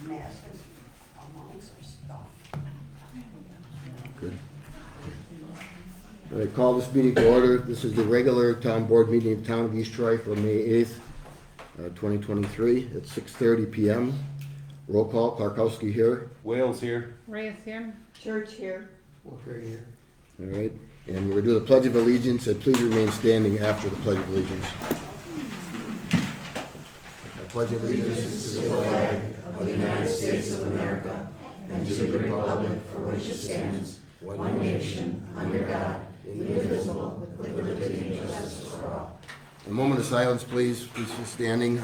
massive amounts of stuff. Good. All right, call this meeting to order. This is the regular town board meeting of the Town of East Troy for May 8th, 2023 at 6:30 PM. Roll call, Clarkowski here. Wales here. Reyes here. Church here. Walker here. All right, and we're doing the Pledge of Allegiance, and please remain standing after the Pledge of Allegiance. I pledge allegiance to the flag of the United States of America and to the republic for which it stands, one nation, under God, indivisible, with liberty and justice for all. A moment of silence, please. Please be standing.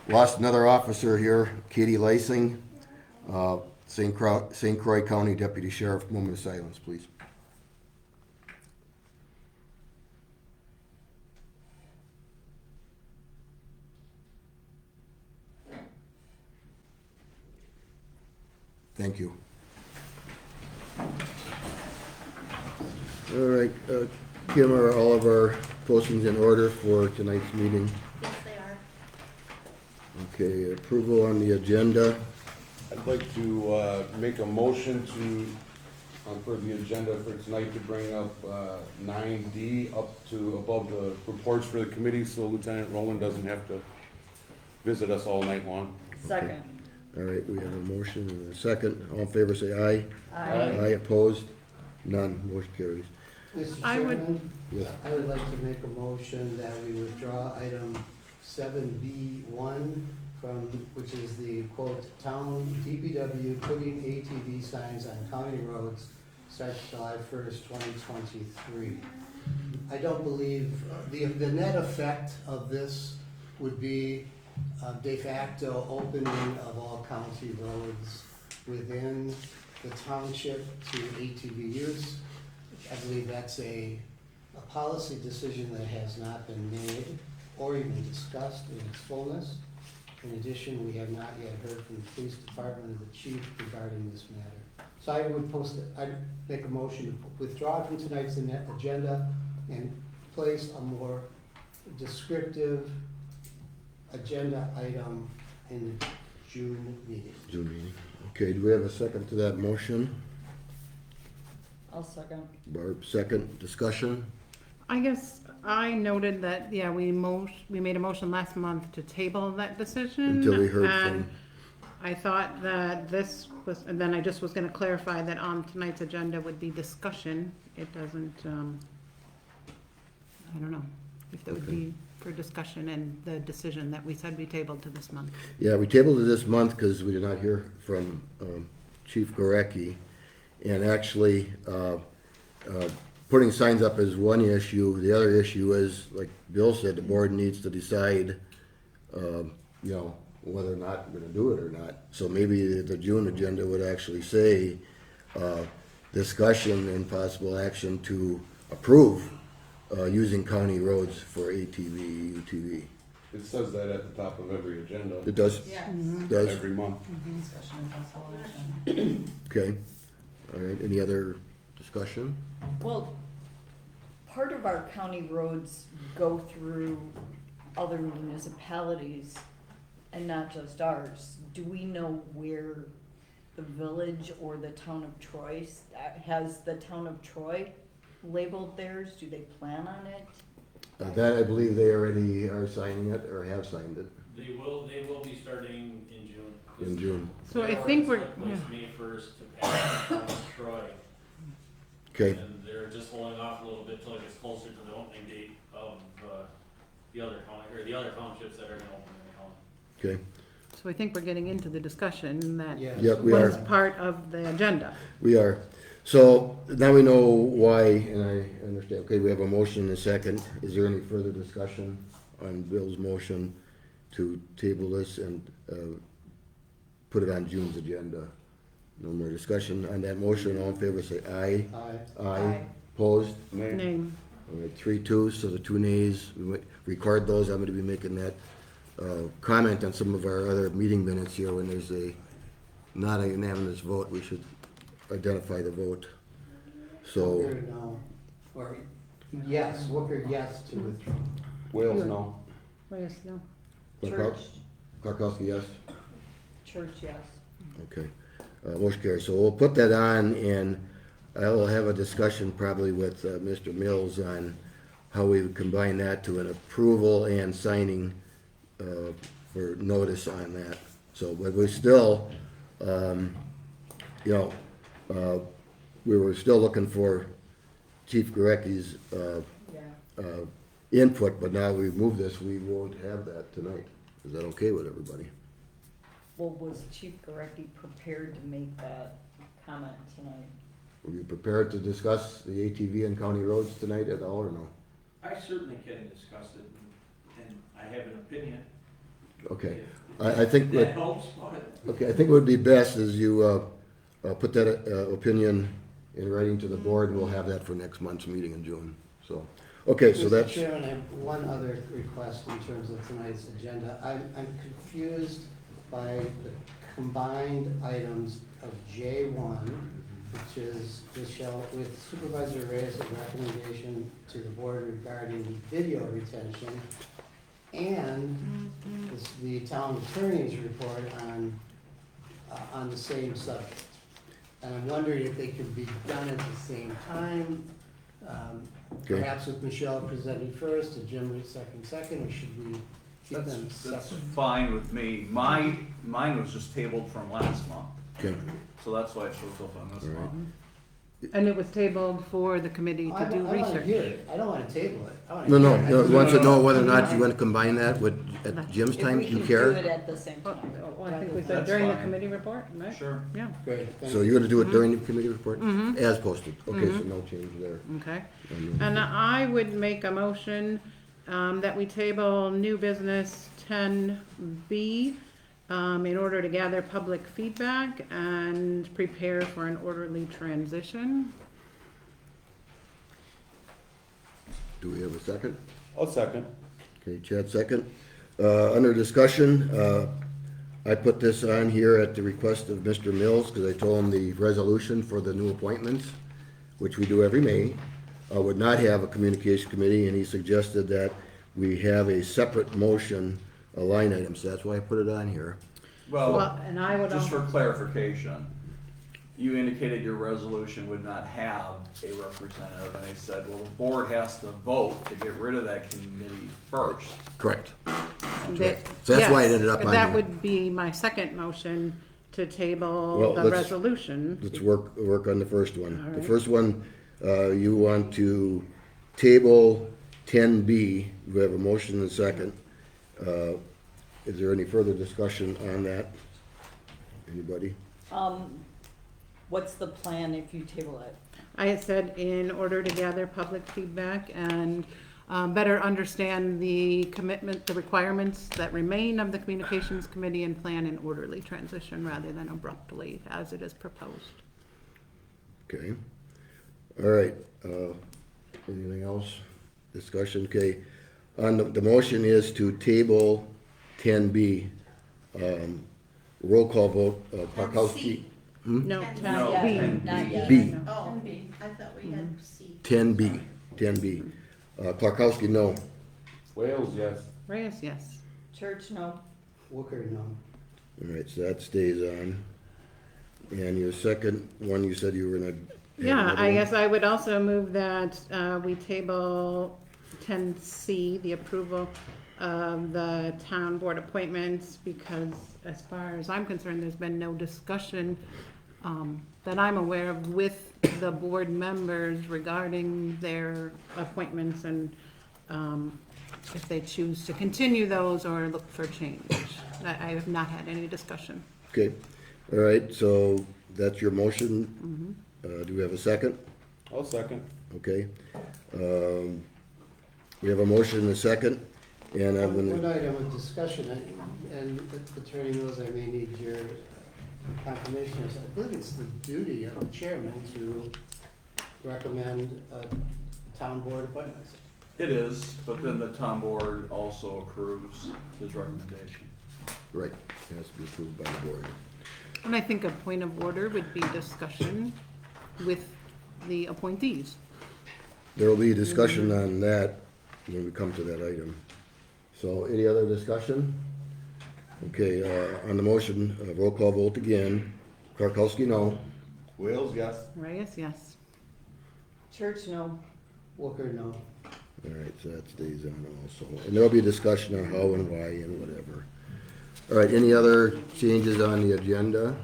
Lost another officer here, Katie Lacing, St. Croix County Deputy Sheriff. Moment of silence, please. Thank you. All right, Kim, are all of our postings in order for tonight's meeting? Yes, they are. Okay, approval on the agenda. I'd like to make a motion for the agenda for tonight to bring up 9D up to above the reports for the committee, so Lieutenant Rowland doesn't have to visit us all night long. Second. All right, we have a motion and a second. All in favor, say aye. Aye. Aye, opposed? None, motion carries. Mr. I would- Chairman, Yes. I would like to make a motion that we withdraw item 7B1 from, which is the quote, town DPW putting ATV signs on county roads starts July 1st, 2023. I don't believe, the net effect of this would be de facto opening of all county roads within the township to ATV use. I believe that's a policy decision that has not been made or even discussed in its fullness. In addition, we have not yet heard from the police department or the chief regarding this matter. So I would I'd make a motion to withdraw from tonight's agenda and place a more descriptive agenda item in the June meeting. June meeting. Okay, do we have a second to that motion? I'll second. Barb, second. Discussion? I guess I noted that, yeah, we made a motion last month to table that decision. Until we heard and from- I thought that this was, and then I just was gonna clarify that on tonight's agenda would be discussion. It doesn't, I don't know, if it would Okay. be for discussion and the decision that we said we tabled to this month. Yeah, we tabled it this month because we did not hear from Chief Gorecki. And actually, putting signs up is one issue. The other issue is, like Bill said, the board needs to decide, whether or not we're gonna do it or not. So maybe the June agenda would actually say, discussion and possible action to approve using county roads for ATV, UTV. It says that at the top of every agenda, It does? Yes. Does? every month. Discussion and possible action. Okay. All right, any other discussion? Well, part of our county roads go through other municipalities and not just ours. Do we know where the village or the town of Troy, has the town of Troy labeled theirs? Do they plan on it? That, I believe they already are signing it or have signed it They will be starting in June. in June. So I think we're, It's May first to pass the town of Troy. Okay, And they're just holding off a little bit till it gets closer to the opening date of, the other county, or the other townships that are gonna open in the county. okay. so I think we're getting into the discussion that Yeah. Yep, we was are. part of the agenda. We are. So now we know why, and I understand. Okay, we have a motion and a second. Is there any further discussion on Bill's motion to table this and put it on June's agenda? No more discussion on that motion. All in favor, say aye. Aye. Aye. Opposed? Nay. Name. All right, 3-2, so the 2 nays, we might record those. I'm gonna be making that comment on some of our other meeting minutes here. When there's not a unanimous vote, we should identify the vote. So, Walker, no. Or, yes, Walker, yes to withdraw. Wales, no. Reyes, no. Clarkowski, yes? Church, yes. Okay, motion carries. So we'll put that on, and I will have a discussion probably with Mr. Mills on how we would combine that to an approval and signing for notice on that. So, but we still, you know, we were still looking for Chief Gurecki's Yeah. input, but now we've moved this, we won't have that tonight. Is that okay with everybody? Well, was Chief Gorecki prepared to make that comment tonight? Were you prepared to discuss the ATV and county roads tonight at all, or no? I certainly can discuss it, and I have an opinion. Okay, If I think that that, helps, but okay, I think what would be best is you, put that, opinion in writing to the board, and we'll have that for next month's meeting in June, so. Okay, so Mr. that's, Chairman, I have one other request in terms of tonight's agenda. I'm confused by the combined items of J1, which is Michelle, with Supervisor Reyes' recommendation to the board regarding video retention, and the town attorney's report on the same subject. And I'm wondering if they could be done at the same time, Okay. perhaps with Michelle presenting first and Jim second, or should we keep them That's separate? fine with me. Mine was just tabled from last month, okay, so that's why it shows up on this All right. month. And it was tabled for the committee I to do wanna hear research. it. I don't wanna table it. I wanna no, no, hear it. no, you want to know whether or not you want to combine that with, at Jim's If time, we you can do care? it at the same Oh, time. well, I think we said That's during the fine. committee report, right? Sure. Yeah, Great, thank So you. you're gonna do it during the committee report? Mhm. As posted, okay, so no change there. okay. And And I would make a motion that we table new business 10B in order to gather public feedback and prepare for an orderly transition. Do we have a second? I'll second. Okay, Chad, second. Under discussion, I put this on here at the request of Mr. Mills, because I told him the resolution for the new appointments, which we do every May, would not have a communication committee, and he suggested that we have a separate motion, a line item, so that's why I put it on here. Well, and I would Just for also, clarification, you indicated your resolution would not have a representative, and I said, well, the board has to vote to get rid of that committee first. Correct. that- So that's why it yes, ended up on that here. would be my second motion to table Well, the let's- resolution. Let's work on the first one. All The right. first one, you want to table 10B. We have a motion and a second. Is there any further discussion on that? Anybody? What's the plan if you table it? I had said in order to gather public feedback and better understand the commitment, the requirements that remain of the communications committee and plan an orderly transition rather than abruptly as it is proposed. Okay. All right. Anything else? Discussion? Okay. On the motion is to table 10B. Roll call vote, Parkowski. No, No, Not B. yet, not yet. B. Oh, I thought we had C. 10B. Clarkowski, no. Wales, yes. Reyes, yes. Church, no. Wooker, no. All right, so that stays on. And your second one, you said you were gonna. Yeah, I guess I would also move that we table 10C, the approval of the town board appointments, because as far as I'm concerned, there's been no discussion that I'm aware of with the board members regarding their appointments and if they choose to continue those or look for change. I have not had any discussion. Okay, all right, so that's your motion. Do we have a second? I'll second. Okay. We have a motion and a second, and I'm One gonna, item of discussion, and Attorney Mills, I may need your confirmation. I believe it's the duty of the chairman to recommend town board appointments. It is, but then the town board also approves his recommendation. right, it has to be approved by the board. And I think a point of order would be discussion with the appointees. There will be discussion on that when we come to that item. So any other discussion? Okay. Okay, on the motion, roll call vote again. Karkowski, no. Wales, yes. Reyes, yes. Church, no. Walker, no. All right, so that stays on also. And there'll be a discussion on how and why and whatever. All right, any other changes on the agenda?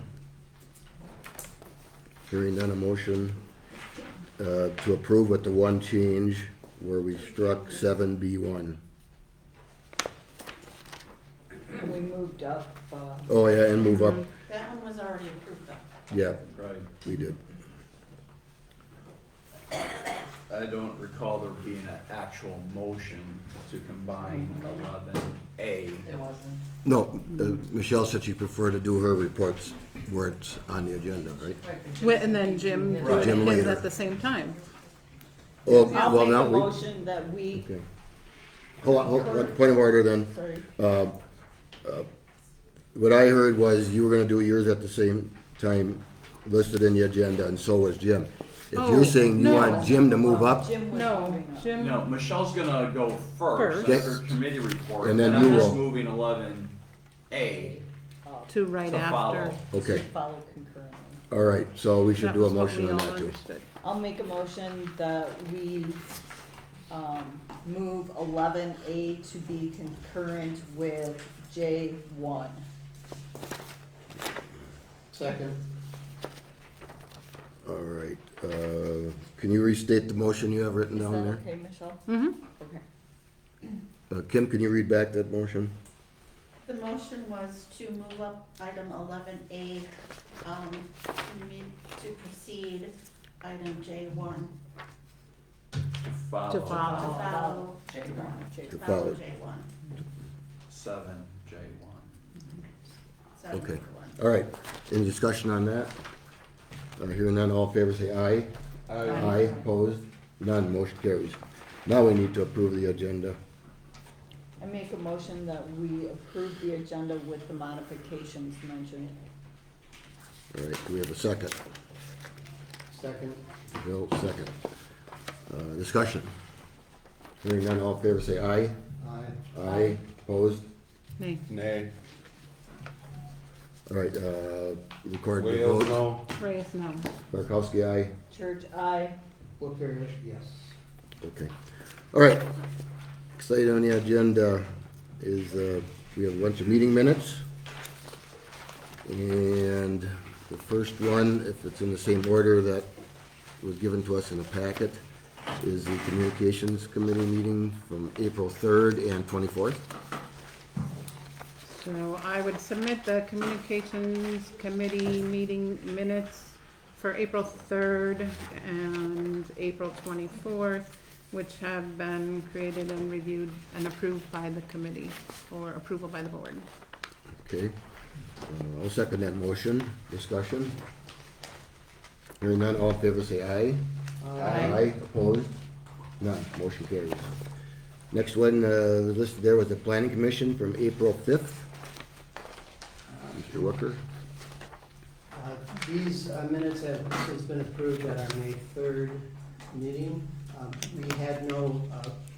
Hearing none, a motion to approve with the one change where we struck 7B1. And we moved up, Oh, yeah, and move up. That one was already approved though. Yeah, Right. we did. I don't recall there being an actual motion to combine 11A. It wasn't. No, Michelle said she preferred to do her reports where it's on the agenda, right? And then Jim Right. Jim doing his later. at the same time. Well, I'll well, make now a we, motion that we, okay. Hold on, point of order then. sorry, What I heard was you were gonna do yours at the same time listed in the agenda, and so was Jim. If Oh, you're saying you no. want Jim to move up, Jim was No, moving up. Jim, No, Michelle's gonna go first, First. that's her committee report, And and then I'm you just will. moving 11A to right to after. follow. okay, Follow concurrently. all right, so we should That do a was what motion we on all that too. understood. I'll make a motion that we, move 11A to be concurrent with J1. Second. All right, can you restate the motion you have written Is down that there? okay, Michelle? Mm-hmm. Okay. Kim, can you read back that motion? The motion was to move up item 11A, to proceed item J1. Follow. To To follow. follow, J1. To follow follow. J1. 7J1. Okay. 7J1. All right, any discussion on that? Hearing none, all in favor say aye. Aye, opposed? None, motion carries. Now we need to approve the agenda. I make a motion that we approve the agenda with the modifications mentioned. All right, do we have a second? Second. Bill, second. Discussion. Hearing none, all in favor say aye. Aye. Aye, opposed? Nay. Nay. All right, record the Wales, vote. no. Reyes, no. Markowski, aye. Church, aye. Walker, yes. Okay. All right. Next item on the agenda is, we have a bunch of meeting minutes. And the first one, if it's in the same order that was given to us in the packet, is the Communications Committee meeting from April 3rd and 24th. So I would submit the Communications Committee meeting minutes for April 3rd and April 24th, which have been created and reviewed and approved by the committee for approval by the board. Okay. I'll second that motion. Discussion. Hearing none, all in favor say aye. Aye. Opposed? None. Motion carries. Next one, listed there was the Planning Commission from April 5th. Mr. Wicker? These minutes have since been approved at our May 3rd meeting. We had no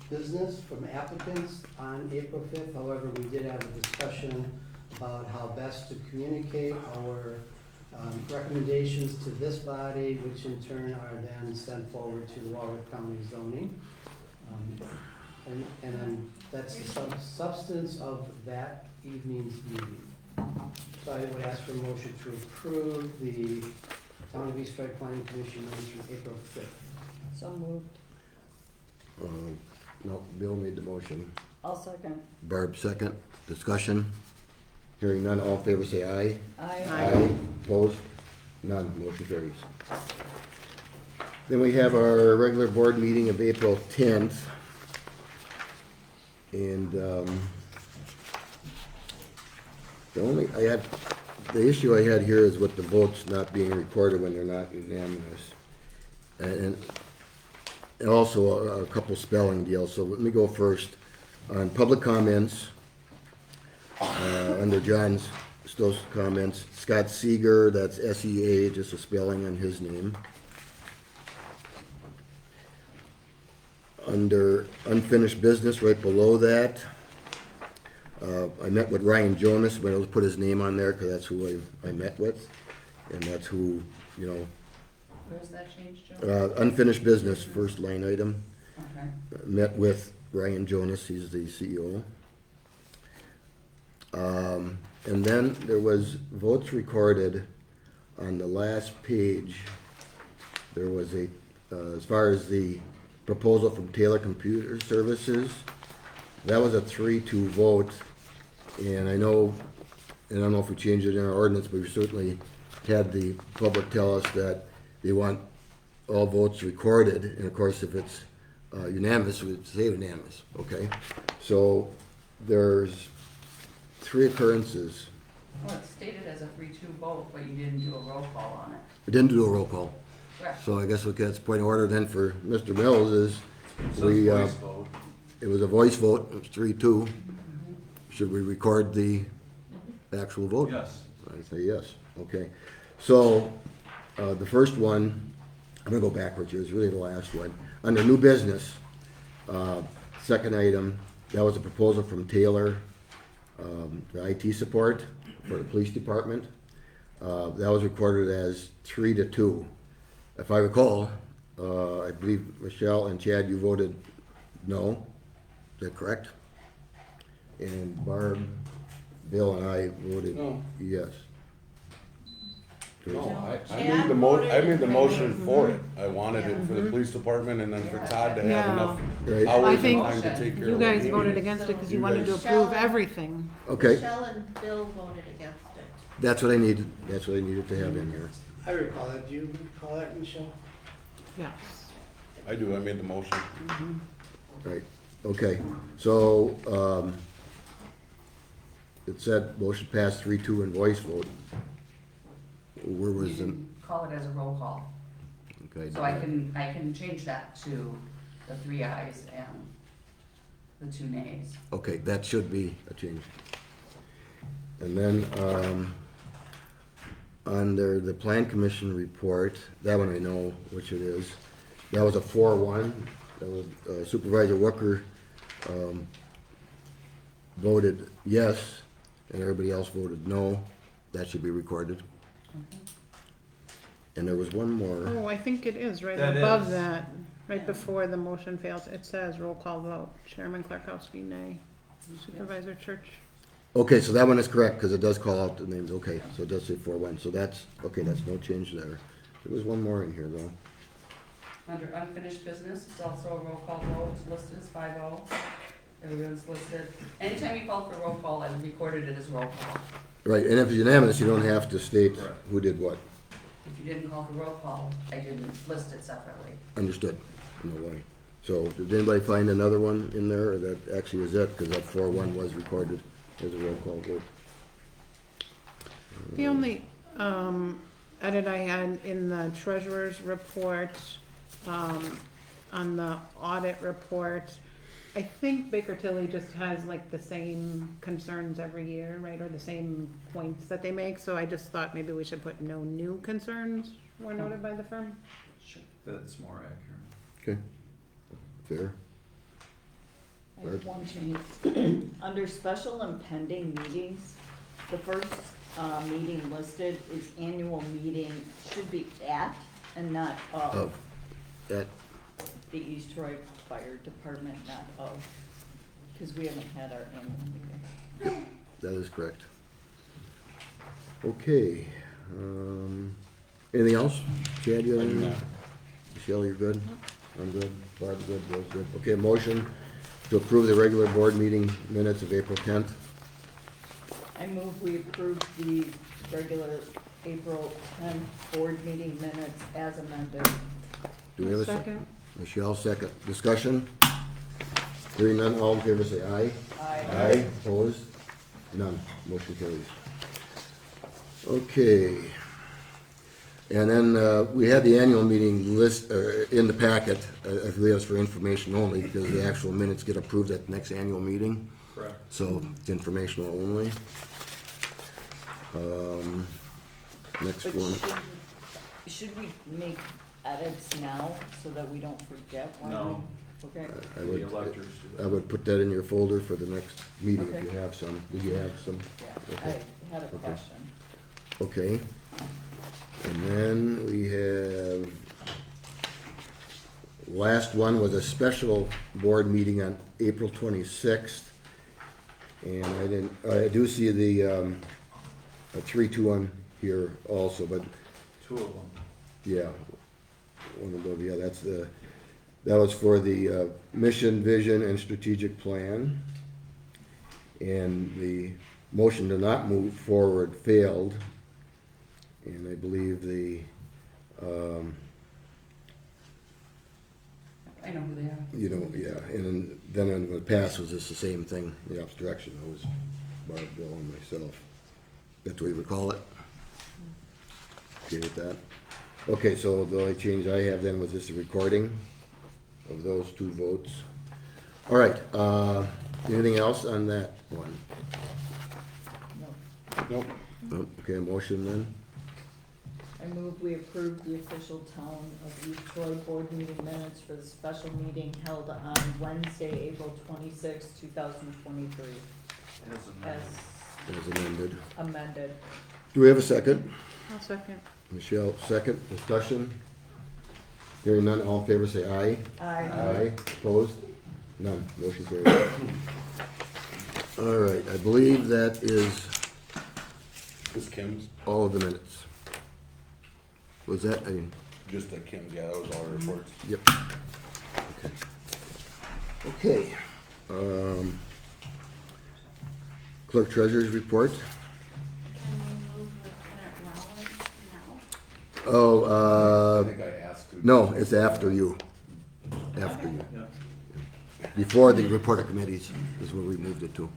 business from applicants on April 5th. However, we did have a discussion about how best to communicate our recommendations to this body, which in turn are then sent forward to the Walworth County zoning. And then that's the substance of that evening's meeting. So I would ask for a motion to approve the Town of East Troy Planning Commission minutes from April 5th. So moved. No, Bill made the motion. I'll second. Barb second. Discussion. Hearing none, all in favor say aye. Aye. Opposed? None. Motion carries. Then we have our regular board meeting of April 10th. And the issue I had here is with the votes not being recorded when they're not unanimous. And also a couple spelling deals. So let me go first. On public comments, under John's Stowe's comments, Scott Seeger, that's S-E-A, just a spelling on his name. Under unfinished business, right below that, I met with Ryan Jonas, but I'll put his name on there, cause that's who I met with, and that's who, you know, Where's that change, Joe? unfinished business, first line item. Okay. Met with Ryan Jonas, he's the CEO. And then there was votes recorded on the last page. There was as far as the proposal from Taylor Computer Services, that was a 3-2 vote. And I don't know if we changed it in our ordinance, but we certainly had the public tell us that they want all votes recorded. And of course, if it's unanimous, we'd say unanimous, okay? So there's 3 occurrences. Well, it's stated as a 3-2 vote, but you didn't do a roll call on it. We didn't do a roll call. Correct. So I guess that's point of order then for Mr. Mills is, So we, voice vote. it was a voice vote, it was 3-2. Should we record the actual vote? Yes. I say yes, okay. So, the first one, I'm gonna go backwards here, it's really the last one. Under new business, second item, that was a proposal from Taylor, the IT support for the police department. That was recorded as 3-2. If I recall, I believe Michelle and Chad, you voted no, is that correct? And Barb, Bill and I voted No. yes. No, I Chad made the voted motion in for it. I wanted it for the police department and then for Todd to have Yeah. enough Right. I hours and think time to take care of You what guys he voted needed. against it because you You wanted to guys- approve everything. Okay, Michelle and Bill voted against it. that's what I needed to have in here. I recall that. Do you recall that, Michelle? Yes. I do, I made the motion. Right, okay, so, it said motion passed 3-2 in voice vote. Where You was the, didn't call it as a roll call. okay. So I can change that to the 3 ayes and the 2 nays. Okay, that should be a change. And then, under the plan commission report, that one I know which it is. That was a 4-1. That was Supervisor Wooker, voted yes, and everybody else voted no. That should be recorded. And there was one more. Oh, I think it is right That above is. that, right before the motion fails. It says roll call vote. Chairman Clarkowski, nay. Supervisor Church. Okay, so that one is correct, because it does call out the names, okay, so it does say 4-1, so that's, okay, that's no change there. There was one more in here, though. Under unfinished business, it's also a roll call vote, it's listed as 5-0. Everyone's listed. Anytime you call for roll call, I recorded it as roll call. Right, and if it's unanimous, you don't have to state Correct. who did what. If you didn't call for roll call, I didn't list it separately. Understood, no way. So, did anybody find another one in there, or that actually was it, because that 4-1 was recorded as a roll call vote? The only edit I had in the treasurer's report, on the audit report, I think Baker Tilly just has like the same concerns every year, right, or the same points that they make, so I just thought maybe we should put no new concerns were noted by the firm. That's more accurate. Okay, fair. I have one change. Under special and pending meetings, the first meeting listed is annual meeting, should be at and not of. Of, that, The East Troy Fire Department, not of, because we haven't had our annual meeting. that is correct. Okay, anything else? Chad, you have anything? Michelle, you're good? I'm good, Barb's good, Bill's good. Okay, motion to approve the regular board meeting minutes of April 10th. I move we approve the regular April 10th board meeting minutes as amended. Do we have a second? Second. Michelle, second. Discussion? Hearing none, all in favor say aye. Aye. Opposed? None. Motion carries. Okay. And then, we had the annual meeting list, in the packet. I believe it's for information only, because the actual minutes get approved at the next annual meeting. Correct. So it's informational only. Next But one. should we make edits now so that we don't forget when we? No. Okay, I The would, electors do I that. would put that in your folder for the next meeting if Okay. you have some. Do you have some? yeah, Okay. I had a Okay. question. Okay. And then we have, last one was a special board meeting on April 26th. And I do see the, a 3-2-1 here also, but Two of them. yeah, one of those, yeah, that was for the mission, vision, and strategic plan. And the motion to not move forward failed. And I believe I know who they are. you know, yeah, and then in the past was just the same thing, the opposite direction. It was Barb, Bill, and myself. That's what you would call it? Okay with that? Okay, so the only change I have then was just a recording of those two votes. All right, anything else on that one? Nope. Nope. Okay, a motion then? I move we approve the official Town of East Troy Board meeting minutes for the special meeting held on Wednesday, April 26, 2023, As as As amended. amended. Do we have a second? I'll second. Michelle, second, discussion? Hearing none, all in favor say aye. Aye. Opposed? None, motion carried. All right, I believe that is This Kim's, all of the minutes. Was that, I mean, just the Kim's, yeah, that was all the reports. yep. Okay. Okay, clerk treasurer's report. Can we move Lieutenant Rollins now? Oh, I think I asked to. no, it's after you. After you. Yeah. Before the report of committees is where we moved it to.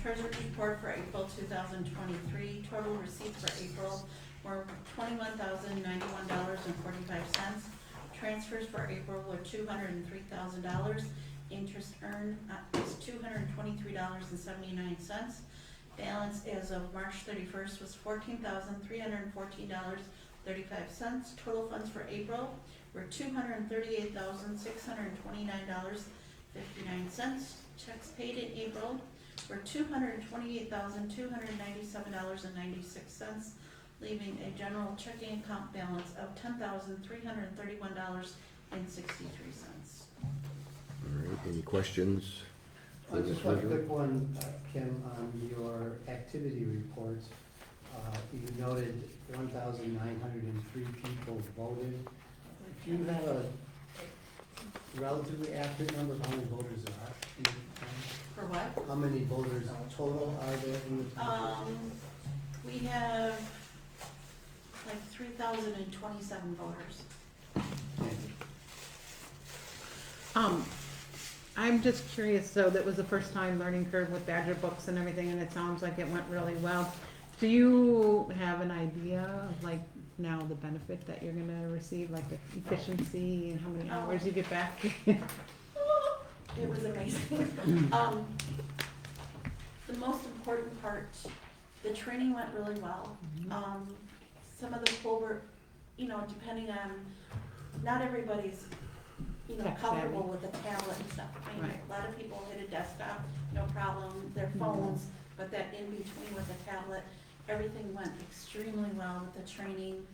Treasurer's report for April 2023, total receipts for April were $21,091.45. Transfers for April were $203,000. Interest earned is $223.79. Balance as of March 31st was $14,314.35. Total funds for April were $238,629.59. Checks paid in April were $228,297.96, leaving a general checking account balance of $10,331.63. All right, any questions? for the Just one treasurer? quick one, Kim, on your activity report. You noted 1,903 people voted. Do you have a relatively accurate number of how many voters there are in the town? For what? How many voters total are there in the town? We have like 3,027 voters. I'm just curious, so that was the first time learning curve with Badger books and everything, and it sounds like it went really well. Do you have an idea of like now the benefit that you're gonna receive, like the efficiency and how many hours you get back? It was amazing. The most important part, the training went really well. Some of the poll work, depending on, not everybody's, Tech comfortable savvy. with the tablet and stuff. I mean, Right. a lot of people hit a desktop, no problem, their phones, but that in between with the tablet, everything went extremely well with the training.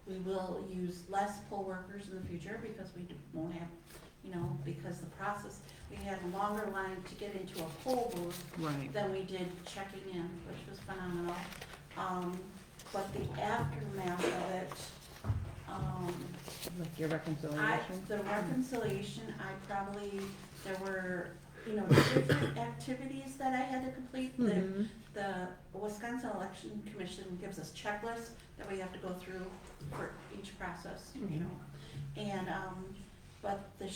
We will use less poll workers in the future because we won't have, because the process, we had a longer line to get into a poll booth Right. than we did checking in, which was phenomenal. But the aftermath of it, Like your reconciliation? the reconciliation, there were, different activities that I had to complete. Mhm. The Wisconsin Election Commission gives us checklists that we have to go through for each process, And, but the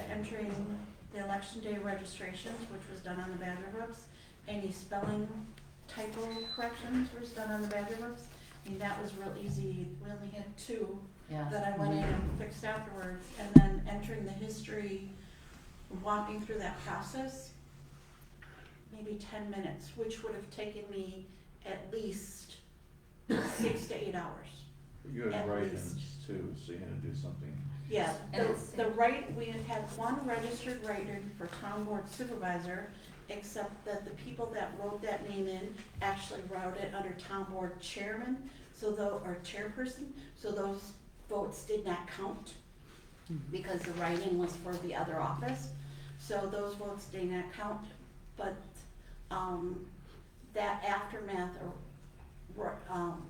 entering the election day registrations, which was done on the Badger books, any spelling typo corrections was done on the Badger books. I mean, that was real easy. We only had 2 Yeah. that I went in and fixed afterwards, and then entering the history, walking through that process, maybe 10 minutes, which would have taken me at least 6 to 8 hours. You had At write-ins least. too, so you had to do something Yeah, And it's- the right, we have had one registered writer for town board supervisor, except that the people that wrote that name in actually wrote it under town board chairman, or chairperson, so those votes did not count because the writing was for the other office, so those votes did not count, but, that aftermath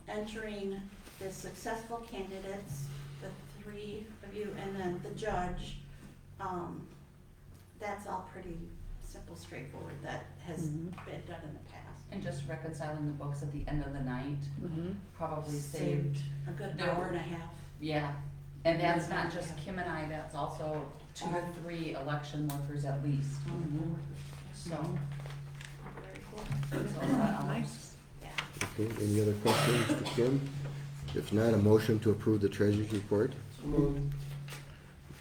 entering the successful candidates, the three of you, and then the judge, that's all pretty simple, straightforward, that has been done in the past. And just reconciling the books at the end of the night Mhm. probably saved, A good There hour were- and a half. yeah. And that's not just Kim and I, that's also 2 or 3 election workers at least. So, Very cool. so that helps. Nice. Yeah. Okay, any other questions for Kim? If not, a motion to approve the treasurer's report.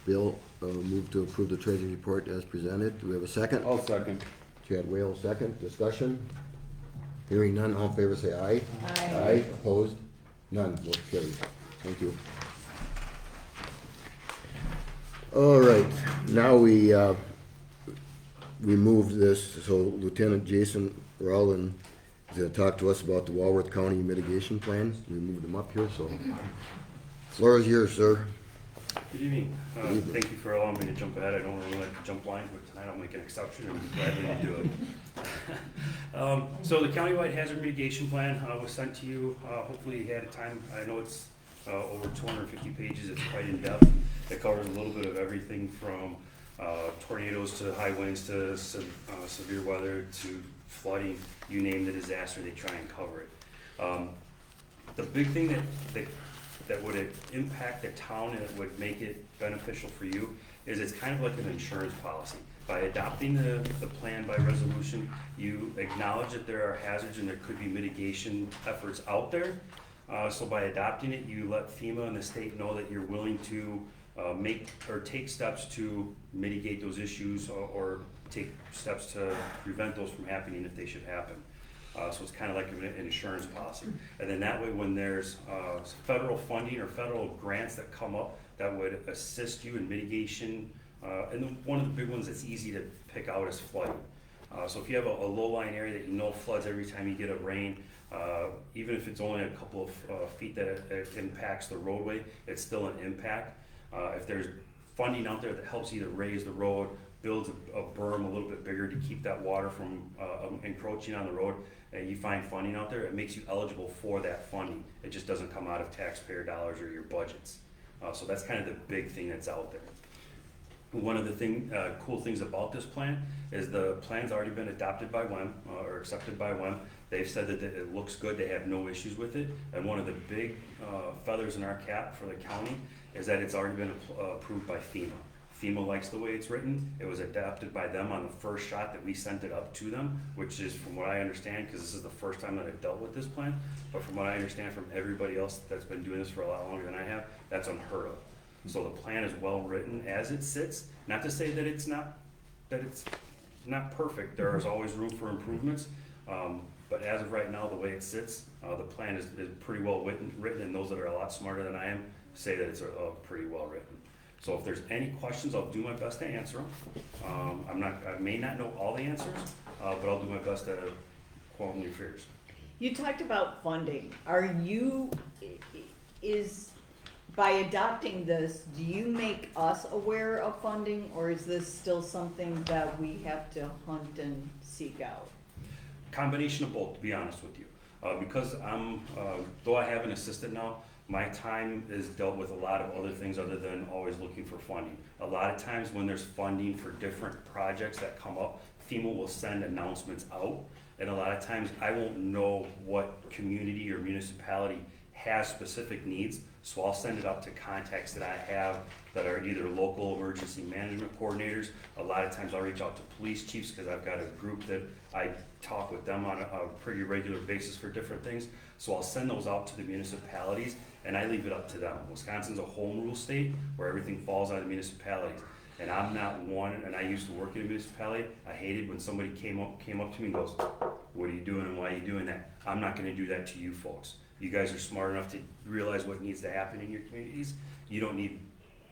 Bill, moved to approve the treasurer's report as presented. Do we have a second? I'll second. Chad Whale, second. Discussion? Hearing none, all in favor say aye. Aye. Opposed? None, motion carried. Thank you. All right, now we moved this, so Lieutenant Jason Rowland is gonna talk to us about the Walworth County mitigation plan. We moved him up here, so floor is yours, sir. Good evening. Good evening. Thank you for allowing me to jump ahead. I don't really like to jump lines, but tonight I'll make an exception and be gladly to do it. So the countywide hazard mitigation plan was sent to you, hopefully you had a time. I know it's over 250 pages. It's quite in-depth. It covers a little bit of everything from tornadoes to high winds to severe weather to flooding. You name the disaster, they try and cover it. The big thing that would impact the town and it would make it beneficial for you is it's kind of like an insurance policy. By adopting the plan by resolution, you acknowledge that there are hazards and there could be mitigation efforts out there. So by adopting it, you let FEMA and the state know that you're willing to make or take steps to mitigate those issues or take steps to prevent those from happening if they should happen. So it's kind of like an insurance policy. And then that way, when there's federal funding or federal grants that come up that would assist you in mitigation, and one of the big ones that's easy to pick out is flooding. So if you have a low-lying area that you know floods every time you get a rain, even if it's only a couple of feet that it impacts the roadway, it's still an impact. If there's funding out there that helps either raise the road, builds a berm a little bit bigger to keep that water from encroaching on the road, and you find funding out there, it makes you eligible for that funding. It just doesn't come out of taxpayer dollars or your budgets. So that's kind of the big thing that's out there. One of the cool things about this plan is the plan's already been adopted by WEM or accepted by WEM. They've said that it looks good, they have no issues with it. And one of the big feathers in our cap for the county is that it's already been approved by FEMA. FEMA likes the way it's written. It was adopted by them on the first shot that we sent it up to them, which is, from what I understand, because this is the first time that I've dealt with this plan, but from what I understand from everybody else that's been doing this for a lot longer than I have, that's unheard of. So the plan is well written as it sits. Not to say that it's not perfect. There is always room for improvements. But as of right now, the way it sits, the plan is pretty well written, and those that are a lot smarter than I am say that it's pretty well written. So if there's any questions, I'll do my best to answer them. I may not know all the answers, but I'll do my best to quell your fears. You talked about funding. By adopting this, do you make us aware of funding, or is this still something that we have to hunt and seek out? Combination of both, to be honest with you. Because though I have an assistant now, my time is dealt with a lot of other things other than always looking for funding. A lot of times when there's funding for different projects that come up, FEMA will send announcements out, and a lot of times I won't know what community or municipality has specific needs, so I'll send it out to contacts that I have that are either local emergency management coordinators. A lot of times I'll reach out to police chiefs because I've got a group that I talk with them on a pretty regular basis for different things. So I'll send those out to the municipalities and I leave it up to them. Wisconsin's a home rule state where everything falls on the municipalities. And I'm not one, and I used to work in a municipality. I hated when somebody came up to me and goes, "What are you doing and why are you doing that?" I'm not gonna do that to you folks. You guys are smart enough to realize what needs to happen in your communities. You don't need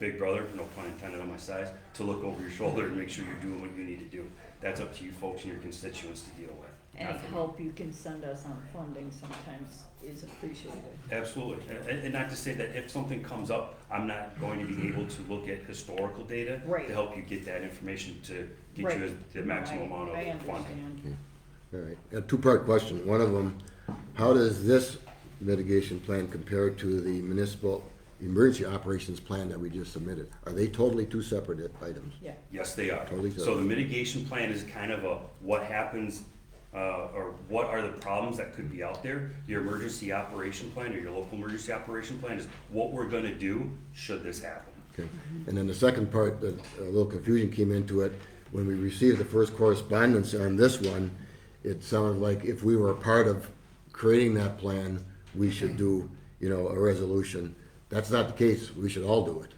big brother, no pun intended on my size, to look over your shoulder and make sure you're doing what you need to do. That's up to you folks and your constituents to deal with. Any not for me. help you can send us on funding sometimes is appreciated. Absolutely, and not to say that if something comes up, I'm not going to be able to look at historical data Right. to help you get that information to get Right. you the maximum amount I of funding. understand. All right, a two-part question. One of them, how does this mitigation plan compare to the municipal emergency operations plan that we just submitted? Are they totally two separate items? Yeah. Yes, they are. Totally So the separate. mitigation plan is kind of a, what happens, or what are the problems that could be out there? Your emergency operation plan or your local emergency operation plan is what we're gonna do should this happen. Okay, and then the second part, that a little confusion came into it, when we received the first correspondence on this one, it sounded like if we were a part of creating that plan, we should do, a resolution. That's not the case, we should all do it.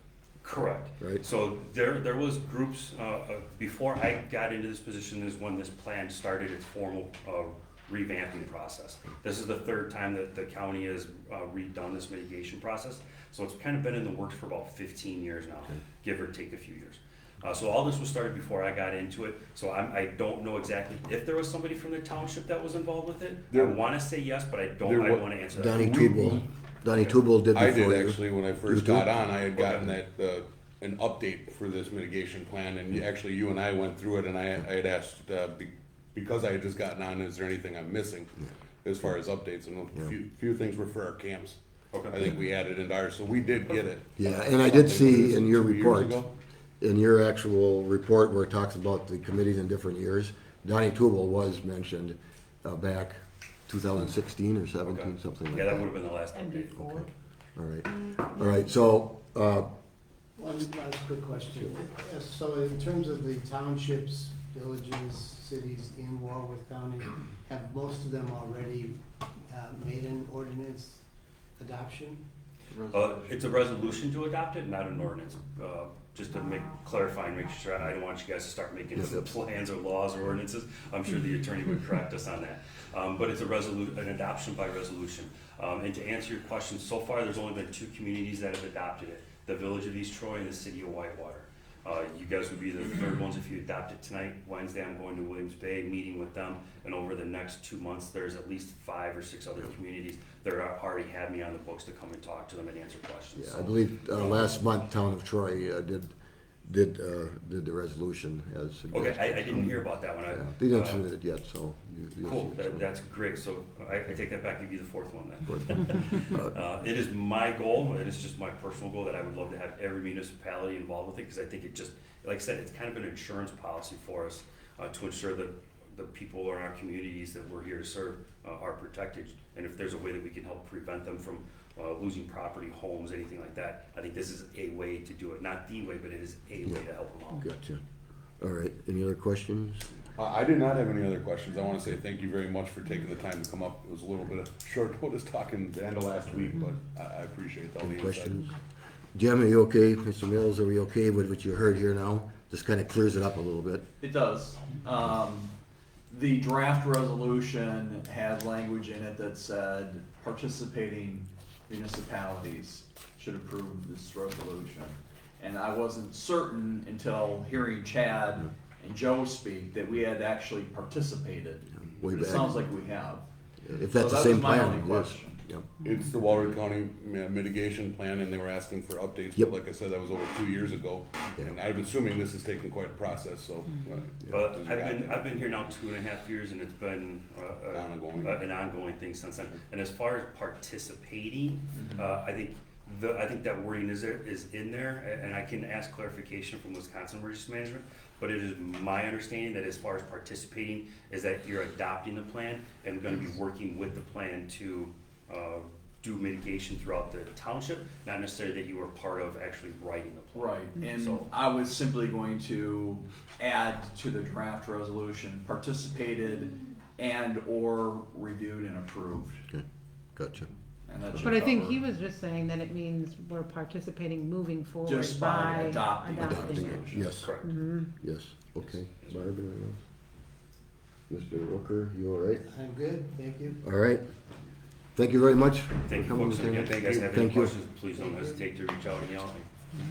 Correct. Right. So there was groups, before I got into this position is when this plan started its formal revamping process. This is the third time that the county has redone this mitigation process. So it's kind of been in the works for about 15 years now, give or take a few years. So all this was started before I got into it, so I don't know exactly if there was somebody from the township that was involved with it. I wanna say yes, but I don't wanna answer that. Donnie Tubal did I before did you. actually, when I You first too? got on, I had gotten that, an update for this mitigation plan, and actually you and I went through it, and I had asked, because I had just gotten on, is there anything I'm missing as far as updates, and a few things were for our camps. Okay. I think we added into ours, so we did get it. Yeah, and I did see in your 2 years report, ago. in your actual report where it talks about the committees in different years, Donnie Tubal was mentioned back 2016 or 17, Okay. something like Yeah, that. that would've been the last And update. before, All right, so, One last quick question. So in terms of the townships, villages, cities in Warwick County, have most of them already made an ordinance adoption? It's a resolution to adopt it, not an ordinance. Just to clarify and make sure, I don't want you guys to start making plans or laws or ordinances. I'm sure the attorney would correct us on that. But it's an adoption by resolution. And to answer your question, so far, there's only been 2 communities that have adopted it, the Village of East Troy and the City of Whitewater. You guys would be the third ones if you adopt it tonight. Wednesday, I'm going to Williams Bay, meeting with them, and over the next 2 months, there's at least 5 or 6 other communities that are already had me on the books to come and talk to them and answer questions. yeah, So- I believe last month, Town of Troy did the resolution as suggested. Okay, I didn't hear about that one. Yeah, they didn't submit it yet, so. you'll Cool, see it. that's great, so I take that back, give you the 4th one then. It is my goal, and it's just my personal goal, that I would love to have every municipality involved with it, because I think it just, like I said, it's kind of an insurance policy for us, to ensure that the people in our communities that we're here to serve are protected, and if there's a way that we can help prevent them from losing property, homes, anything like that, I think this is a way to do it, not the way, but it is a way to help them out. Gotcha. All right, any other questions? I did not have any other questions. I wanna say thank you very much for taking the time to come up. It was a little bit of short notice talking the end of last week, but I appreciate all the Any insight. questions? Jim, are you okay? Mr. Mills, are we okay with what you heard here now? Just kind of clears it up a little bit. It does. The draft resolution had language in it that said participating municipalities should approve this resolution. And I wasn't certain until hearing Chad and Joe speak that we had actually participated. Way It back. sounds like we have. If that's the So that same was my plan, only it is. question. Yep. It's the Waller County mitigation plan, and they were asking for updates, Yep. but like I said, that was over 2 years ago. Yeah. And I'm assuming this is taking quite a process, so. But I've been here now 2.5 years, and it's been Ongoing. an ongoing thing since then. And as far as participating, I think that wording is in there, and I can ask clarification from Wisconsin Emergency Management. But it is my understanding that as far as participating, is that you're adopting the plan and going to be working with the plan to do mitigation throughout the township, not necessarily that you were part of actually writing the plan. Right, and So- I was simply going to add to the draft resolution, participated and/or reviewed and approved. Okay, gotcha. And that should But I think cover he was just saying that it means we're participating moving forward Just by adopting the adopting it. resolution. Yes, Correct. yes, okay. Barb, anything else? Mr. Rooker, you all right? I'm good, thank you. All right. Thank you very much. Thank for you, coming folks, and again, tonight. if you guys have any Thank you. questions, please don't hesitate to reach out and yell at me.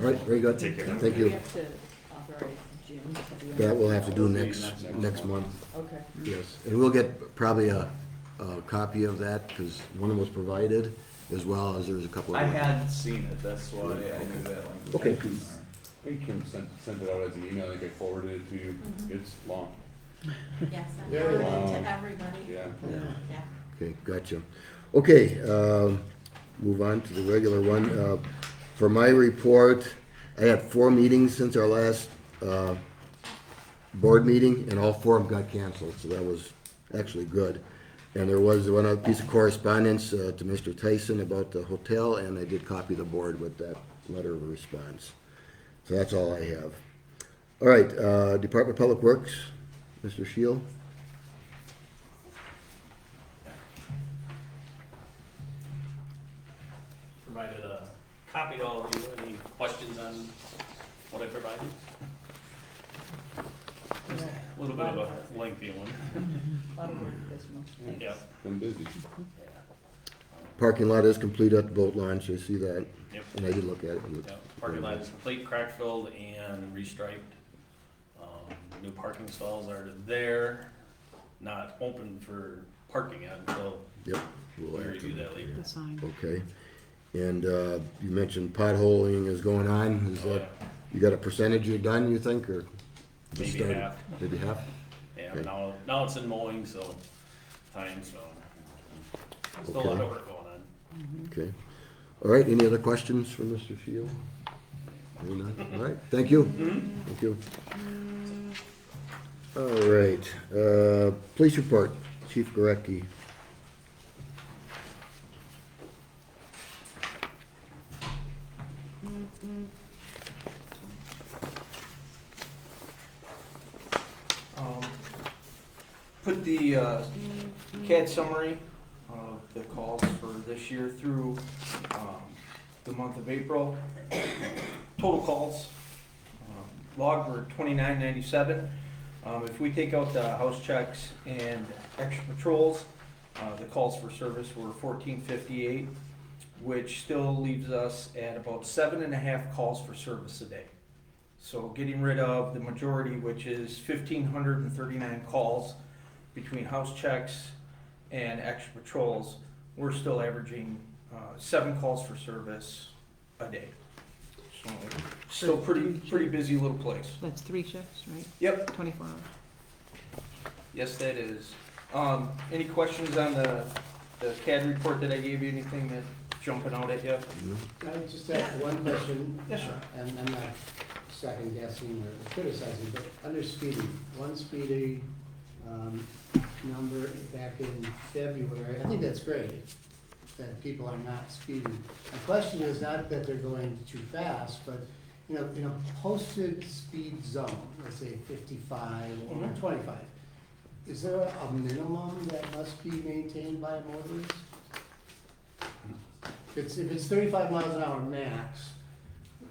All right, very good. Take care. Thank Do we you. have to authorize Jim to be on? That we'll have to do That'll be next month, Okay. yes. And we'll get probably a copy of that, because one was provided, as well as there's a couple of. I had seen it, that's why I knew that language. Okay. You can send it out as an email, I can forward it to you, it's long, Yes, I'm Very forwarding long. to everybody. yeah. Yeah. Okay, gotcha. Okay, move on to the regular one. For my report, I had 4 meetings since our last board meeting, and all 4 of them got canceled, so that was actually good. And there was one other piece of correspondence to Mr. Tyson about the hotel, and I did copy the board with that letter of response. So that's all I have. All right, Department of Public Works, Mr. Shield? Provided a copy to all of you. Any questions on what I provided? A little bit of a lengthy one. A lot of work this month. Yeah. Been busy. Parking lot is complete at the boat launch, I see that, Yep. and I did look at it. Yeah, parking lot is complete, crack filled and restriped. New parking stalls are there, not open for parking yet until Yep. we We'll have review to- that later. The sign. Okay, and you mentioned potholing is going on, is Oh, that, you got a percentage you're done, you think, or? just Maybe started? half. Maybe half? Yeah, Okay. now it's in mowing, so still a lot of work going on. Okay. All right, any other questions for Mr. Shield? Maybe not. All right, thank you. Thank you. All right, police report, Chief Gorecki. Put the CAD summary of the calls for this year through the month of April. Total calls logged were 2997. If we take out the house checks and extra patrols, the calls for service were 1458, which still leaves us at about 7.5 calls for service a day. So getting rid of the majority, which is 1,539 calls between house checks and extra patrols, we're still averaging 7 calls for service a day. So still pretty busy little place. That's 3 shifts, right? Yep, 24 hours. yes, that is. Any questions on the CAD report that I gave you? Anything that jumping out at you? I just have one question. Yes, sir. And I'm not second guessing or criticizing, but under speeding, one speedy number back in February, I think that's great, that people are not speeding. The question is not that they're going too fast, but, in a posted speed zone, let's say 55 or Mhm. 25, is there a minimum that must be maintained by a motorist? If it's 35 miles an hour max,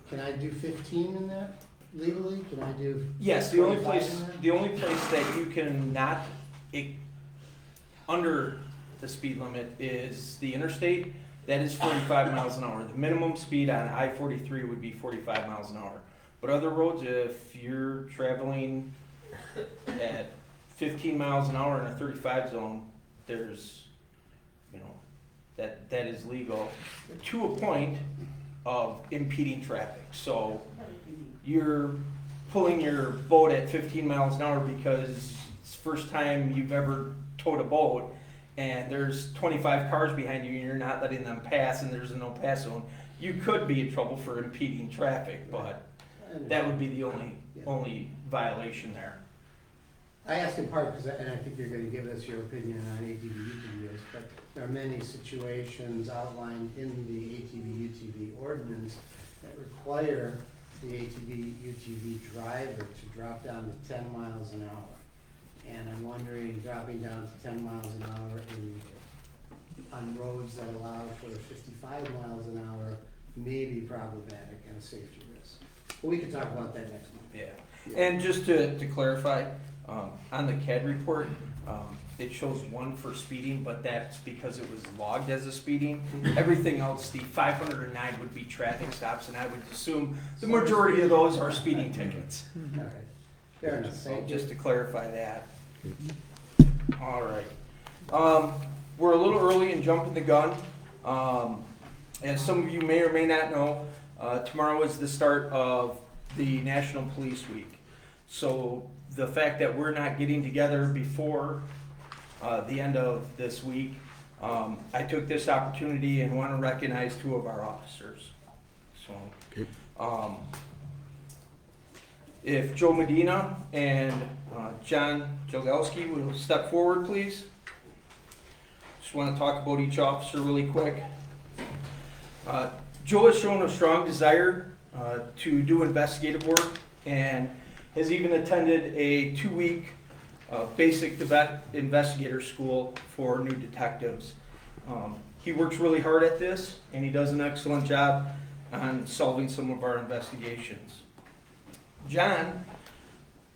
can I do 15 in that legally? Can I do? Yes, the only 25 place, in that? the only place that you can not, under the speed limit is the interstate. That is 45 miles an hour. The minimum speed on I-43 would be 45 miles an hour. But other roads, if you're traveling at 15 miles an hour in a 35 zone, there's, that is legal to a point of impeding traffic. So you're pulling your boat at 15 miles an hour because it's the first time you've ever towed a boat and there's 25 cars behind you and you're not letting them pass and there's a no pass zone. You could be in trouble for impeding traffic, but that would be the only violation there. I ask in part because, and I think you're gonna give us your opinion on ATV UTVs, but there are many situations outlined in the ATV UTV ordinance that require the ATV UTV driver to drop down to 10 miles an hour. And I'm wondering, dropping down to 10 miles an hour on roads that allow for 55 miles an hour may be problematic and a safety risk. But we can talk about that next month. Yeah. And just to clarify, on the CAD report, it shows 1 for speeding, but that's because it was logged as a speeding. Everything else, the 509 would be traffic stops, and I would assume the majority of those are speeding tickets. All right. Fair enough, So thank you. just to clarify that. All right. We're a little early in jumping the gun. As some of you may or may not know, tomorrow is the start of the National Police Week. So the fact that we're not getting together before the end of this week, I took this opportunity and want to recognize 2 of our officers. So, Okay. if Joe Medina and John Jogelski will step forward, please. Just want to talk about each officer really quick. Joe has shown a strong desire to do investigative work and has even attended a 2-week basic investigator school for new detectives. He works really hard at this, and he does an excellent job on solving some of our investigations. John,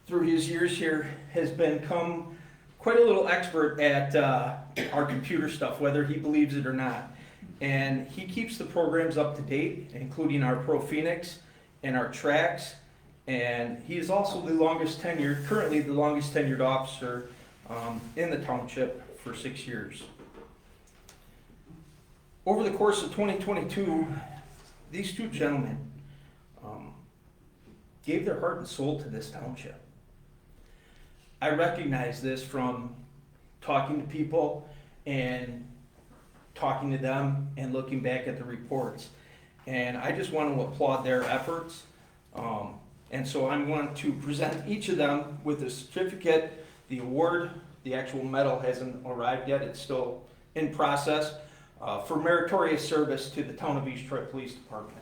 through his years here, has become quite a little expert at our computer stuff, whether he believes it or not. And he keeps the programs up to date, including our Pro Phoenix and our Trax. And he is also currently the longest tenured officer in the township for 6 years. Over the course of 2022, these 2 gentlemen gave their heart and soul to this township. I recognize this from talking to people and talking to them and looking back at the reports. And I just want to applaud their efforts. And so I'm going to present each of them with a certificate. The award, the actual medal hasn't arrived yet. It's still in process for meritorious service to the Town of East Troy Police Department.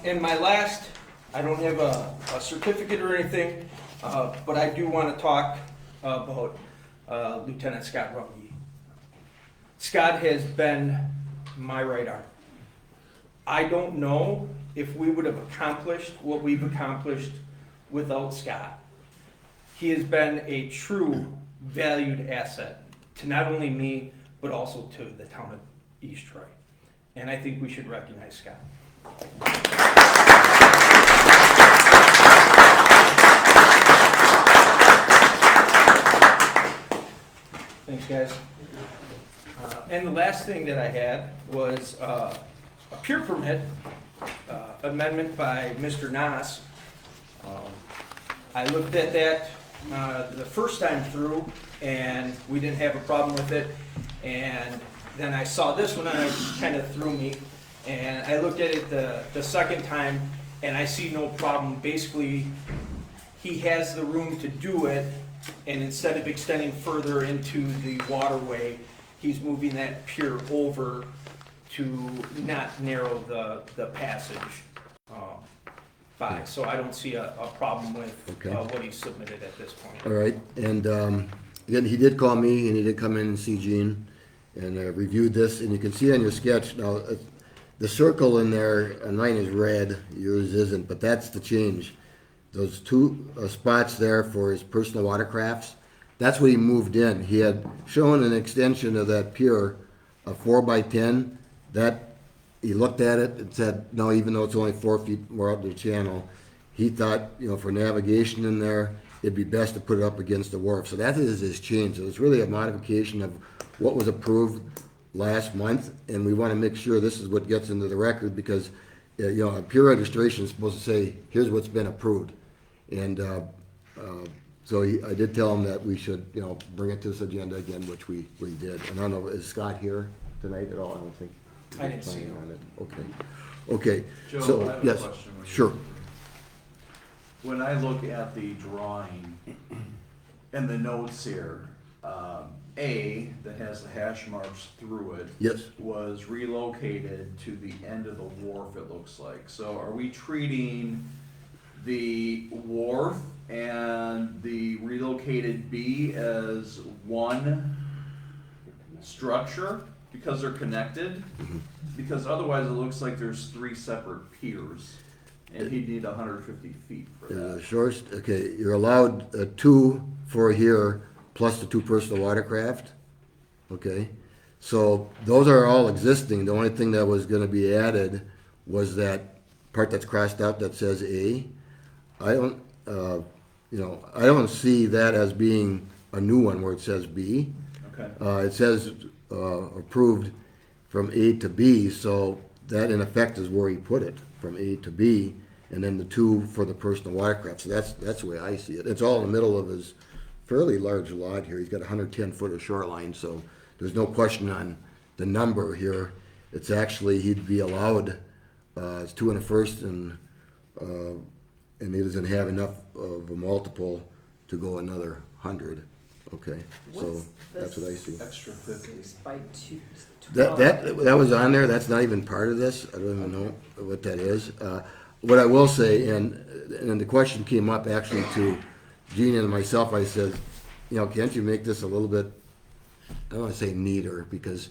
And my last, I don't have a certificate or anything, but I do want to talk about Lieutenant Scott Runge. Scott has been my right arm. I don't know if we would have accomplished what we've accomplished without Scott. He has been a true valued asset to not only me, but also to the town of East Troy. And I think we should recognize Scott. Thanks, guys. And the last thing that I had was a peer permit amendment by Mr. Nas. I looked at that the first time through, and we didn't have a problem with it. And then I saw this one, and it kind of threw me. And I looked at it the second time, and I see no problem. Basically, he has the room to do it, and instead of extending further into the waterway, he's moving that pier over to not narrow the passage by. So I don't see a problem with Okay. what he submitted at this point. All right, and again, he did call me, and he did come in and see Gene, and reviewed this, and you can see on your sketch, now, the circle in there, mine is red, yours isn't, but that's the change. Those 2 spots there for his personal watercrafts, that's what he moved in. He had shown an extension of that pier, a 4x10, that, he looked at it and said, no, even though it's only 4 feet more up the channel, he thought, for navigation in there, it'd be best to put it up against the wharf. So that is his change. So it's really a modification of what was approved last month, and we want to make sure this is what gets into the record, because, a pier registration is supposed to say, here's what's been approved. And so I did tell him that we should, bring it to this agenda again, which we did. And I don't know, is Scott here tonight at all? I don't think. I didn't see him. on it. Okay. Joe, So, I have yes, a question. sure. When I look at the drawing and the notes here, A, that has the hash marks through it, Yes. was relocated to the end of the wharf, it looks like. So are we treating the wharf and the relocated B as one structure because they're connected. Because otherwise it looks like there's 3 separate piers, and he'd need 150 feet for that. Shores, okay, you're allowed 2 for here, plus the 2 personal watercraft, okay? So those are all existing, the only thing that was gonna be added was that part that's crossed out that says A. I don't, I don't see that as being a new one where it says B. Okay. It says approved from A to B, so that in effect is where he put it, from A to B, and then the 2 for the personal watercraft. So that's the way I see it. It's all in the middle of his fairly large lot here. He's got 110 foot of shoreline, so there's no question on the number here. It's actually, he'd be allowed, it's 2 and a first, and he doesn't have enough of a multiple to go another 100. Okay, so What's that's what I see. Extra 50. 6 by 2, That was on there, that's not even part of this, I don't even know what that is. What I will say, and the question came up actually to Gene and myself, I said, can't you make this a little bit, I don't wanna say neater, because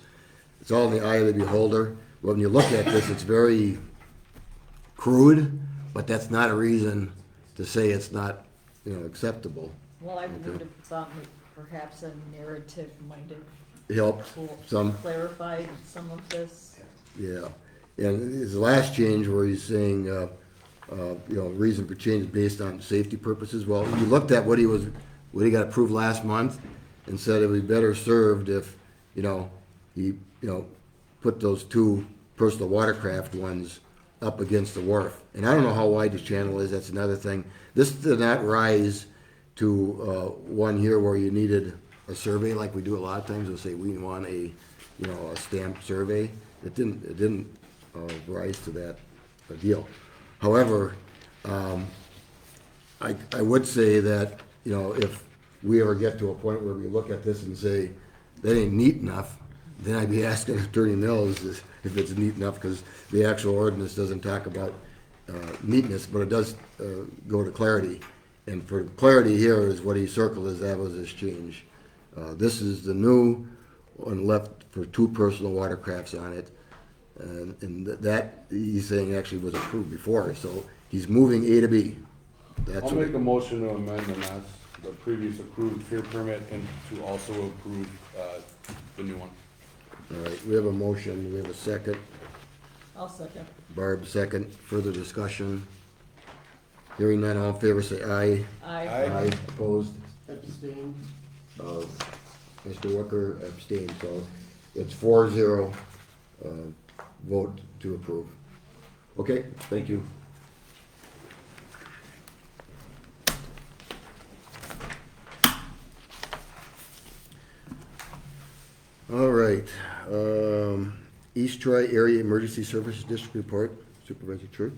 it's all in the eye of the beholder. But when you look at this, it's very crude, but that's not a reason to say it's not, acceptable. Well, I would have thought that perhaps a narrative might have Help some. clarified some of this. Yeah, and his last change where he's saying, reason for change based on safety purposes. Well, you looked at what he got approved last month and said it would be better served if, he, put those 2 personal watercraft ones up against the wharf. And I don't know how wide the channel is, that's another thing. This did not rise to, one here where you needed a survey like we do a lot of times. We'll say we want a stamped survey. It didn't rise to that deal. However, I would say that, if we ever get to a point where we look at this and say, that ain't neat enough, then I'd be asking Attorney Mills if it's neat enough, because the actual ordinance doesn't talk about neatness, but it does go to clarity. And for clarity here is what he circled as that was his change. This is the new one left for 2 personal watercrafts on it. And that, he's saying actually was approved before, so he's moving A to B. That's I'll what- make a motion to amend the previous approved pier permit and to also approve, the new one. All right, we have a motion, we have a second. I'll second. Barb, second. Further discussion? Hearing none, all in favor say aye. I Opposed? Abstain. Mr. Wicker abstained, so it's 4-0, vote to approve. Okay, thank you. All right, East Troy Area Emergency Services District Report, Supervisor Church.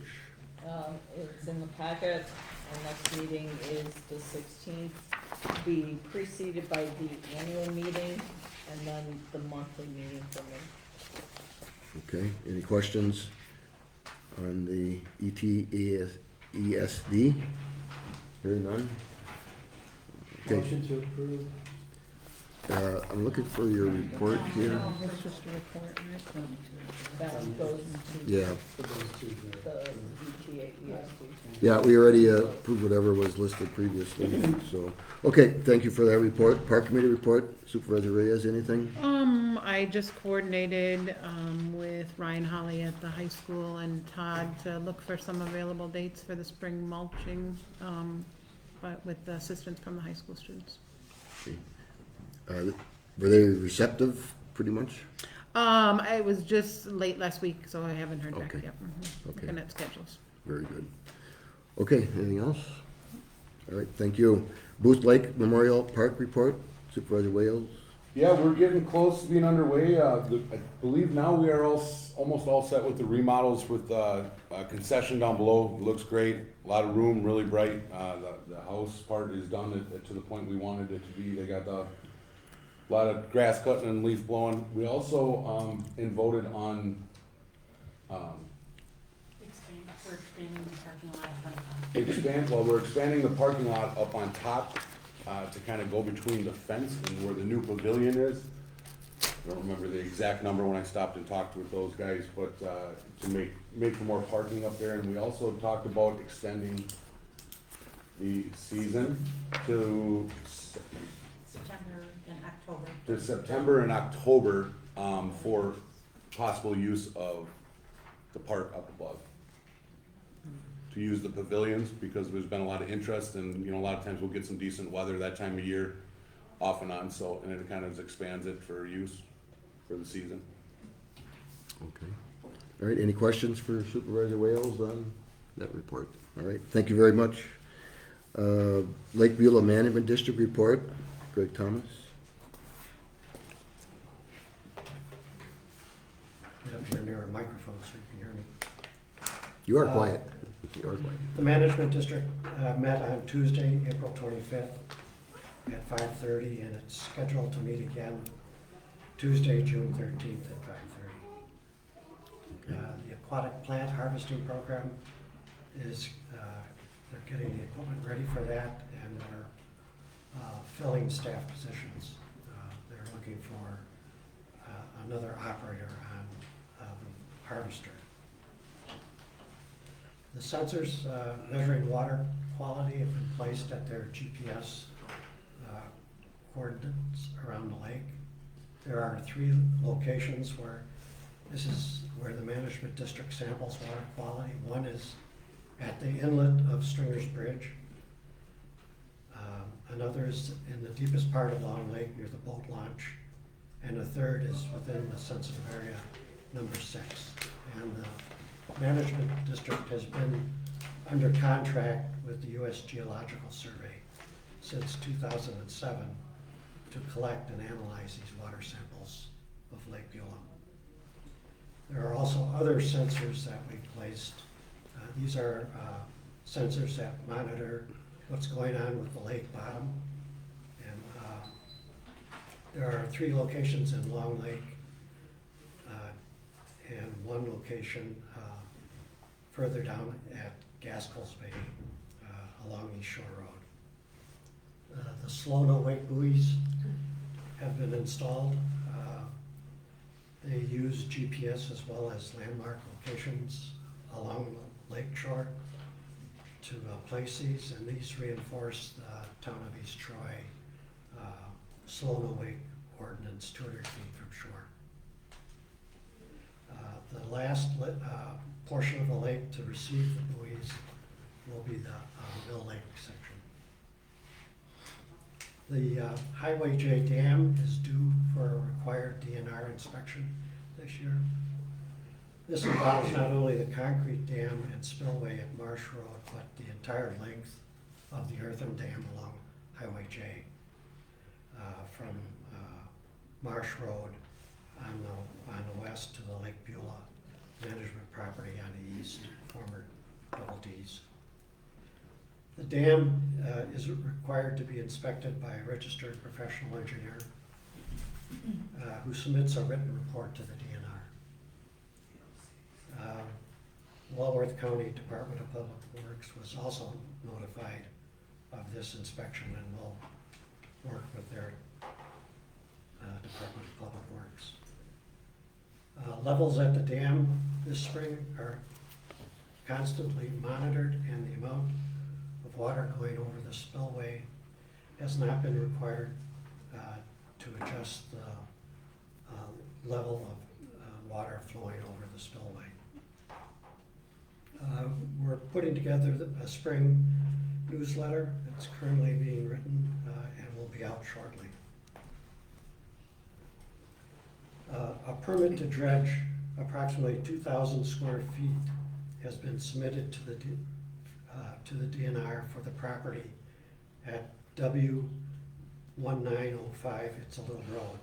It's in the packet. Our next meeting is the 16th, be preceded by the annual meeting and then the monthly meeting for me. Okay, any questions on the ESD? Hearing none? Okay, Motion to approve. I'm looking for your report here. It's just a report, right? That goes to Yeah, For those 2. the ETA, ESD. yeah, we already approved whatever was listed previously, so. Okay, thank you for that report. Park Committee report, Supervisor Reyes, anything? I just coordinated, with Ryan Holly at the high school and Todd to look for some available dates for the spring mulching, but with the assistance from the high school students. Were they receptive, pretty much? I was just late last week, so I haven't heard back Okay. yet. Okay. Looking at schedules. Very good. Okay, anything else? All right, thank you. Booth Lake Memorial Park report, Supervisor Wales. Yeah, we're getting close to being underway. I believe now we are almost all set with the remodels with concession down below. It looks great, a lot of room, really bright. The house part is done to the point we wanted it to be. They got a lot of grass cutting and leaf blowing. We also voted on for expanding the parking lot up We're expanding the parking lot up on top, to kind of go between the fence and where the new pavilion is. I don't remember the exact number when I stopped and talked with those guys, but, to make for more parking up there. And we also talked about extending the season to September and October. September and October, for possible use of the park up above. To use the pavilions, because there's been a lot of interest, and, a lot of times we'll get some decent weather that time of year, off and on, so, and it kind of expands it for use for the season. Okay. All right, any questions for Supervisor Wales on that report? All right, thank you very much. Lake Beulah Management District report, Greg Thomas. Get up here near a microphone so you can hear me. You are quiet. You are quiet. The Management District met on Tuesday, April 25th at 5:30, and it's scheduled to meet again Tuesday, June 13th at 5:30. The aquatic plant harvesting program is, they're getting the equipment ready for that, and they're filling staff positions. They're looking for another operator on the harvester. The sensors measuring water quality have been placed at their GPS coordinates around the lake. There are 3 locations where this is where the management district samples water quality. One is at the inlet of Stringer's Bridge. Another is in the deepest part of Long Lake near the boat launch. And a third is within the sensitive area number 6. And the management district has been under contract with the U.S. Geological Survey since 2007 to collect and analyze these water samples of Lake Beulah. There are also other sensors that we placed. These are sensors that monitor what's going on with the lake bottom. And there are 3 locations in Long Lake and 1 location further down at Gaskell's Bay along East Shore Road. The slow-no-wake buoys have been installed. They use GPS as well as landmark locations along the lake shore to place these, and these reinforce the town of East Troy slow-no-wake ordinance 200 feet from shore. The last portion of the lake to receive the buoys will be the Mill Lake section. The Highway J Dam is due for a required DNR inspection this year. This involves not only the concrete dam and spillway at Marsh Road, but the entire length of the earthen dam along Highway J, from Marsh Road on the west to the Lake Beulah management property on the east, former Double D's. The dam is required to be inspected by a registered professional engineer who submits a written report to the DNR. Walworth County Department of Public Works was also notified of this inspection and will work with their Department of Public Works. Levels at the dam this spring are constantly monitored, and the amount of water going over the spillway has not been required to adjust the level of water flowing over the spillway. We're putting together a spring newsletter. It's currently being written and will be out shortly. A permit to dredge approximately 2,000 square feet has been submitted to the DNR for the property at W1905 It's a Little Road.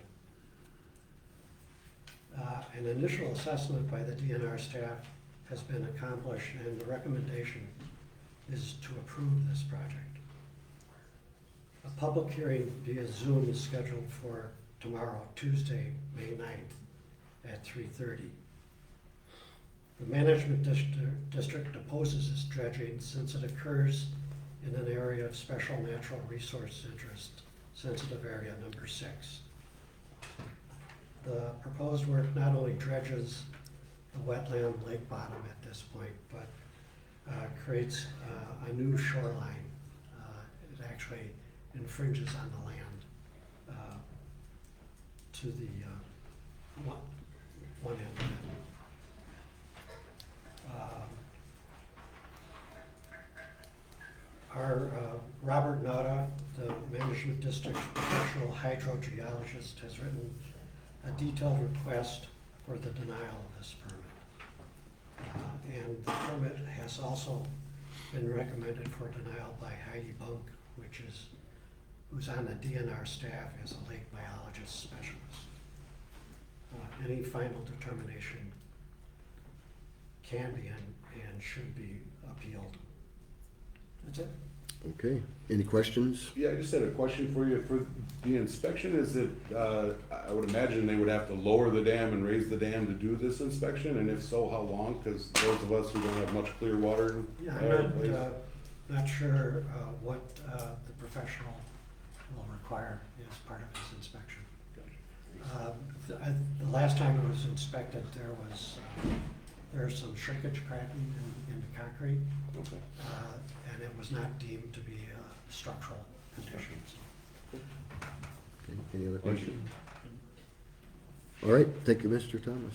An initial assessment by the DNR staff has been accomplished, and the recommendation is to approve this project. A public hearing via Zoom is scheduled for tomorrow, Tuesday, May 9th at 3:30. The management district opposes this dredging since it occurs in an area of special natural resource interest, sensitive area number 6. The proposed work not only dredges the wetland lake bottom at this point, but creates a new shoreline. It actually infringes on the land to the one end of it. Our Robert Nauta, the Management District's professional hydrogeologist, has written a detailed request for the denial of this permit. And the permit has also been recommended for denial by Heidi Bunk, who's on the DNR staff as a lake biologist specialist. Any final determination can be and should be appealed. That's it. Okay, any questions? Yeah, I just had a question for you. For the inspection, is it, I would imagine they would have to lower the dam and raise the dam to do this inspection, and if so, how long? Because those of us who don't have much clear water. Yeah, I'm not sure what the professional will require as part of this inspection. The last time it was inspected, there's some shrinkage cracking in the concrete. Okay. And it was not deemed to be a structural condition. Okay, any other questions? All right, thank you, Mr. Thomas.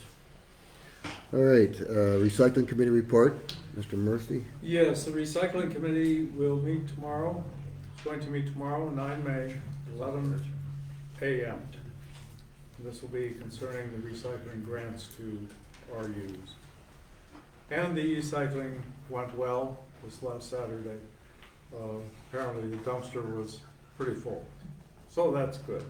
All right, recycling committee report, Mr. Murphy. Yes, the recycling committee will meet tomorrow. It's going to meet tomorrow, 9 May, 11 a.m. This will be concerning the recycling grants to RUs. And the e-cycling went well this last Saturday. Apparently the dumpster was pretty full. So that's good.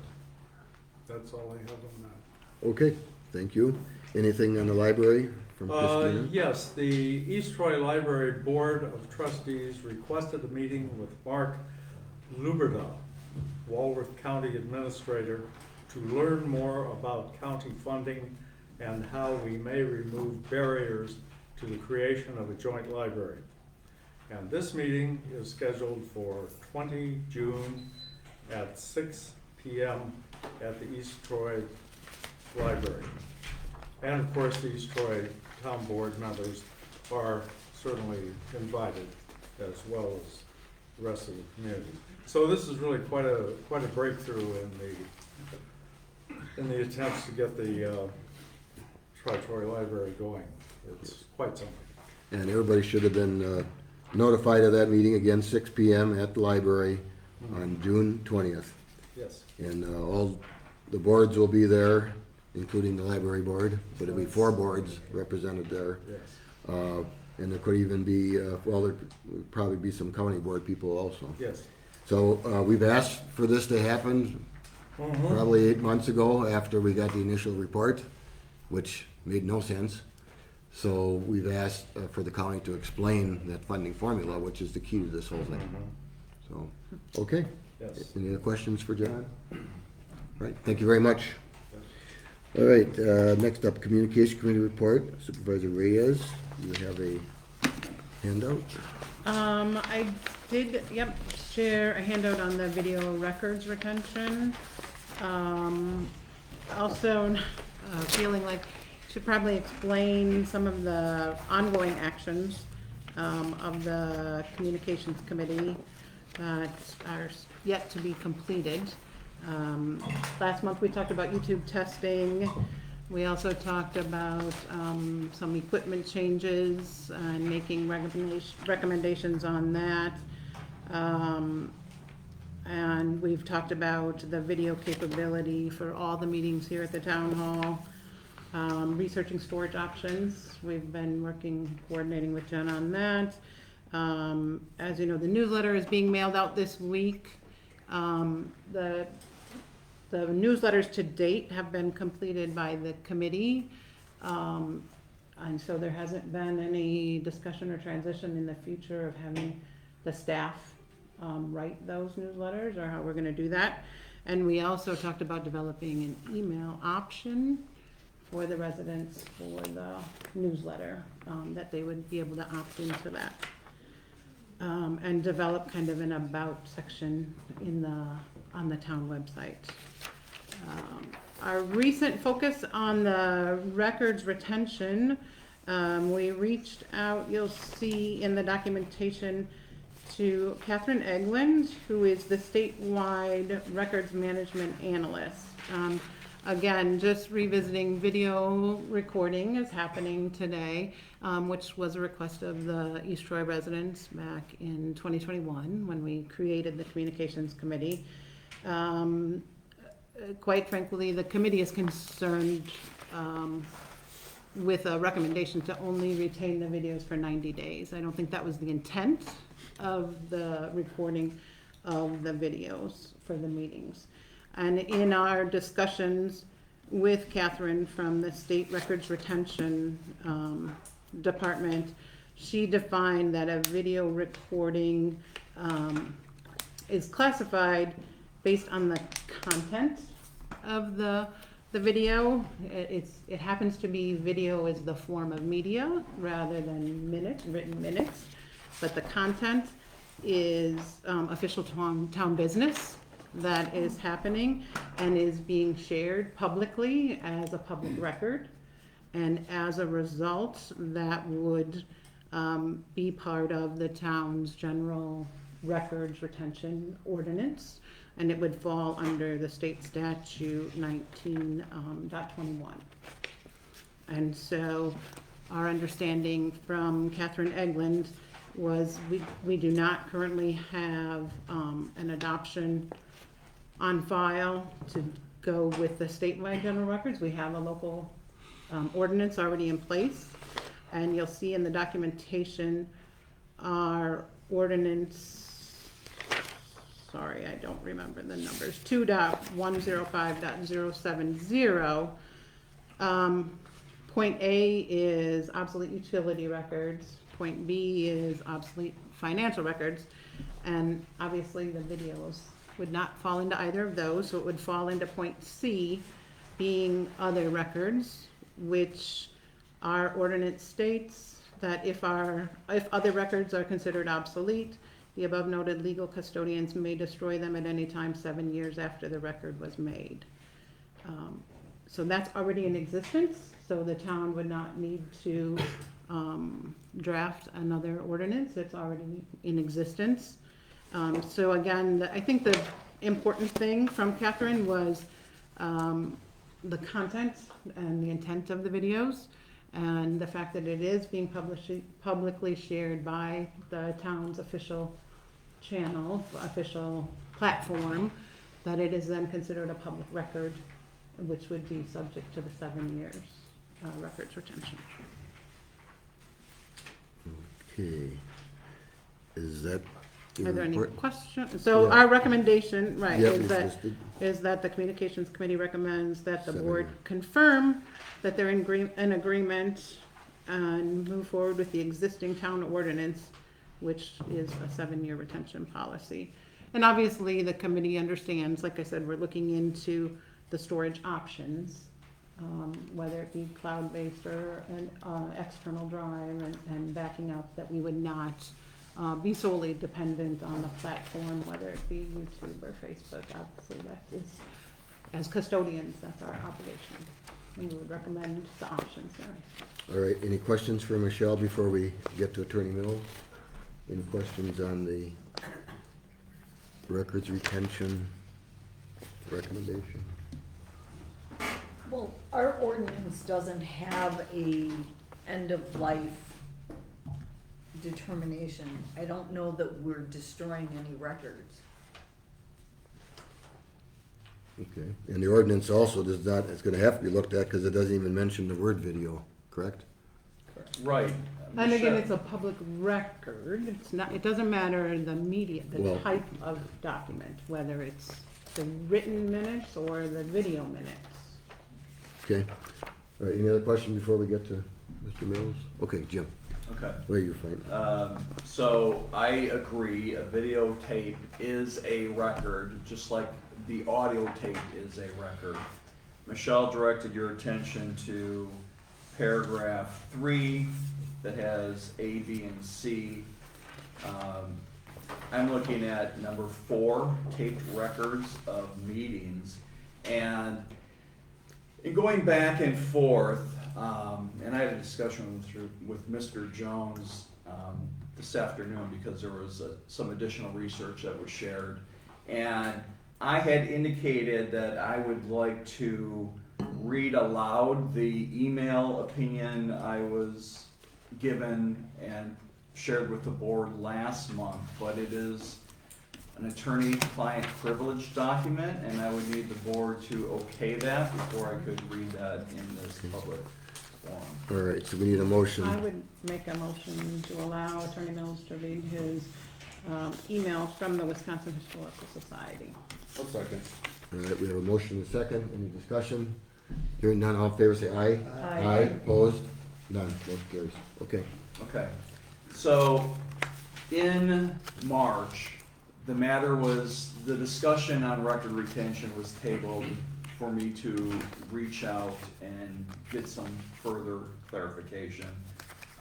That's all I have on that. Okay, thank you. Anything on the library from Christina? Yes, the East Troy Library Board of Trustees requested a meeting with Mark Luberda, Walworth County Administrator, to learn more about county funding and how we may remove barriers to the creation of a joint library. And this meeting is scheduled for 20 June at 6 p.m. at the East Troy Library. And of course, the East Troy Town Board members are certainly invited, as well as the rest of the community. So this is really quite a breakthrough in the attempts to get the Tri-Troy Library going. It's quite something. And everybody should have been notified of that meeting, again, 6 p.m. at the library on June 20th. Yes. And all the boards will be there, including the library board, but it'll be 4 boards represented there. Yes. And there could even be, there would probably be some county board people also. Yes. So we've asked for this to happen probably 8 months ago after we got the initial report, which made no sense. So we've asked for the county to explain that funding formula, which is the key to this whole thing. So, okay. Yes. Any other questions for John? All right, thank you very much. All right, next up, Communication Committee report. Supervisor Reyes, you have a handout? I did, share a handout on the video records retention. Also, feeling like should probably explain some of the ongoing actions of the Communications Committee that are yet to be completed. Last month we talked about YouTube testing. We also talked about some equipment changes and making recommendations on that. And we've talked about the video capability for all the meetings here at the town hall. Researching storage options. We've been coordinating with Jen on that. As you know, the newsletter is being mailed out this week. The newsletters to date have been completed by the committee. And so there hasn't been any discussion or transition in the future of having the staff write those newsletters or how we're going to do that. And we also talked about developing an email option for the residents for the newsletter, that they would be able to opt into that. And develop kind of an about section on the town website. Our recent focus on the records retention, we reached out, you'll see in the documentation, to Catherine Egland, who is the statewide records management analyst. Again, just revisiting video recording is happening today, which was a request of the East Troy residents back in 2021 when we created the communications committee. Quite frankly, the committee is concerned with a recommendation to only retain the videos for 90 days. I don't think that was the intent of the recording of the videos for the meetings. And in our discussions with Catherine from the State Records Retention Department, she defined that a video recording is classified based on the content of the video. It happens to be video is the form of media rather than written minutes, but the content is official town business that is happening and is being shared publicly as a public record. And as a result, that would be part of the town's general records retention ordinance, and it would fall under the state statute 19.21. And so our understanding from Catherine Egland was we do not currently have an adoption on file to go with the statewide general records. We have a local ordinance already in place, and you'll see in the documentation our ordinance, sorry, I don't remember the numbers, 2.105.070. Point A is obsolete utility records. Point B is obsolete financial records. And obviously the videos would not fall into either of those, so it would fall into point C, being other records, which our ordinance states that if other records are considered obsolete, the above noted legal custodians may destroy them at any time 7 years after the record was made. So that's already in existence, so the town would not need to draft another ordinance. It's already in existence. So again, I think the important thing from Catherine was the content and the intent of the videos, and the fact that it is being publicly shared by the town's official channel, official platform, that it is then considered a public record, which would be subject to the 7 years records retention. Okay. Is that? Are there any questions? So Yeah. our recommendation, right, Yeah, is we that, listed. is that the communications committee recommends that the 7 board years. confirm that they're in agreement and move forward with the existing town ordinance, which is a 7-year retention policy. And obviously, the committee understands, like I said, we're looking into the storage options, whether it be cloud-based or an external drive and backing up, that we would not be solely dependent on the platform, whether it be YouTube or Facebook. Obviously, that is, as custodians, that's our obligation. We would recommend the options there. All right, any questions for Michelle before we get to Attorney Mills? Any questions on the records retention recommendation? Well, our ordinance doesn't have a end of life determination. I don't know that we're destroying any records. Okay, and the ordinance also does not, it's gonna have to be looked at because it doesn't even mention the word video, correct? Right. And again, it's a public record. It's not, it doesn't matter the media, the Well- type of document, whether it's the written minutes or the video minutes. Okay, all right, any other question before we get to Mr. Mills? Okay, Jim, Okay. where are you fighting? So I agree, a videotape is a record, just like the audio tape is a record. Michelle directed your attention to paragraph 3 that has A, B, and C. I'm looking at number 4, taped records of meetings. And in going back and forth, and I had a discussion with Mr. Jones this afternoon because there was some additional research that was shared. And I had indicated that I would like to read aloud the email opinion I was given and shared with the board last month, but it is an attorney-client privilege document, and I would need the board to okay that before I could read that in this public forum. All right, so we need a motion. I would make a motion to allow Attorney Mills to read his email from the Wisconsin Historical Society. I'll second. All right, we have a motion and a second. Any discussion? Hearing none, all in favor, say aye. Aye. Opposed? None. Motion carries. Okay. Okay, so in March, the matter was, the discussion on record retention was tabled for me to reach out and get some further clarification.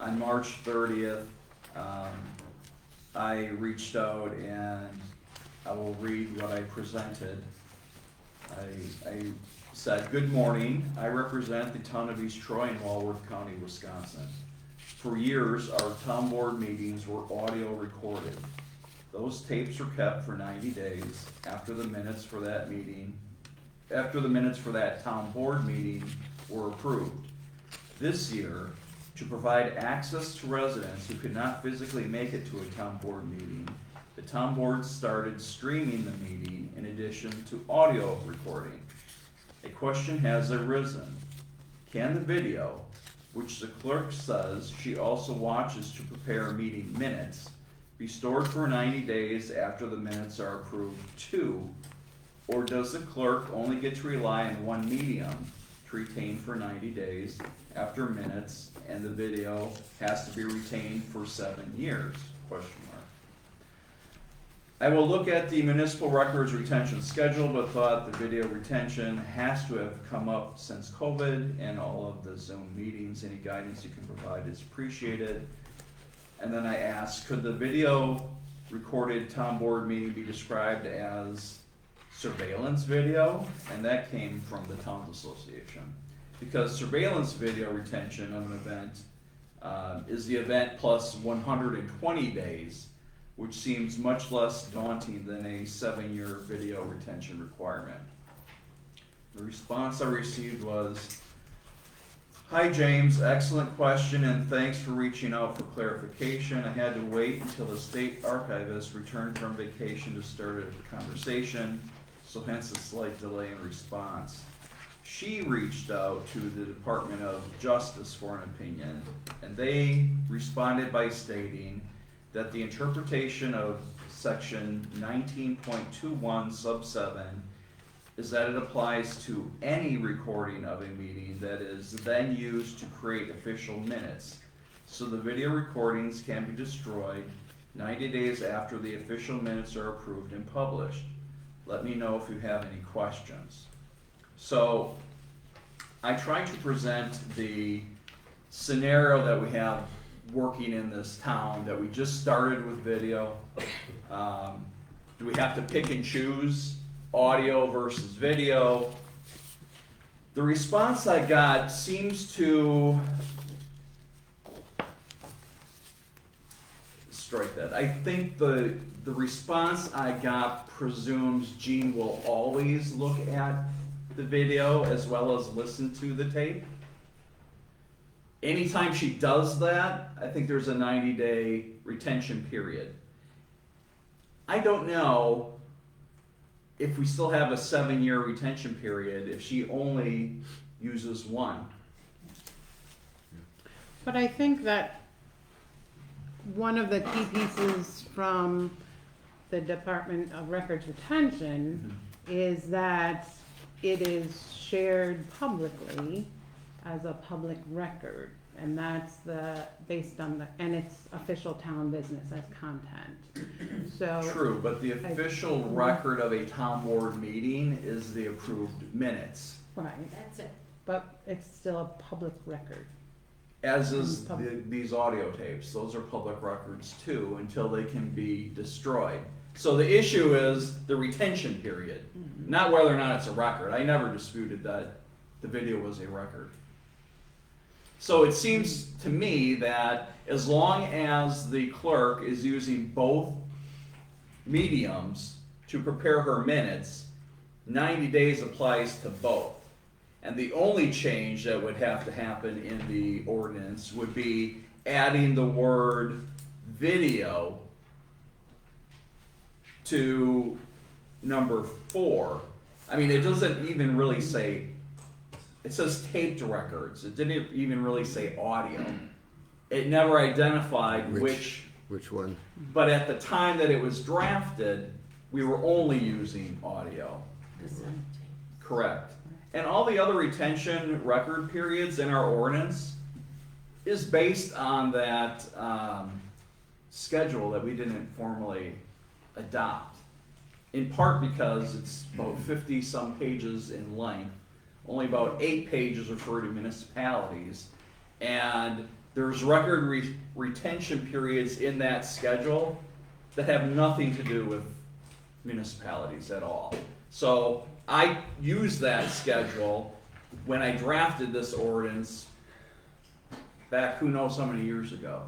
On March 30th, I reached out and I will read what I presented. I said, "Good morning, I represent the town of East Troy in Walworth County, Wisconsin. For years, our town board meetings were audio recorded. Those tapes were kept for 90 days after the minutes for that town board meeting were approved. This year, to provide access to residents who could not physically make it to a town board meeting, the town board started streaming the meeting in addition to audio recording. A question has arisen. Can the video, which the clerk says she also watches to prepare meeting minutes, be stored for 90 days after the minutes are approved too? Or does the clerk only get to rely on one medium to retain for 90 days after minutes, and the video has to be retained for 7 years? Question mark. I will look at the municipal records retention schedule, but thought the video retention has to have come up since COVID and all of the Zoom meetings. Any guidance you can provide is appreciated." And then I asked, could the video recorded town board meeting be described as surveillance video? And that came from the Towns Association. Because surveillance video retention of an event is the event plus 120 days, which seems much less daunting than a 7-year video retention requirement. The response I received was, "Hi James, excellent question and thanks for reaching out for clarification. I had to wait until the state archivist returned from vacation to start a conversation, so hence a slight delay in response. She reached out to the Department of Justice for an opinion, and they responded by stating that the interpretation of section 19.21 sub 7 is that it applies to any recording of a meeting that is then used to create official minutes. So the video recordings can be destroyed 90 days after the official minutes are approved and published. Let me know if you have any questions." So I tried to present the scenario that we have working in this town, that we just started with video. Do we have to pick and choose audio versus video? The response I got seems to strike that. I think the response I got presumes Jean will always look at the video as well as listen to the tape. Anytime she does that, I think there's a 90-day retention period. I don't know if we still have a 7-year retention period if she only uses one. But I think that one of the key pieces from the Department of Records Retention is that it is shared publicly as a public record, and that's based on and it's official town business as content. So True, but the official record of a town board meeting is the approved minutes. Right, That's it. but it's still a public record. As is Public. these audio tapes, those are public records too, until they can be destroyed. So the issue is the retention period, not whether or not it's a record. I never disputed that the video was a record. So it seems to me that as long as the clerk is using both mediums to prepare her minutes, 90 days applies to both. And the only change that would have to happen in the ordinance would be adding the word video to number 4. I mean, it doesn't even really say, it says taped records. It didn't even really say audio. It never identified which, one? but at the time that it was drafted, we were only using audio. Correct. And all the other retention record periods in our ordinance is based on that schedule that we didn't formally adopt. In part because it's about 50-some pages in length. Only about 8 pages refer to municipalities. And there's record retention periods in that schedule that have nothing to do with municipalities at all. So I used that schedule when I drafted this ordinance back who knows how many years ago.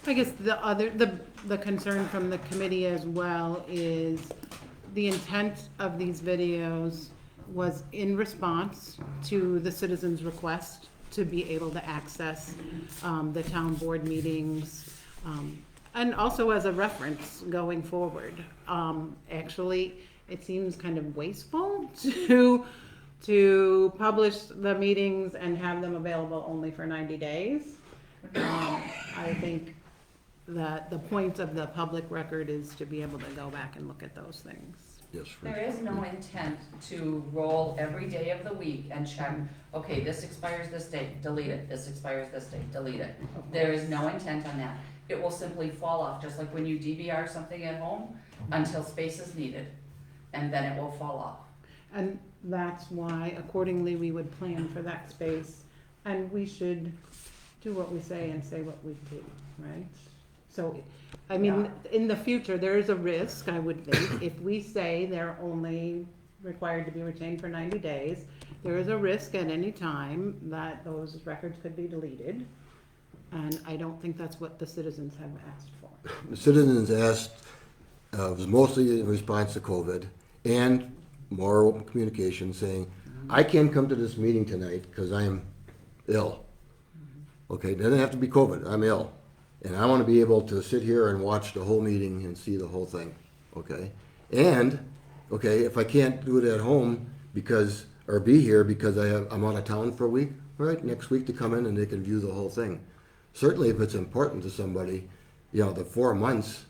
I guess the concern from the committee as well is the intent of these videos was in response to the citizens' request to be able to access the town board meetings, and also as a reference going forward. Actually, it seems kind of wasteful to publish the meetings and have them available only for 90 days. I think that the point of the public record is to be able to go back and look at those things. Yes. There is no intent to roll every day of the week and check, okay, this expires this date, delete it, this expires this date, delete it. There is no intent on that. It will simply fall off, just like when you DVR something at home, until space is needed, and then it will fall off. And that's why accordingly we would plan for that space, and we should do what we say and say what we do, right? So, I mean, in the future, there is a risk, I would think, if we say they're only required to be retained for 90 days, there is a risk at any time that those records could be deleted. And I don't think that's what the citizens have asked for. The citizens asked, was mostly in response to COVID and more open communication saying, I can't come to this meeting tonight because I am ill. Okay, it doesn't have to be COVID, I'm ill. And I want to be able to sit here and watch the whole meeting and see the whole thing, okay? And, okay, if I can't do it at home because, or be here because I'm out of town for a week, all right, next week to come in and they can view the whole thing. Certainly if it's important to somebody, you know, the 4 months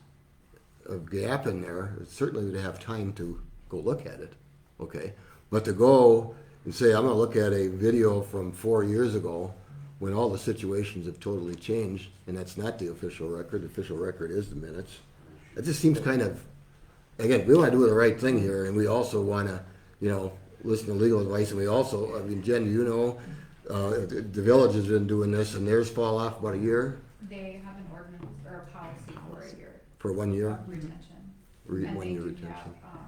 of gap in there, certainly would have time to go look at it, okay? But to go and say, I'm gonna look at a video from 4 years ago, when all the situations have totally changed, and that's not the official record is the minutes. It just seems kind of, again, we wanna do the right thing here, and we also wanna, you know, listen to legal advice, and we also, I mean, Jen, you know, the village has been doing this, and theirs fall off about a year, They have an ordinance or a policy for a year. for 1 year? Retention. And 1 year do retention. have,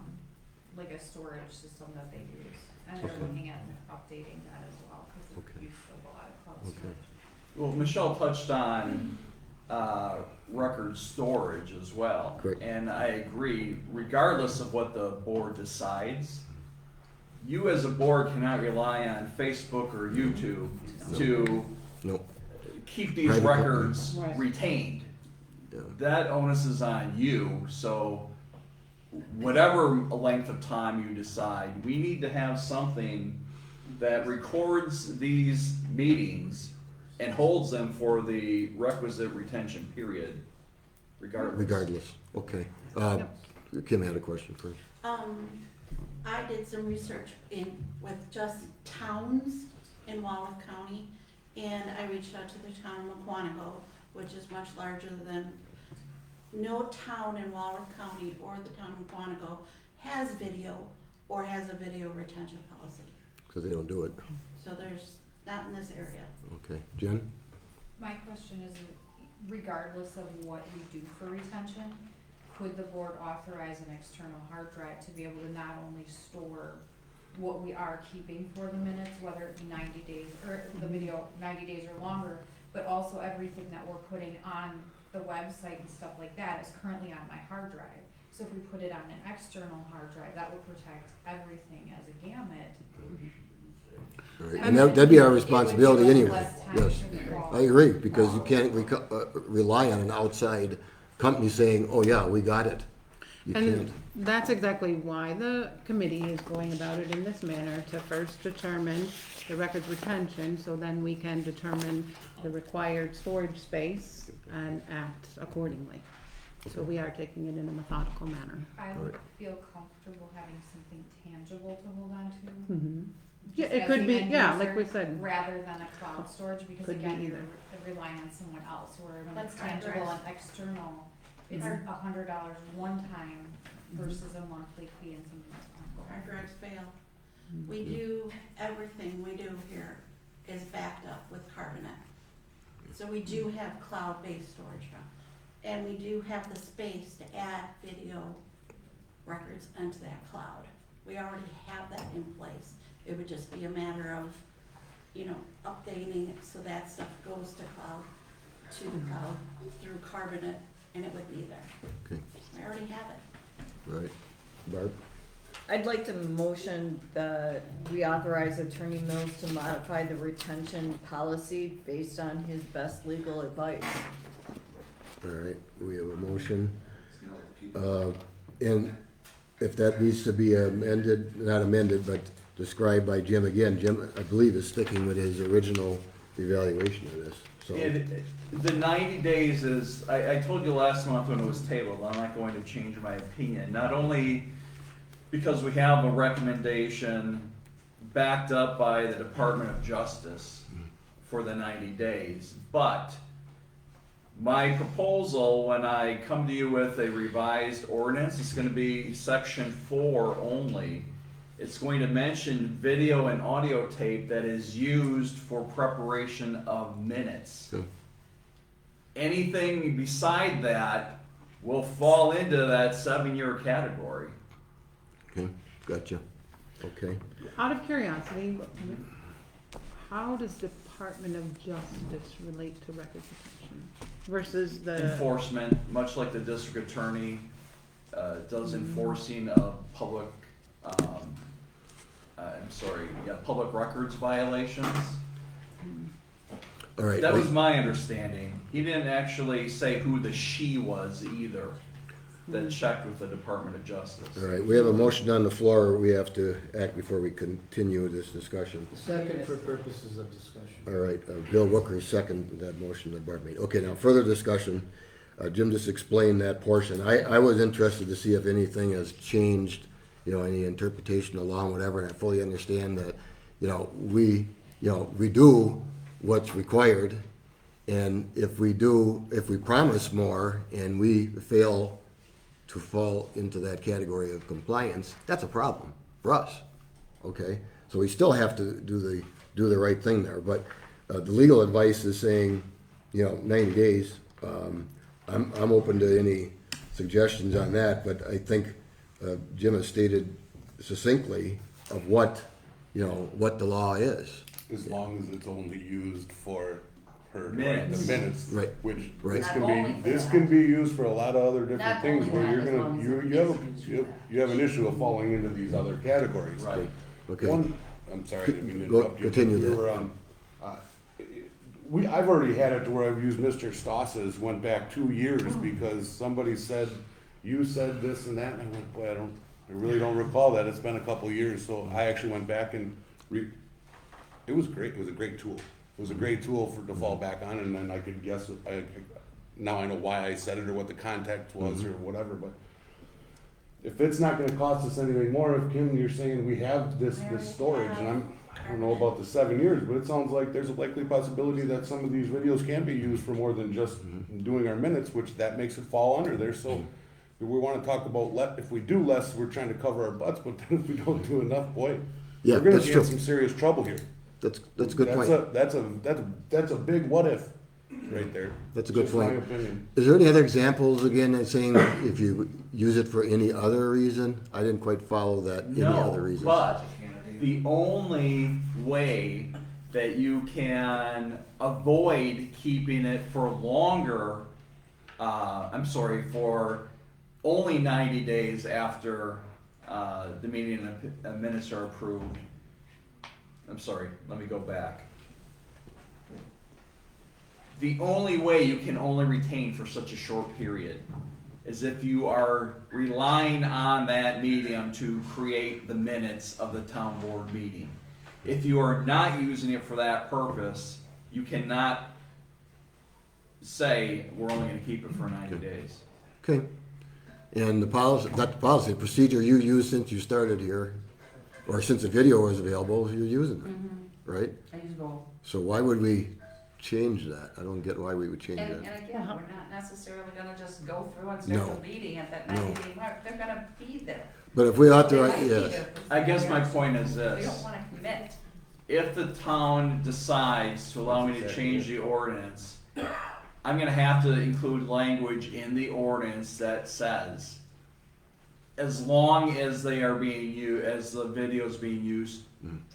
like a storage system that they use, and they're Okay. looking at updating that as well, because Okay. the use of a lot of cloud Okay. storage. Well, Michelle touched on record storage as well. Correct. And I agree, regardless of what the board decides, you as a board cannot rely on Facebook or YouTube to No, keep these Private records Right. retained. yeah. That onus is on you, so whatever length of time you decide, we need to have something that records these meetings and holds them for the requisite retention period, Regardless, okay. Kim had a question first. I did some research with just towns in Walworth County, and I reached out to the town of Mukwonago, which is much larger than, no town in Walworth County or the town of Mukwonago has video or has a video retention policy. So they don't do it. So there's, not in this area. Okay, Jen? My question is, regardless of what we do for retention, could the board authorize an external hard drive to be able to not only store what we are keeping for the minutes, whether it be 90 days, or the video 90 days or longer, but also everything that we're putting on the website and stuff like that is currently on my hard drive. So if we put it on an external hard drive, that would protect everything as a gamut. All right, and that'd be our responsibility It would give anyway, us less time yes. to crawl. I agree, because you can't rely on an outside company saying, oh yeah, we got it. You can't. And that's exactly why the committee is going about it in this manner, to first determine the records retention, so then we can determine the required storage space and act accordingly. So we are taking it in a methodical manner. I would feel comfortable having something tangible to hold on to. Mhm. Yeah, just it as could the be, end yeah, user, like we said. rather than a cloud storage, because Could be again, either. you're relying on someone else, where when That's it's tangible correct. and external, it's Mhm. $100 one time versus a monthly fee and something that's ongoing. Our drives fail. We do, everything we do here is backed up with Carbonet. So we do have cloud-based storage now. And we do have the space to add video records into that cloud. We already have that in place. It would just be a matter of, updating it so that stuff goes to the cloud through Carbonet, and it would be there. Okay. We already have it. Right. Barb? I'd like to motion that we authorize Attorney Mills to modify the retention policy based on his best legal advice. All right, we have a motion. And if that needs to be amended, not amended, but described by Jim again, Jim, I believe, is sticking with his original evaluation of this, so. And the 90 days is, I told you last month when it was tabled, I'm not going to change my opinion. Not only because we have a recommendation backed up by the Department of Justice for the 90 days, but my proposal, when I come to you with a revised ordinance, it's gonna be section 4 only. It's going to mention video and audio tape that is used for preparation of minutes. Okay. Anything beside that will fall into that 7-year category. Okay, gotcha. Okay. Out of curiosity, how does Department of Justice relate to records retention versus the? Enforcement, much like the district attorney does enforcing of public, public records violations. All right. That was my understanding. He didn't actually say who the she was either, that checked with the Department of Justice. All right, we have a motion on the floor. We have to act before we continue this discussion. Second for purposes of discussion. All right, Bill Wooker seconded that motion that Barb made. Okay, now further discussion. Jim just explained that portion. I was interested to see if anything has changed, any interpretation of law and whatever, and I fully understand that, we do what's required, and if we promise more and we fail to fall into that category of compliance, that's a problem for us, okay? So we still have to do the right thing there, but the legal advice is saying, 90 days. I'm open to any suggestions on that, but I think Jim has stated succinctly of what the law is. As long as it's only used for her, Minutes. the minutes, Right. which Right. this Not only can for be, this that. can be used for a lot of other different Not things only where that, you're as gonna, long as you it's have, used. you have an issue of falling into these other categories. Right. Okay, One, I'm sorry, I didn't mean to Go- interrupt you. continue We that. were, I've already had it to where I've used Mr. Stoss's, went back 2 years because somebody said, you said this and that, and I went, boy, I really don't recall that, it's been a couple years, so I actually went back and it was great, it was a great tool. It was a great tool to fall back on, and then I could guess, now I know why I said it or what the context was or whatever, but if it's not gonna cost us anything more, if Kim, you're saying we have this storage, and I don't know about the 7 years, but it sounds like there's a likely possibility that some of these videos can be used for more than just doing our minutes, which that makes it fall under there, so We wanna talk about if we do less, we're trying to cover our butts, but then if we don't do enough, boy, Yeah, we're gonna that's be true. in some serious trouble here. That's a good point. That's a big what if, right there. That's a good Just my point. opinion. Is there any other examples, again, in saying if you use it for any other reason? I didn't quite follow that, any other No, reason. but the only way that you can avoid keeping it for longer, for only 90 days after the meeting and minutes are approved. I'm sorry, let me go back. The only way you can only retain for such a short period is if you are relying on that medium to create the minutes of the town board meeting. If you are not using it for that purpose, you cannot say, we're only gonna keep it for 90 days. Okay. And the policy, not the policy, procedure you used since you started here, or since the video was available, you're using it, right? I use both. So why would we change that? I don't get why we would change And that. again, we're not necessarily gonna just go through and No. start the meeting at that No. 90-day mark, they're gonna be there. But if we They authorize, might be yes, there for I guess 3 my years. point is We this. don't wanna commit. If the town decides to allow me to change the ordinance, I'm gonna have to include language in the ordinance that says, as long as they are being as the video's being used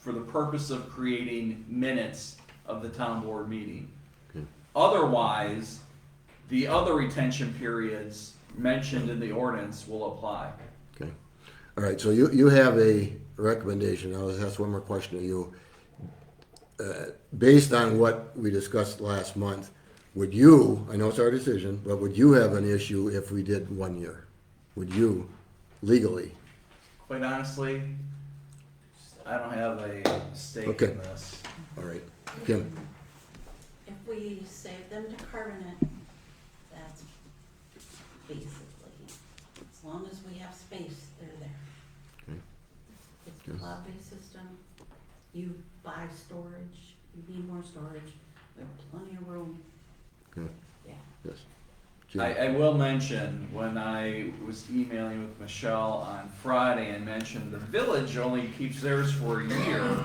for the purpose of creating minutes of the town board meeting. Okay. Otherwise, the other retention periods mentioned in the ordinance will apply. okay. All right, so you have a recommendation. I'll ask one more question to you. Based on what we discussed last month, would you, I know it's our decision, but would you have an issue if we did 1 year? Would you, legally? Quite honestly, I don't have a stake Okay. in this. All right, Kim? If we save them to carbon it, that's basically, as long as we have space, they're there. Okay. It's a cloud-based system, you buy storage, you need more storage, we have plenty of room. Okay. Yeah. Yes. Jim? I will mention, when I was emailing with Michelle on Friday and mentioned the village only keeps theirs for a year,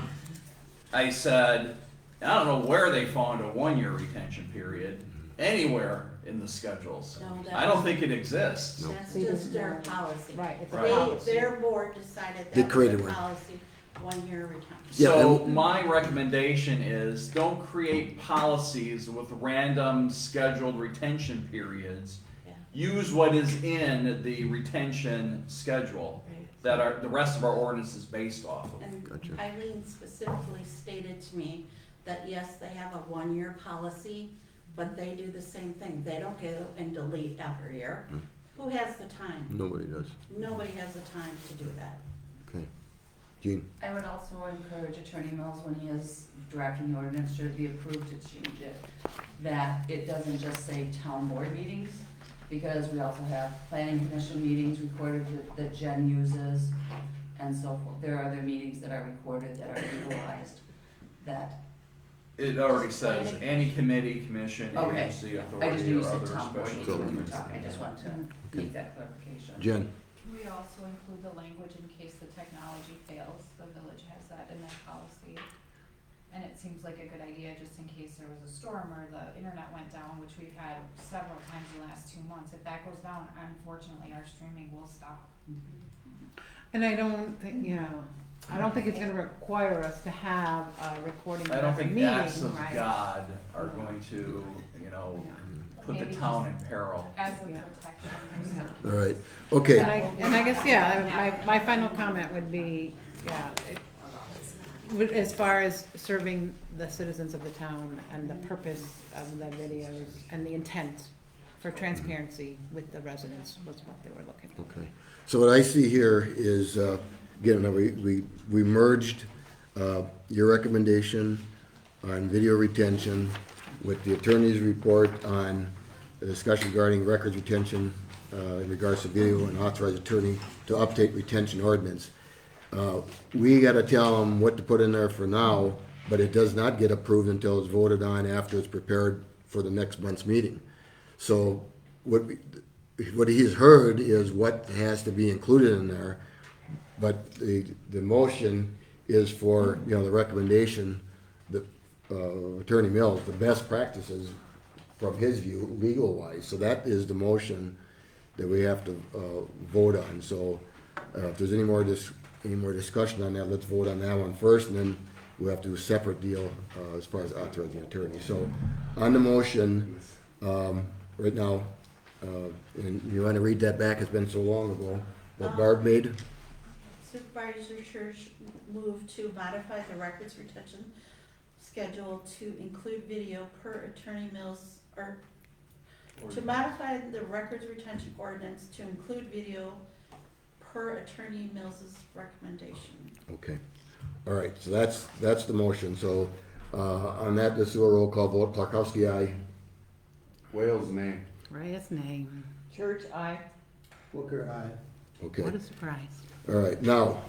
I said, I don't know where they found a 1-year retention period, anywhere in the schedules. No, I don't think it exists. No. That's just their policy. Right, it's a Right. policy. Their board decided They that was created their one. policy, 1 year retention. Yeah, So and- my recommendation is, don't create policies with random scheduled retention periods. Yeah. Use what is in the retention schedule that the rest of our ordinance is based off of. And Gotcha. Eileen specifically stated to me that yes, they have a 1 year policy, but they do the same thing. They don't go and delete after a year. Who has the time? Nobody does. Nobody has the time to do that. Okay. Gene? I would also encourage Attorney Mills, when he is drafting the ordinance, should it be approved, to change it, that it doesn't just say town board meetings, because we also have planning commission meetings recorded that Jen uses, and so forth. There are other meetings that are recorded that are utilized, that, It already says, any committee, commission, Okay. agency, I just authority, knew you or said other town board special meetings when you were permits. talking, I just want to make that clarification. Jen? Can we also include the language in case the technology fails? The village has that in their policy. And it seems like a good idea, just in case there was a storm or the internet went down, which we've had several times in the last 2 months. If that goes down, unfortunately, our streaming will stop. And I don't think, I don't think it's gonna require us to have a recording I of don't every think meeting, acts of right? God are going to, put the Maybe town in peril. As a Yeah. protection. All right, okay. And I guess, my final comment would be, as far as serving the citizens of the town and the purpose of the videos and the intent for transparency with the residents was what they were looking for. Okay, so what I see here is, again, we merged your recommendation on video retention with the attorney's report on the discussion regarding records retention in regards to video, and authorize attorney to update retention ordinance. We gotta tell them what to put in there for now, but it does not get approved until it's voted on after it's prepared for the next month's meeting. So what he's heard is what has to be included in there, but the motion is for, you know, the recommendation that Attorney Mills, the best practices from his view, legal-wise. So that is the motion that we have to vote on. So if there's any more discussion on that, let's vote on that one first, and then we'll have to do a separate deal as far as authorizing attorney. So on the motion, right now, and you want to read that back, it's been so long ago, that Barb made? Supervisor Church moved to modify the records retention schedule to include video per Attorney Mills, or to modify the records retention ordinance to include video per Attorney Mills's recommendation. Okay, all right, so that's the motion. So on that, let's do a roll call vote. Clarkowski, aye. Wales, nay. Reyes, nay. Church, aye. Booker, aye. Okay. What a surprise. All right, now,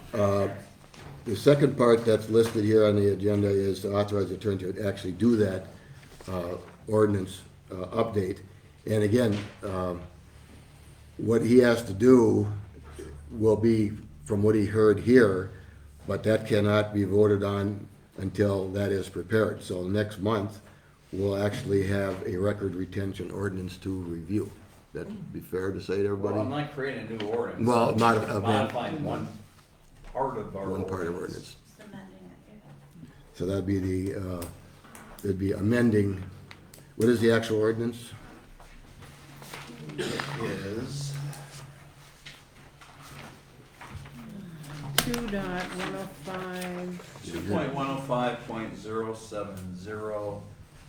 the second part that's listed here on the agenda is to authorize the attorney to actually do that ordinance update. And again, what he has to do will be from what he heard here, but that cannot be voted on until that is prepared. So next month, we'll actually have a record retention ordinance to review. That'd be fair to say to everybody? Well, I'm not creating a new ordinance. Well, not a- I'm modifying one part of our One part of ordinance. ordinance. Just amending it, yeah. So that'd be it'd be amending, what is the actual ordinance? Is 2.105. 2.105.070,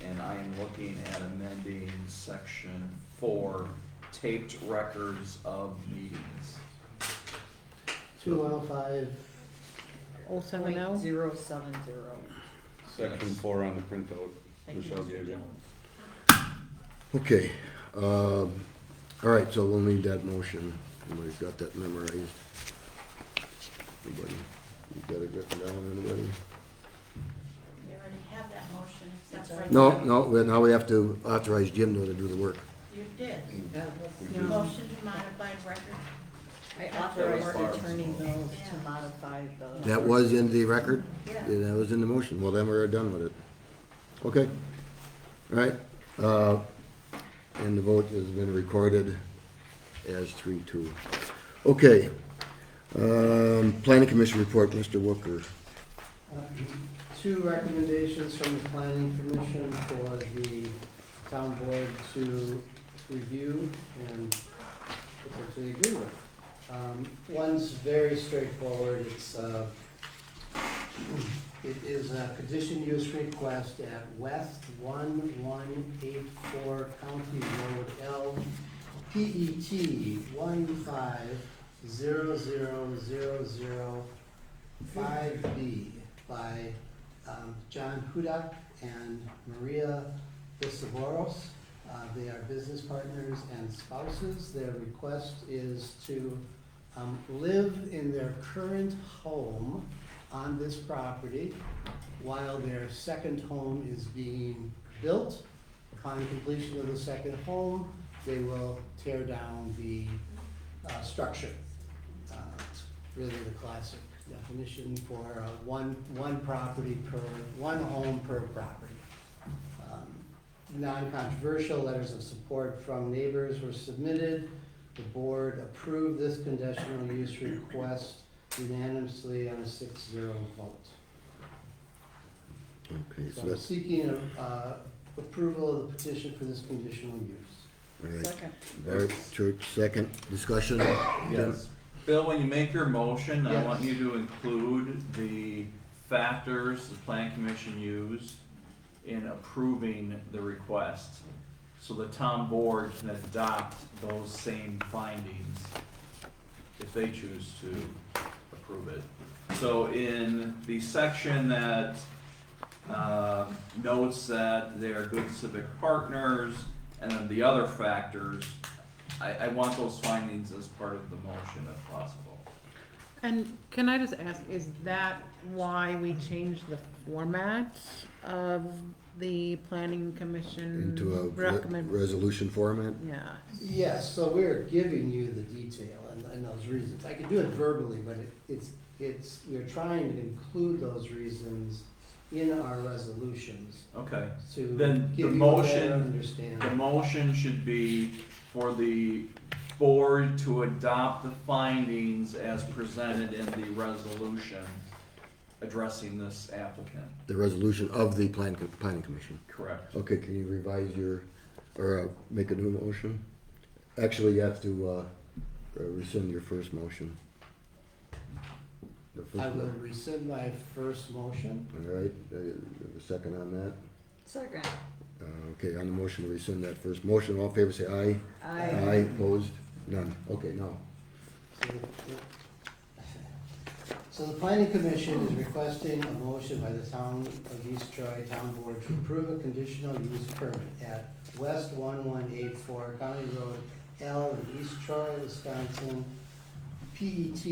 and I am looking at amending section 4, taped records of meetings. 2105, 070. 070. Section 4 on the printout. Michelle gave you. Okay, all right, so we'll need that motion. Everybody's got that memorized? Anybody? You got it written down, anybody? We already have that motion, except for. No, now we have to authorize Jim to do the work. You did. Yeah. Motion to modify record. I authorized Attorney Mills to modify the. That was in the record? Yeah. That was in the motion. Well, then we're done with it. Okay, all right. And the vote has been recorded as 3-2. Okay. Planning Commission report, Mr. Wooker. Two recommendations from the planning commission for the town board to review and potentially agree with. One's very straightforward. It is a condition use request at West 1184 County Road L, PET 1500005B by John Hudak and Maria Visaboros. They are business partners and spouses. Their request is to live in their current home on this property while their second home is being built. Upon completion of the second home, they will tear down the structure. It's really the classic definition for one property per, one home per property. Non-controversial letters of support from neighbors were submitted. The board approved this conditional use request unanimously on a 6-0 vote. Okay, So so I'm that's, seeking approval of the petition for this conditional use. all right. Second. Barrett, Church, second. Discussion? Yes. Bill, when you make your motion, I Yes. want you to include the factors the plan commission used in approving the request. So the town board can adopt those same findings if they choose to approve it. So in the section that notes that they are good civic partners, and then the other factors, I want those findings as part of the motion if possible. And can I just ask, is that why we changed the format of the planning commission Into a recommend? resolution format? Yeah, Yes, so we're giving you the detail and those reasons. I could do it verbally, but we're trying to include those reasons in our resolutions Okay. to Then give the you a better motion, the understanding. motion should be for the board to adopt the findings as presented in the resolution addressing this applicant. The resolution of the planning commission. Correct. Okay, can you revise or make a new motion? Actually, you have to rescind your first motion. The first I will one. rescind my first motion. All right, a second on that. Second. Okay, on the motion to rescind that first motion, all in favor say aye. Aye, opposed? None. Okay, now. So the planning commission is requesting a motion by the town of East Troy Town Board to approve a conditional use permit at West 1184 County Road L in East Troy, Wisconsin, PET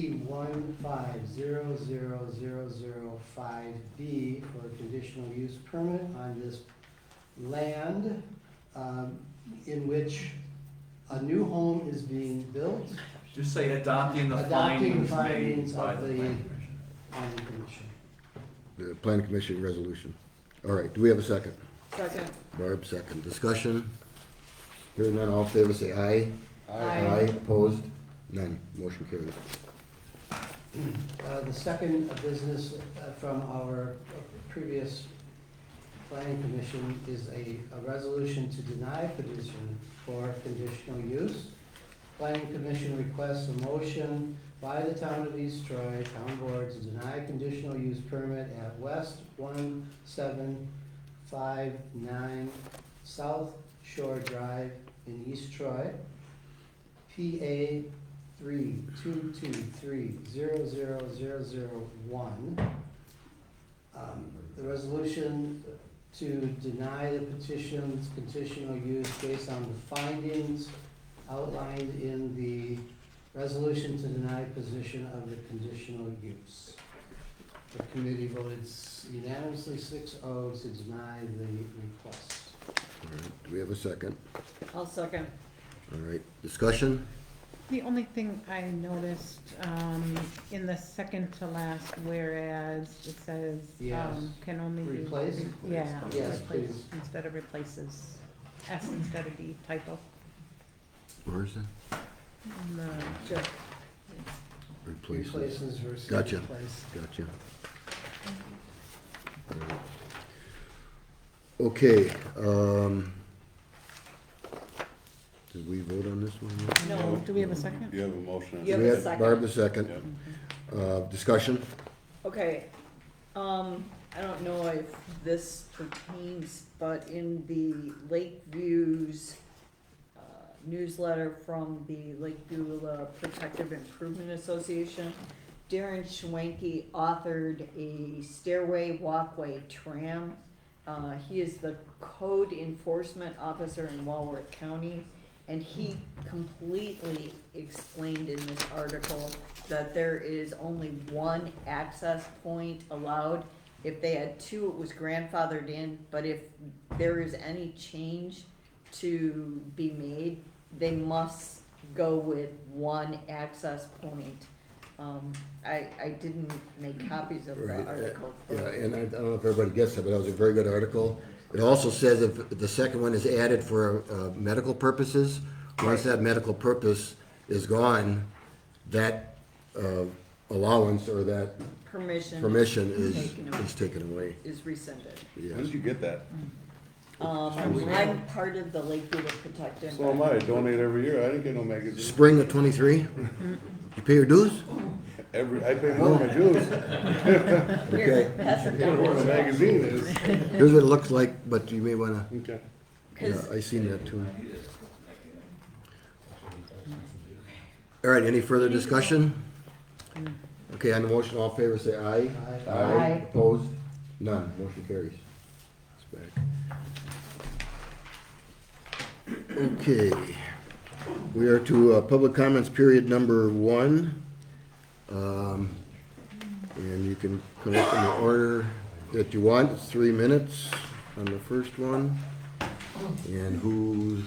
1500005B for a conditional use permit on this land in which a new home is being built. Just say adopting the Adopting the findings made findings by of the the planning commission. planning commission. The planning commission resolution. All right, do we have a second? Second. Barb, second. Discussion? Hearing none, all in favor say aye. Aye. Opposed? None. Motion carries. The second business from our previous planning commission is a resolution to deny petition for conditional use. Planning commission requests a motion by the town of East Troy Town Board to deny conditional use permit at West 1759 South Shore Drive in East Troy, PA 322300001. The resolution to deny the petition's conditional use based on the findings outlined in the resolution to deny position of the conditional use. The committee voted unanimously 6-0 to deny the request. All right, do we have a second? I'll second. All right, discussion? the only thing I noticed, in the second to last whereas, it says, Yes. can only be. Replace? Yeah. Yes, replace please. Instead of replaces, S instead of D, typo. Where is that? Check. Replaces. Replaces versus Gotcha. replace. Gotcha. Okay, did we vote on this one yet? No, do we have a second? You have a motion. You have We a had second. Barb the second. Discussion? Okay, I don't know if this pertains, but in the Lakeview's newsletter from the Lakeview Protective Improvement Association, Darren Schwenke authored a stairway walkway tram. He is the code enforcement officer in Walworth County, and he completely explained in this article that there is only one access point allowed. If they had two, it was grandfathered in, but if there is any change to be made, they must go with one access point. I didn't make copies of the Right, article. Yeah, and I don't know if everybody gets it, but that was a very good article. It also says if the second one is added for medical purposes, once that medical purpose is gone, that allowance or that Permission is taken away. is rescinded. Yes. When did you get that? I'm part of the Lakeview Protective. So am I, I donate every year, I didn't get no magazine. Spring of '23? You pay your dues? I pay more than my dues. Okay. Pass it I don't know down. what a magazine is. Here's what it looks like, but you may wanna, Okay. yeah, I seen that too. All right, any further discussion? Okay, on the motion, all in favor, say aye. Aye. Opposed? None, motion carries. It's back. Okay, we are to public comments period number 1. And you can come up in the order that you want. It's 3 minutes on the first one. And who,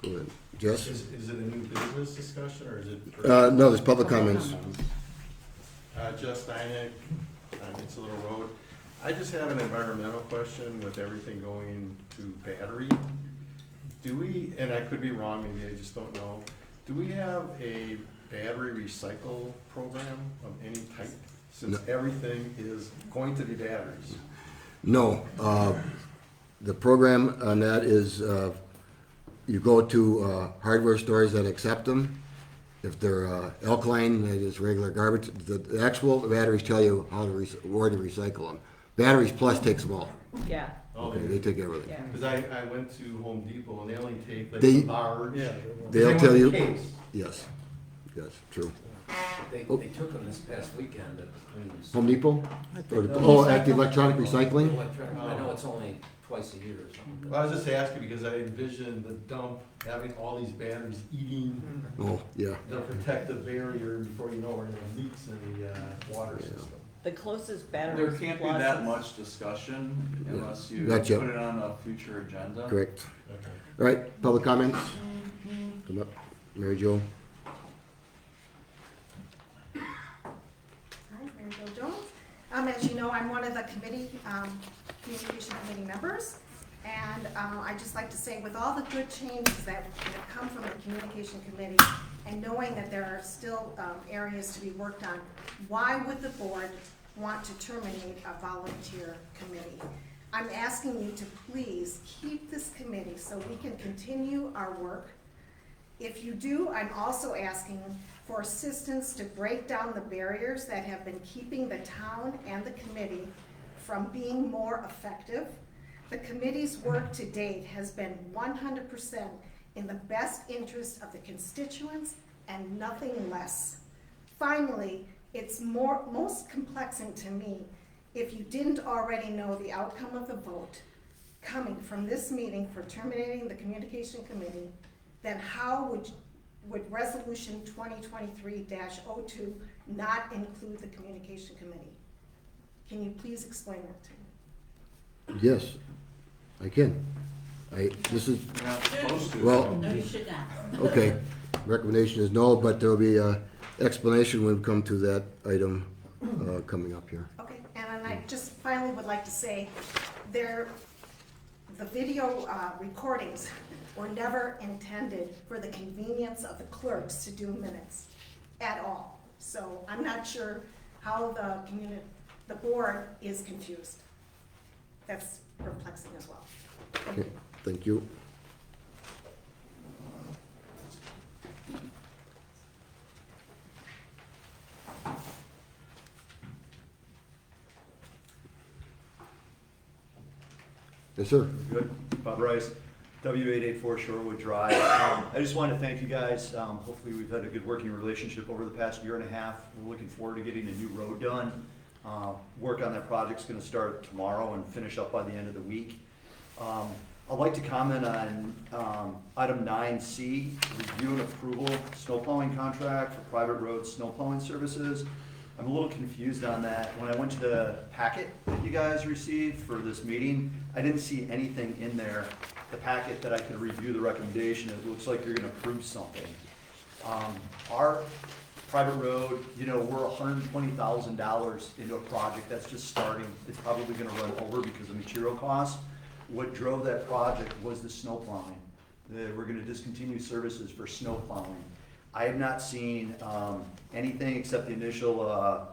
go ahead. Jess? Is it a new business discussion, or is it? No, there's public comments. Jess Steineck, It's a Little Road. I just have an environmental question with everything going to battery. Do we, and I could be wrong, maybe I just don't know, do we have a battery recycle program of any type? Since everything is going to be batteries. No, the program on that is, you go to hardware stores that accept them. If they're alkaline, that is regular garbage. The actual batteries tell you how to where to recycle them. Batteries Plus takes them all. Yeah. Okay, they take everything. Yeah. Because I went to Home Depot and they only take like They- the barge. They'll tell you. Case. Yes, yes, true. They took them this past weekend at the Queens. Home Depot? Oh, at the electronic recycling? I know it's only twice a year or something. Well, I was just asking because I envisioned the dump having all these batteries eating Oh, yeah. the protective barrier before you know where there are leaks in the water system. The closest battery. There can't be that much discussion unless you Gotcha. put it on a future agenda. Correct. All right, public comments? Come up, Mary Jo. Hi, Mary Jo Jones. As you know, I'm one of the communication committee members. And I'd just like to say, with all the good changes that have come from the communication committee, and knowing that there are still areas to be worked on, why would the board want to terminate a volunteer committee? I'm asking you to please keep this committee so we can continue our work. If you do, I'm also asking for assistance to break down the barriers that have been keeping the town and the committee from being more effective. The committee's work to date has been 100% in the best interest of the constituents and nothing less. Finally, it's most complexing to me if you didn't already know the outcome of the vote coming from this meeting for terminating the communication committee, then how would resolution 2023-02 not include the communication committee? Can you please explain that to me? Yes, I can. This is, You're not supposed to. well, No, you should not. okay. Recommendation is no, but there'll be a explanation when we come to that item coming up here. Okay, and then I just finally would like to say, the video recordings were never intended for the convenience of the clerks to do minutes at all. So I'm not sure how the board is confused. That's perplexing as well. Okay, thank you. Yes, sir. Good. Bob Rice, W884 Shorewood Drive. I just want to thank you guys. Hopefully we've had a good working relationship over the past year and a half. We're looking forward to getting a new road done. Work on that project's going to start tomorrow and finish up by the end of the week. I'd like to comment on item 9C, review and approval snow plowing contract for private road snow plowing services. I'm a little confused on that. When I went to the packet that you guys received for this meeting, I didn't see anything in there, the packet that I could review the recommendation. It looks like you're gonna approve something. Our private road, you know, we're $120,000 into a project that's just starting. It's probably gonna run over because of material costs. What drove that project was the snow plowing. We're gonna discontinue services for snow plowing. I have not seen anything except the initial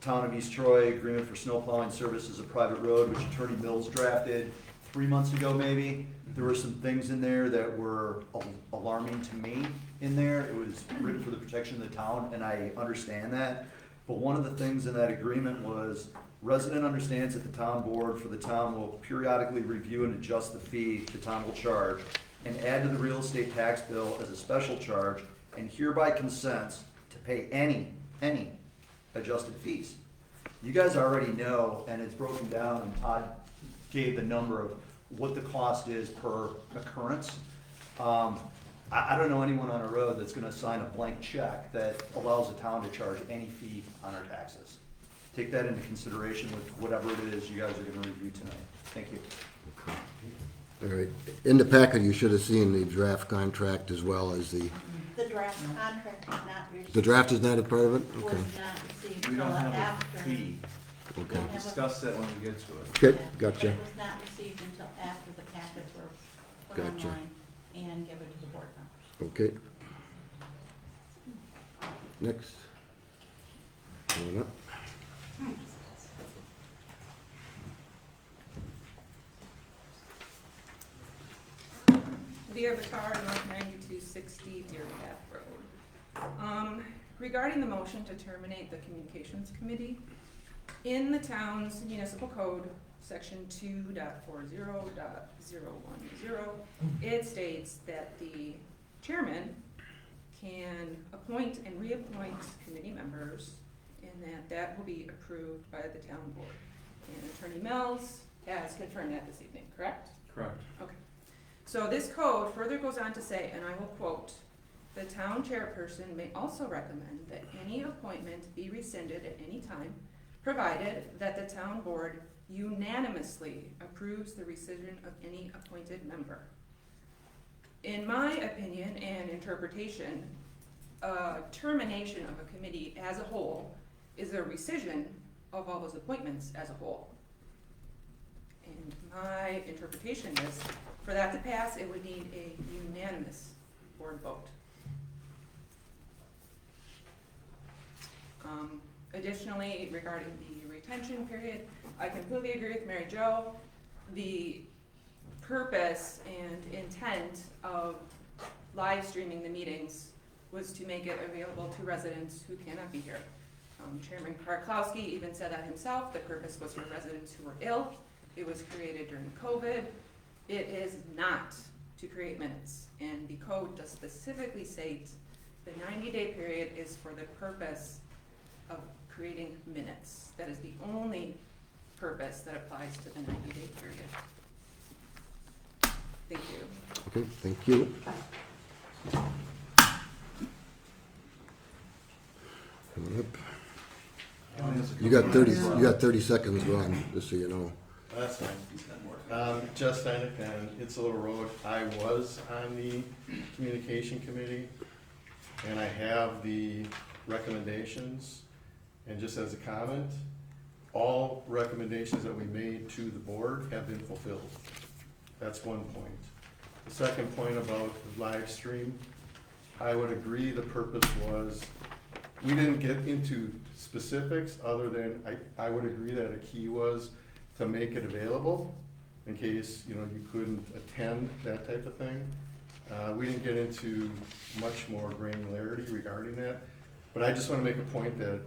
Town of East Troy agreement for snow plowing services of private road, which Attorney Mills drafted 3 months ago maybe. There were some things in there that were alarming to me in there. It was written for the protection of the town, and I understand that. But one of the things in that agreement was resident understands that the town board for the town will periodically review and adjust the fee the town will charge and add to the real estate tax bill as a special charge, and hereby consents to pay any adjusted fees. You guys already know, and it's broken down, and Todd gave the number of what the cost is per occurrence. I don't know anyone on a road that's gonna sign a blank check that allows the town to charge any fee on our taxes. Take that into consideration with whatever it is you guys are gonna review tonight. Thank you. All right, in the packet, you should have seen the draft contract as well as the draft contract is not received. the draft is not a part of it? Was Okay, not received We don't until have a after. fee. okay, We'll discuss that when we get to it. okay, But gotcha. it was not received until after the packets were put Gotcha. online and given to the board members. Okay. Next. Coming up. Via Vicar, North 9260 Deer Path Road. Regarding the motion to terminate the Communications Committee, in the town's municipal code, section 2.40.010, it states that the chairman can appoint and reappoint committee members, and that will be approved by the town board. And Attorney Mills has confirmed that this evening, correct? Correct. Okay. So this code further goes on to say, and I will quote, "The town chairperson may also recommend that any appointment be rescinded at any time, provided that the town board unanimously approves the rescission of any appointed member." In my opinion and interpretation, termination of a committee as a whole is a rescission of all those appointments as a whole. And my interpretation is, for that to pass, it would need a unanimous board vote. Additionally, regarding the retention period, I completely agree with Mary Jo. The purpose and intent of live streaming the meetings was to make it available to residents who cannot be here. Chairman Karklowski even said that himself. The purpose was for residents who were ill. It was created during COVID. It is not to create minutes, and the code does specifically state the 90-day period is for the purpose of creating minutes. That is the only purpose that applies to the 90-day period. Thank you. Okay, thank you. Coming up. You got 30 seconds, Ron, just so you know. That's fine. Jess Steinick on It's a Little Road. I was on the communication committee, and I have the recommendations. And just as a comment, all recommendations that we made to the board have been fulfilled. That's one point. The second point about the live stream, I would agree the purpose was, we didn't get into specifics other than, I would agree that a key was to make it available in case, you couldn't attend, that type of thing. We didn't get into much more granularity regarding that, but I just want to make a point that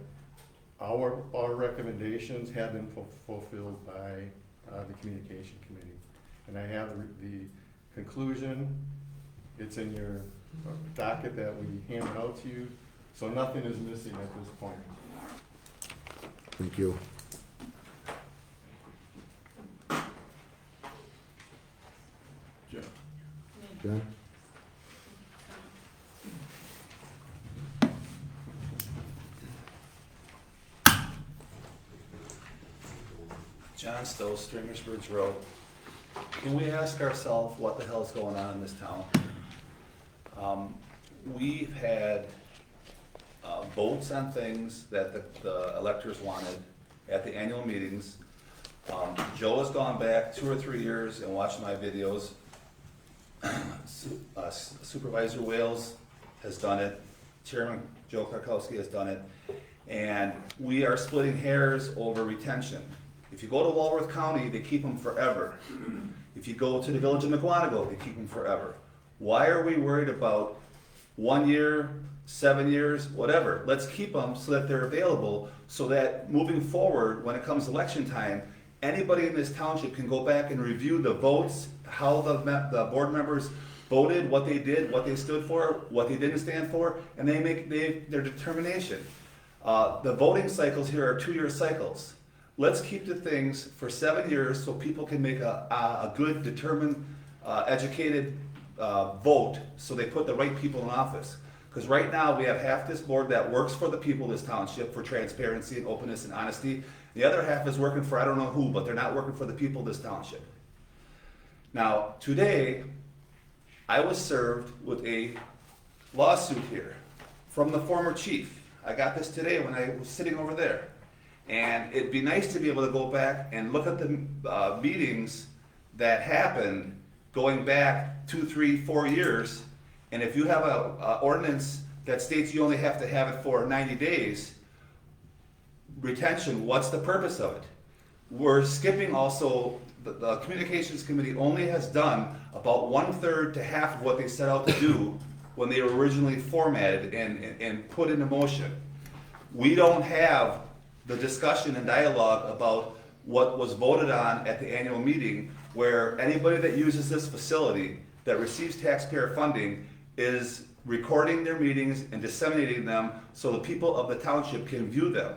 our recommendations have been fulfilled by the communication committee. And I have the conclusion, it's in your docket that we handed out to you, so nothing is missing at this point. Thank you. John? John Stowe, Stringers Bridge Road. Can we ask ourselves what the hell's going on in this town? We've had votes on things that the electors wanted at the annual meetings. Joe has gone back 2 or 3 years and watched my videos. Supervisor Wales has done it. Chairman Joe Karkowski has done it. And we are splitting hairs over retention. If you go to Walworth County, they keep them forever. If you go to the village of McGuanago, they keep them forever. Why are we worried about 1 year, 7 years, whatever? Let's keep them so that they're available, so that moving forward, when it comes election time, anybody in this township can go back and review the votes, how the board members voted, what they did, what they stood for, what they didn't stand for, and they make their determination. The voting cycles here are 2-year cycles. Let's keep the things for 7 years so people can make a good, determined, educated vote, so they put the right people in office. Because right now, we have half this board that works for the people of this township for transparency and openness and honesty. The other half is working for I don't know who, but they're not working for the people of this township. Now, today, I was served with a lawsuit here from the former chief. I got this today when I was sitting over there. And it'd be nice to be able to go back and look at the meetings that happened going back 2, 3, 4 years. And if you have a ordinance that states you only have to have it for 90 days, retention, what's the purpose of it? We're skipping also, the Communications Committee only has done about 1/3 to half of what they set out to do when they were originally formatted and put into motion. We don't have the discussion and dialogue about what was voted on at the annual meeting, where anybody that uses this facility that receives taxpayer funding is recording their meetings and disseminating them so the people of the township can view them.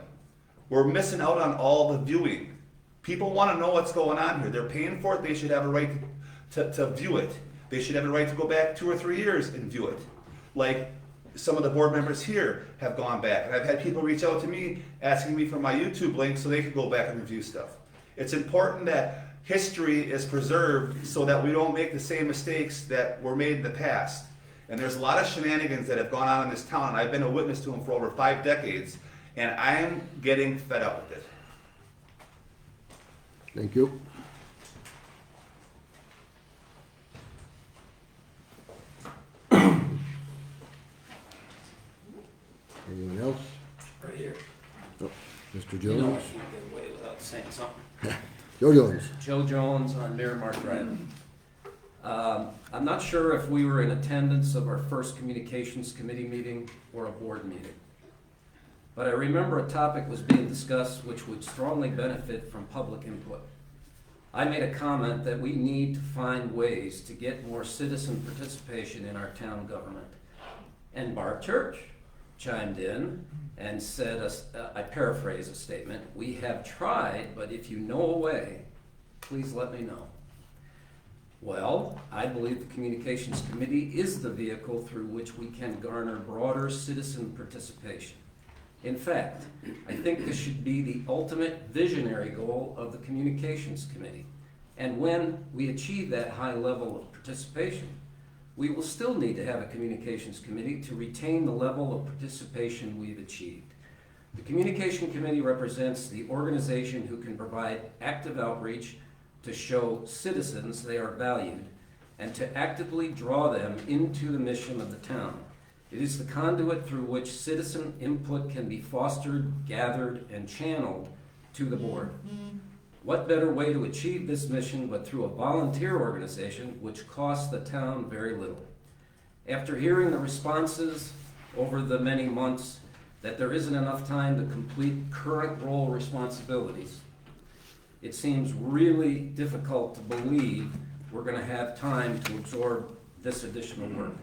We're missing out on all the viewing. People want to know what's going on here. They're paying for it. They should have a right to view it. They should have a right to go back 2 or 3 years and view it. Like some of the board members here have gone back. And I've had people reach out to me asking me for my YouTube link so they could go back and review stuff. It's important that history is preserved so that we don't make the same mistakes that were made in the past. And there's a lot of shenanigans that have gone on in this town, and I've been a witness to them for over 5 decades, and I'm getting fed up with it. Thank you. Anyone else? Right here. Oh, Mr. You know I Jones? can't get away without saying something. Joe Jones. Joe Jones on Miramar Drive. I'm not sure if we were in attendance of our first Communications Committee meeting or a board meeting. But I remember a topic was being discussed which would strongly benefit from public input. I made a comment that we need to find ways to get more citizen participation in our town government. And Bart Church chimed in and said, I paraphrase a statement, "We have tried, but if you know a way, please let me know." Well, I believe the Communications Committee is the vehicle through which we can garner broader citizen participation. In fact, I think this should be the ultimate visionary goal of the Communications Committee. And when we achieve that high level of participation, we will still need to have a Communications Committee to retain the level of participation we've achieved. The Communication Committee represents the organization who can provide active outreach to show citizens they are valued and to actively draw them into the mission of the town. It is the conduit through which citizen input can be fostered, gathered, and channeled to the board. What better way to achieve this mission but through a volunteer organization which costs the town very little? After hearing the responses over the many months that there isn't enough time to complete current role responsibilities, it seems really difficult to believe we're going to have time to absorb this additional work.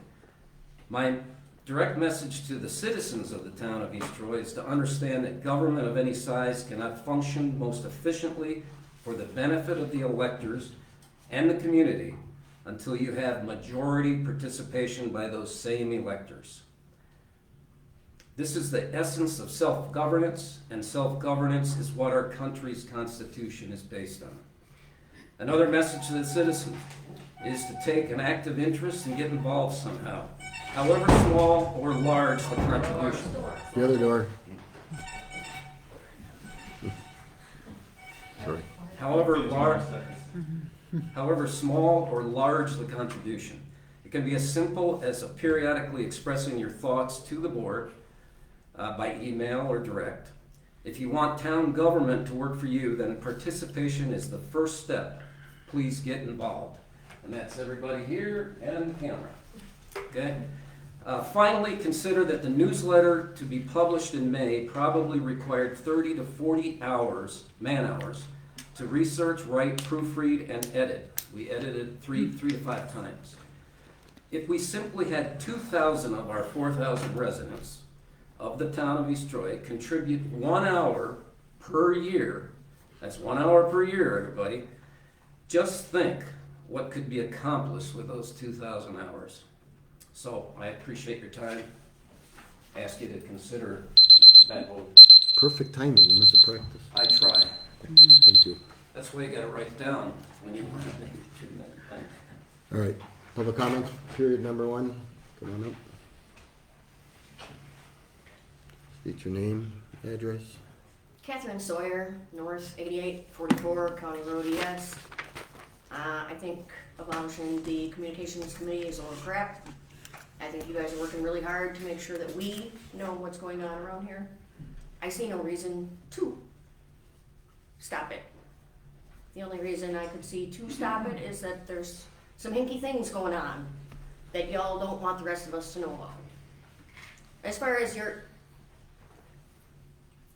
My direct message to the citizens of the town of East Troy is to understand that government of any size cannot function most efficiently for the benefit of the electors and the community until you have majority participation by those same electors. This is the essence of self-governance, and self-governance is what our country's Constitution is based on. Another message to the citizens is to take an active interest and get involved somehow, however small or large the contribution. The other door. Sorry. However small or large the contribution. It can be as simple as periodically expressing your thoughts to the board by email or direct. If you want town government to work for you, then participation is the first step. Please get involved. And that's everybody here and the camera. Okay? Finally, consider that the newsletter to be published in May probably required 30 to 40 hours, man-hours, to research, write, proofread, and edit. We edited three to five times. If we simply had 2,000 of our 4,000 residents of the town of East Troy contribute 1 hour per year, that's 1 hour per year, everybody, just think what could be accomplished with those 2,000 hours. So I appreciate your time. Ask you to consider that vote. Perfect timing, you must have practiced. I try. Thank you. That's why you gotta write down when you want to do that. All right, public comment, period number 1, come on up. State your name, address. Catherine Sawyer, North 8844, County Road ES. I think abolishing the communications committee is a little crap. I think you guys are working really hard to make sure that we know what's going on around here. I see no reason to stop it. The only reason I could see to stop it is that there's some hinky things going on that y'all don't want the rest of us to know about. As far as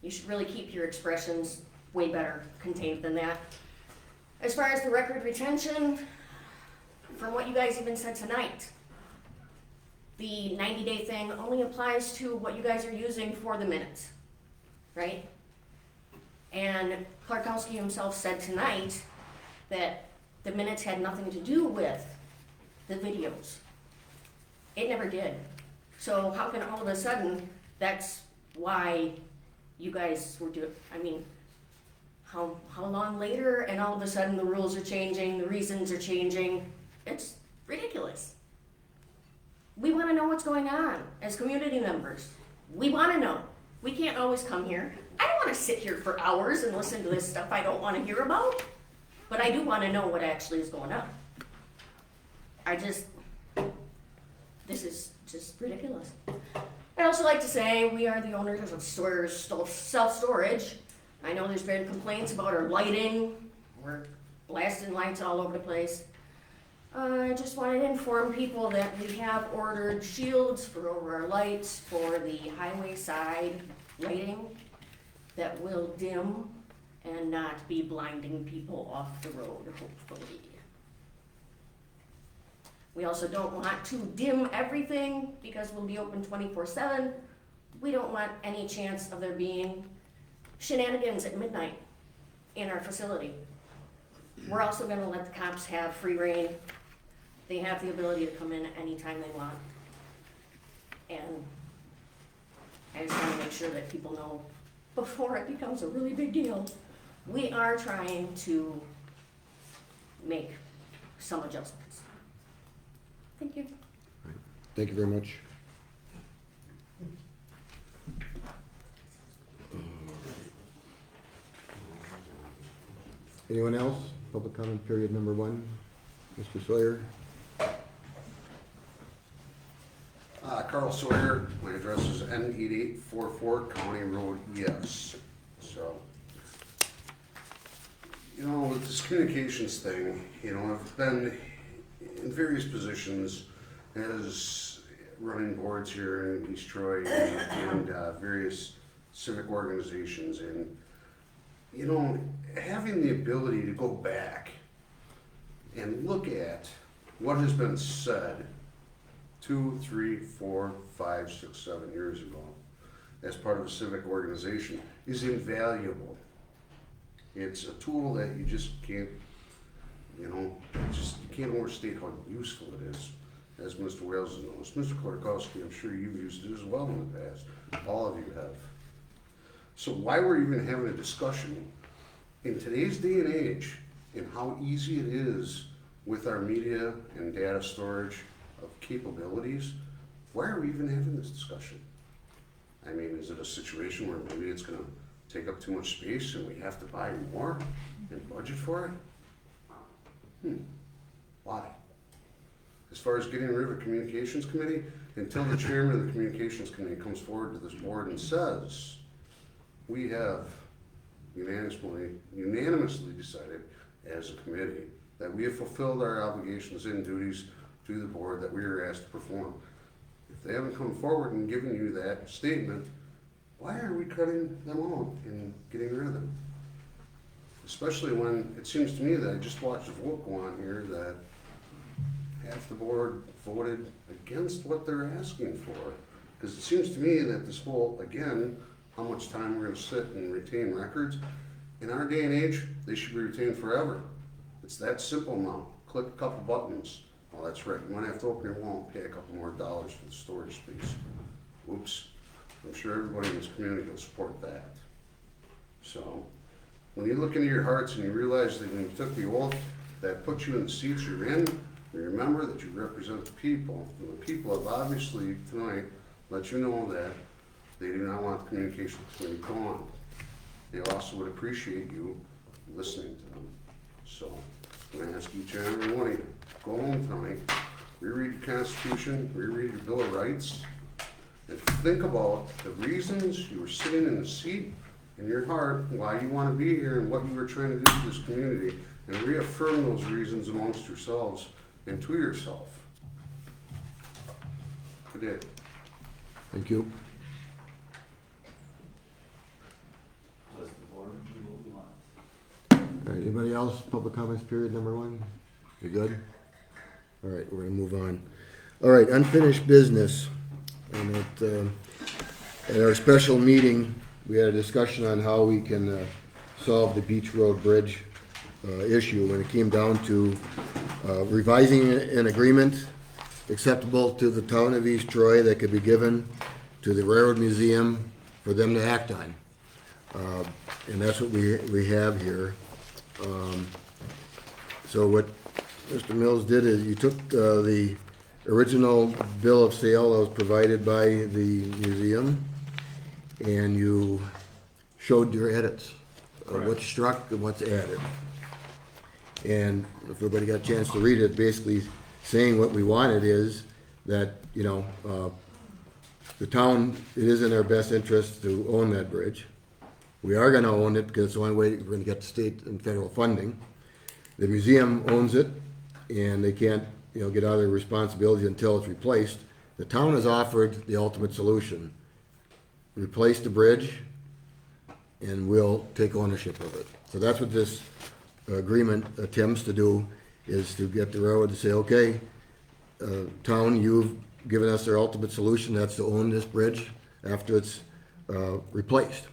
you should really keep your expressions way better contained than that. As far as the record retention, from what you guys even said tonight, the 90-day thing only applies to what you guys are using for the minutes, right? And Clarkowski himself said tonight that the minutes had nothing to do with the videos. It never did. So how can all of a sudden that's why you guys were doing, I mean, how long later and all of a sudden the rules are changing, the reasons are changing. It's ridiculous. We want to know what's going on as community members. We want to know. We can't always come here. I don't want to sit here for hours and listen to this stuff I don't want to hear about, but I do want to know what actually is going on. This is just ridiculous. I'd also like to say we are the owners of Sawyer's Self-Storage. I know there's been complaints about our lighting. We're blasting lights all over the place. I just wanted to inform people that we have ordered shields for over our lights for the highway side lighting that will dim and not be blinding people off the road, hopefully. We also don't want to dim everything because we'll be open 24/7. We don't want any chance of there being shenanigans at midnight in our facility. We're also gonna let the cops have free reign. They have the ability to come in anytime they want. And I just wanna make sure that people know before it becomes a really big deal. We are trying to make some adjustments. Thank you. Thank you very much. Anyone else? Public comment period number 1. Mr. Sawyer? Carl Sawyer, my address is N8844 County Road ES. So, with this communications thing, I've been in various positions as running boards here in East Troy and various civic organizations, and having the ability to go back and look at what has been said 2, 3, 4, 5, 6, 7 years ago as part of a civic organization is invaluable. It's a tool that you just can't, you can't overstate how useful it is, as Mr. Wales knows. Mr. Clarkowski, I'm sure you've used it as well in the past. All of you have. So why we're even having a discussion in today's day and age and how easy it is with our media and data storage of capabilities, why are we even having this discussion? I mean, is it a situation where maybe it's gonna take up too much space and we have to buy more and budget for it? Why? As far as getting rid of a communications committee, until the chairman of the communications committee comes forward to this board and says, we have unanimously decided as a committee that we have fulfilled our obligations and duties to the board that we are asked to perform. If they haven't come forward and given you that statement, why are we cutting them out and getting rid of them? Especially when it seems to me that I just watched a vote go on here that half the board voted against what they're asking for. Because it seems to me that this whole, again, how much time we're gonna sit and retain records, in our day and age, they should be retained forever. It's that simple now. click a couple buttons. Oh, that's right, you might have to open your wall and pay a couple more dollars for the storage space. Oops, I'm sure everybody in this community will support that. So, when you look into your hearts and you realize that when you took the oath that put you in the seats you're in, you remember that you represent the people. And the people have obviously tonight let you know that they do not want the communications committee gone. They also would appreciate you listening to them. So, I'm gonna ask each and every one of you, go home tonight, reread your Constitution, reread your Bill of Rights, and think about the reasons you were sitting in the seat in your heart, why you want to be here and what you were trying to do for this community, and reaffirm those reasons amongst yourselves and to yourself. Good day. Thank you. All right, anybody else? Public comments period number 1? You good? All right, we're gonna move on. All right, unfinished business. And at our special meeting, we had a discussion on how we can solve the Beach Road Bridge issue when it came down to revising an agreement acceptable to the town of East Troy that could be given to the Railroad Museum for them to act on. And that's what we have here. So what Mr. Mills did is you took the original bill of sale that was provided by the museum and you showed your edits, what's struck and what's added. And if everybody got a chance to read it, basically saying what we wanted is that, the town, it is in our best interest to own that bridge. We are gonna own it because it's the only way we're gonna get the state and federal funding. The museum owns it and they can't, get out of their responsibility until it's replaced. The town has offered the ultimate solution. Replace the bridge and we'll take ownership of it. So that's what this agreement attempts to do, is to get the railroad to say, okay, town, you've given us their ultimate solution, that's to own this bridge after it's replaced.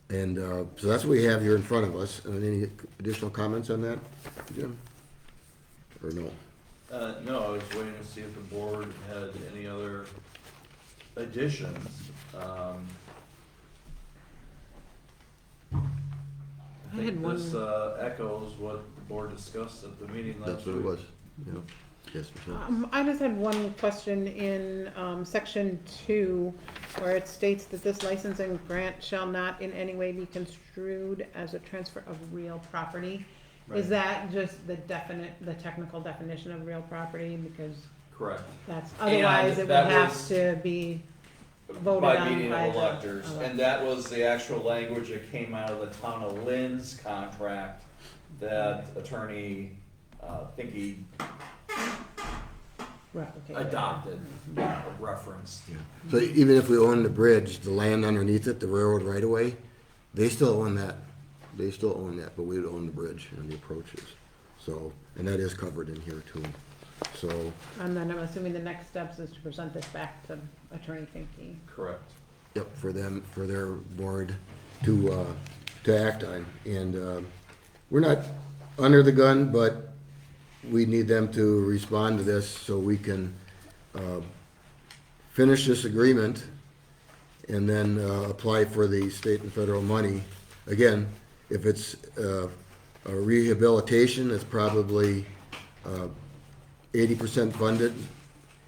And so that's what we have here in front of us. Any additional comments on that, Jim? Or no? No, I was waiting to see if the board had any other additions. I had think one- this echoes what the board discussed at the meeting last week. That's what it was, yeah. Yes, Michelle? I just had one question in section 2, where it states that this licensing grant shall not in any way be construed as a transfer of real property. Is Right. that just the technical definition of real property? Because Correct. that's, otherwise it would that have was to be voted on by meeting by of the electors, electors. and that was the actual language that came out of the town of Lynn's contract that attorney, Finke adopted, referenced. So even if we own the bridge, the land underneath it, the railroad right away, they still own that. They still own that, but we would own the bridge and the approaches. So, and that is covered in here too. So, And then I'm assuming the next steps is to present this back to Attorney Finke. Correct. yep, for them, for their board to act on. And we're not under the gun, but we need them to respond to this so we can finish this agreement and then apply for the state and federal money. Again, if it's a rehabilitation, it's probably 80% funded.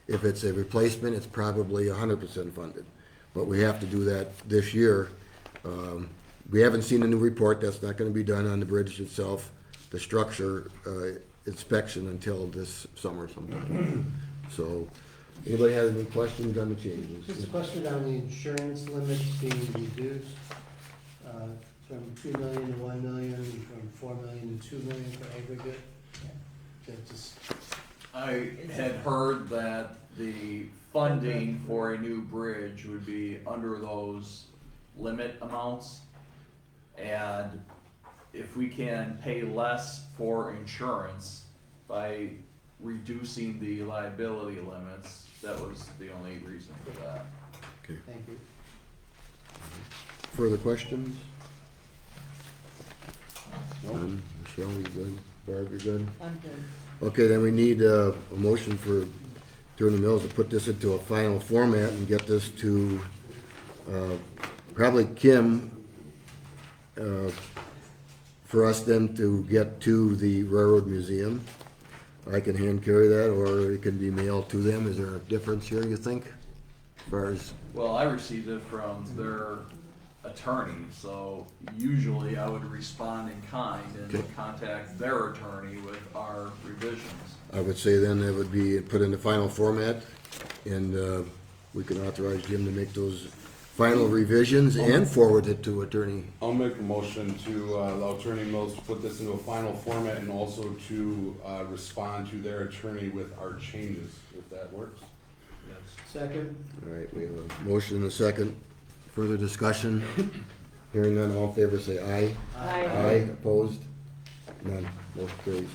If it's a replacement, it's probably 100% funded. But we have to do that this year. We haven't seen a new report. That's not going to be done on the bridge itself, the structure inspection, until this summer sometime. So, anybody have any questions on the changes? Just a question on the insurance limits being reduced from 2 million to 1 million, from 4 million to 2 million for aggregate. That just, I had heard that the funding for a new bridge would be under those limit amounts. And if we can pay less for insurance by reducing the liability limits, that was the only reason for that. Okay. thank you. Further questions? None? Michelle, you good? Barb, you good? I'm good. Okay, then we need a motion for Attorney Mills to put this into a final format and get this to probably Kim for us then to get to the Railroad Museum. I can hand carry that, or it can be mailed to them. Is there a difference here, you think? As far as, Well, I received it from their attorney, so usually I would respond in kind and Okay. contact their attorney with our revisions. I would say then it would be put in the final format, and we can authorize Jim to make those final revisions and forward it to Attorney. I'll make a motion to allow Attorney Mills to put this into a final format and also to respond to their attorney with our changes, if that works. Second? All right, we have a motion and a second. Further discussion? Hearing none, all in favor say aye. Aye. Aye, opposed? None, motion carries.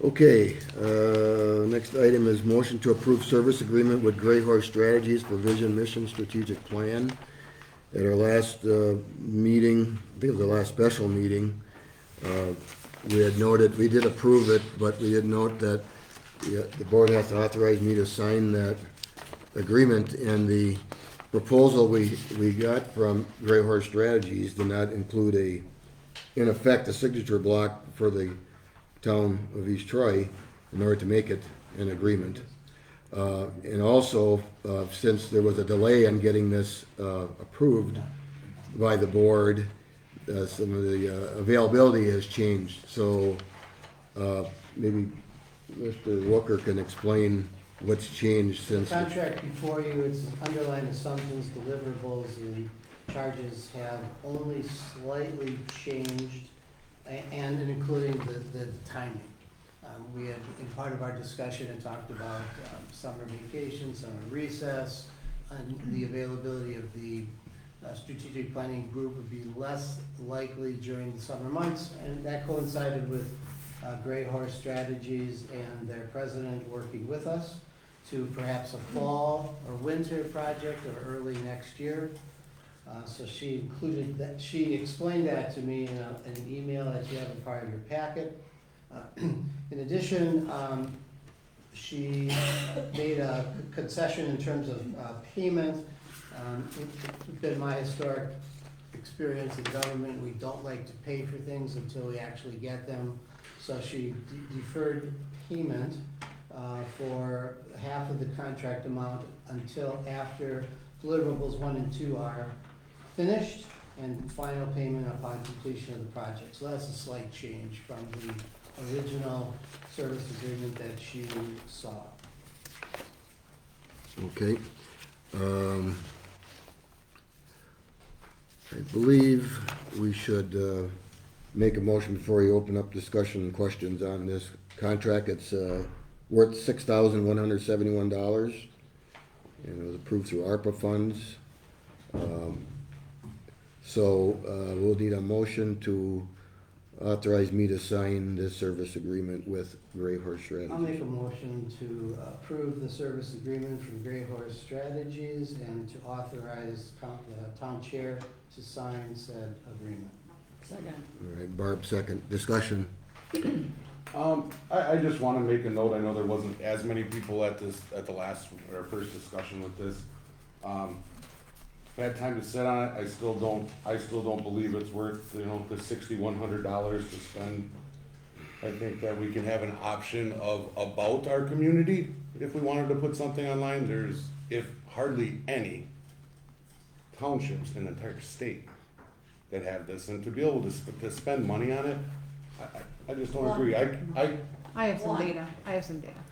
Okay, next item is motion to approve service agreement with Gray Horse Strategies for Vision Mission Strategic Plan. At our last meeting, I think it was the last special meeting, we had noted, we did approve it, but we did note that the board has to authorize me to sign that agreement, and the proposal we got from Gray Horse Strategies did not include in effect, a signature block for the town of East Troy in order to make it an agreement. And also, since there was a delay in getting this approved by the board, some of the availability has changed. So maybe Mr. Walker can explain what's changed since. The contract before you, its underlying assumptions, deliverables, and charges have only slightly changed, and including the timing. We had, in part of our discussion, had talked about summer vacation, summer recess, and the availability of the strategic planning group would be less likely during the summer months, and that coincided with Gray Horse Strategies and their president working with us to perhaps a fall or winter project or early next year. So she included that, she explained that to me in an email that you have in part of your packet. In addition, she made a concession in terms of payment. It's been my historic experience in government, we don't like to pay for things until we actually get them. So she deferred payment for half of the contract amount until after deliverables 1 and 2 are finished, and final payment upon completion of the project. So that's a slight change from the original service agreement that she saw. Okay. I believe we should make a motion before you open up discussion and questions on this contract. It's worth $6,171, and it was approved through ARPA funds. So we'll need a motion to authorize me to sign this service agreement with Gray Horse Strategies. I'll make a motion to approve the service agreement from Gray Horse Strategies and to authorize the town chair to sign said agreement. Second. All right, Barb, second. Discussion. I just wanna make a note, I know there wasn't as many people at the last, or first discussion with this. I've had time to sit on it, I still don't believe it's worth, the $6,100 to spend. I think that we can have an option of about our community, if we wanted to put something online. There's, if hardly any townships in the entire state that have this, and to be able to spend money on it, I just don't agree. I have some data,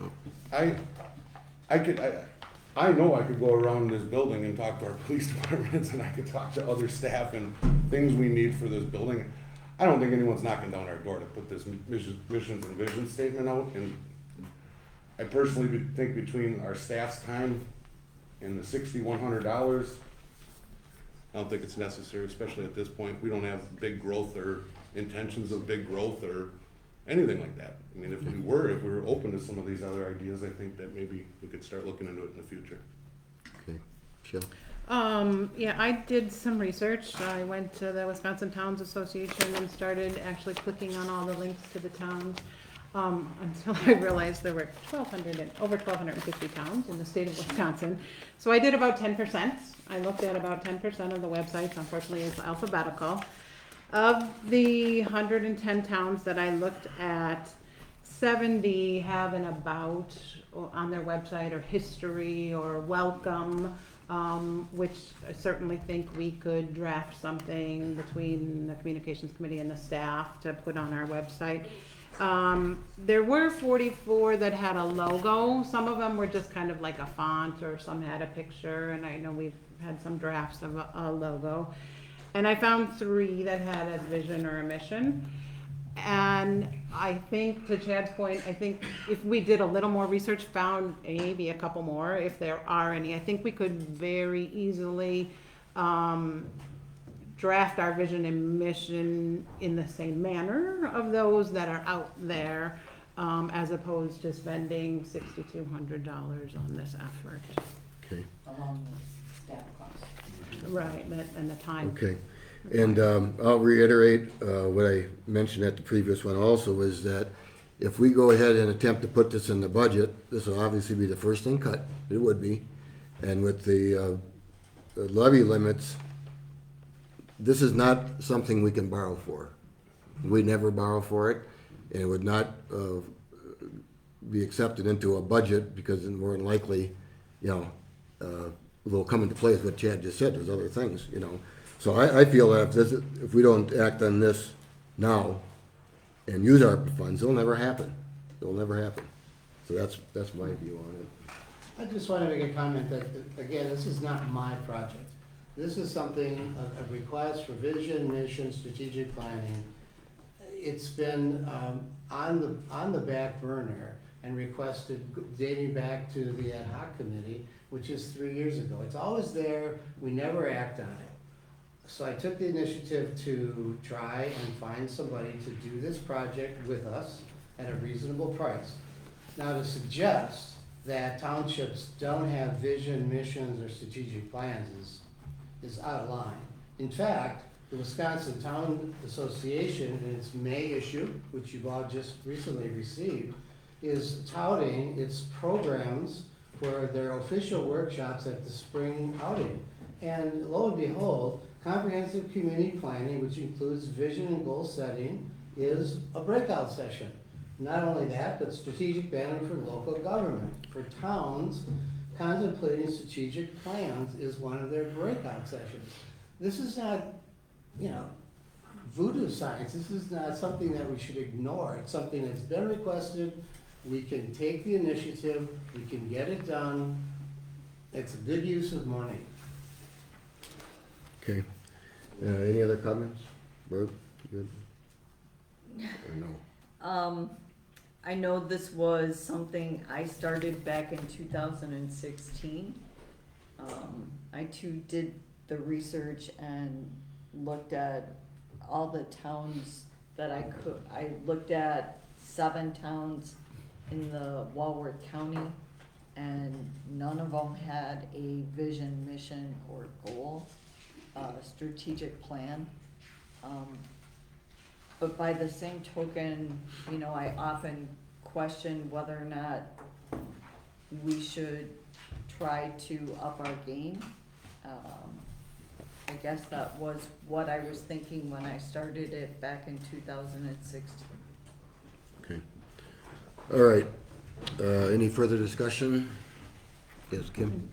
I know I could go around this building and talk to our police departments, and I could talk to other staff and things we need for this building. I don't think anyone's knocking down our door to put this missions and vision statement out, and I personally think between our staff's time and the $6,100, I don't think it's necessary, especially at this point. We don't have big growth or intentions of big growth or anything like that. I mean, if we were open to some of these other ideas, I think that maybe we could start looking into it in the future. Okay, Michelle? Yeah, I did some research. I went to the Wisconsin Towns Association and started actually clicking on all the links to the towns. Until I realized there were over 1,250 towns in the state of Wisconsin. So I did about 10%. I looked at about 10% of the websites. Unfortunately, it's alphabetical. Of the 110 towns that I looked at, 70 have an about on their website, or history, or welcome, which I certainly think we could draft something between the communications committee and the staff to put on our website. There were 44 that had a logo. Some of them were just kind of like a font, or some had a picture, and I know we've had some drafts of a logo. And I found 3 that had a vision or a mission. And I think, to Chad's point, I think if we did a little more research, found maybe a couple more, if there are any, I think we could very easily draft our vision and mission in the same manner of those that are out there, as opposed to spending $6,200 on this effort. Okay. Along with staff costs. Right, and the time. Okay, and I'll reiterate what I mentioned at the previous one also, is that if we go ahead and attempt to put this in the budget, this will obviously be the first thing cut. It would be. And with the levy limits, this is not something we can borrow for. We never borrow for it, and it would not be accepted into a budget, because more than likely, will come into play, as what Chad just said. There's other things, So I feel that if we don't act on this now and use our funds, it'll never happen. It'll never happen. So that's my view on it. I just want to make a comment that, again, this is not my project. This is something, a request for vision, mission, strategic planning. It's been on the back burner and requested dating back to the ad hoc committee, which is 3 years ago. It's always there, we never act on it. So I took the initiative to try and find somebody to do this project with us at a reasonable price. Now, to suggest that townships don't have vision, missions, or strategic plans is out of line. In fact, the Wisconsin Town Association, in its May issue, which you've all just recently received, is touting its programs for their official workshops at the spring outing. And lo and behold, comprehensive community planning, which includes vision and goal setting, is a breakout session. Not only that, but strategic planning for local government. For towns, contemplating strategic plans is one of their breakout sessions. This is not, voodoo science. This is not something that we should ignore. It's something that's been requested. We can take the initiative. We can get it done. It's a good use of money. Okay. Any other comments? Bert, good? Or no? I know this was something I started back in 2016. I too did the research and looked at all the towns that I could. I looked at 7 towns in the Walworth County, and none of them had a vision, mission, or goal, strategic plan. But by the same token, I often question whether or not we should try to up our game. I guess that was what I was thinking when I started it back in 2016. Okay. All right. Any further discussion? Yes, Kim?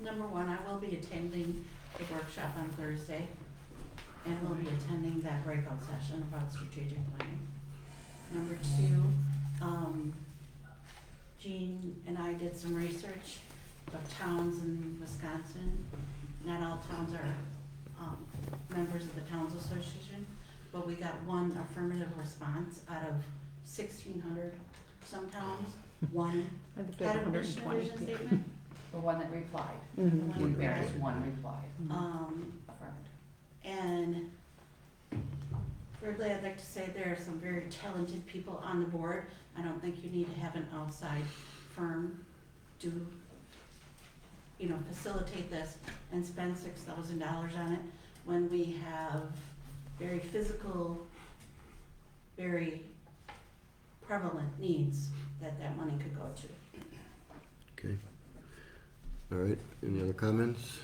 Number one, I will be attending a workshop on Thursday, and we'll be attending that breakout session about strategic planning. Number two, Jean and I did some research of towns in Wisconsin. Not all towns are members of the Towns Association, but we got one affirmative response out of 1,600 some towns. One had a mission statement. The one that replied. Mhm. There was one replied. Affirmed. And thirdly, I'd like to say there are some very talented people on the board. I don't think you need to have an outside firm do facilitate this and spend $6,000 on it when we have very physical, very prevalent needs that money could go to. Okay. All right, any other comments?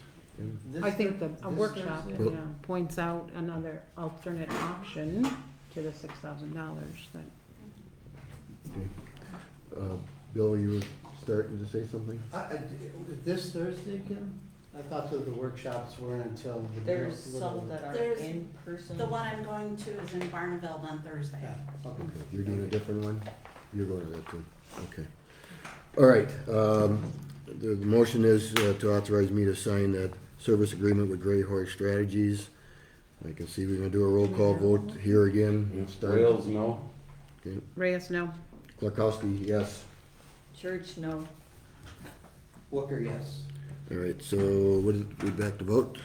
I think a workshop, Well- points out another alternate option to the $6,000 that. Bill, you were starting to say something? This Thursday, Kim? I thought that the workshops weren't until. There's some that are There's- in person. The one I'm going to is in Barneveld on Thursday. Okay, you're doing a different one? You're going to that too, okay. All right, the motion is to authorize me to sign that service agreement with Gray Horse Strategies. I can see we're gonna do a roll call vote here again. We'll start. Wales, no. Okay, Reyes, no. Clarkowski, yes. Church, no. Booker, yes. All right, so what is, we back to vote?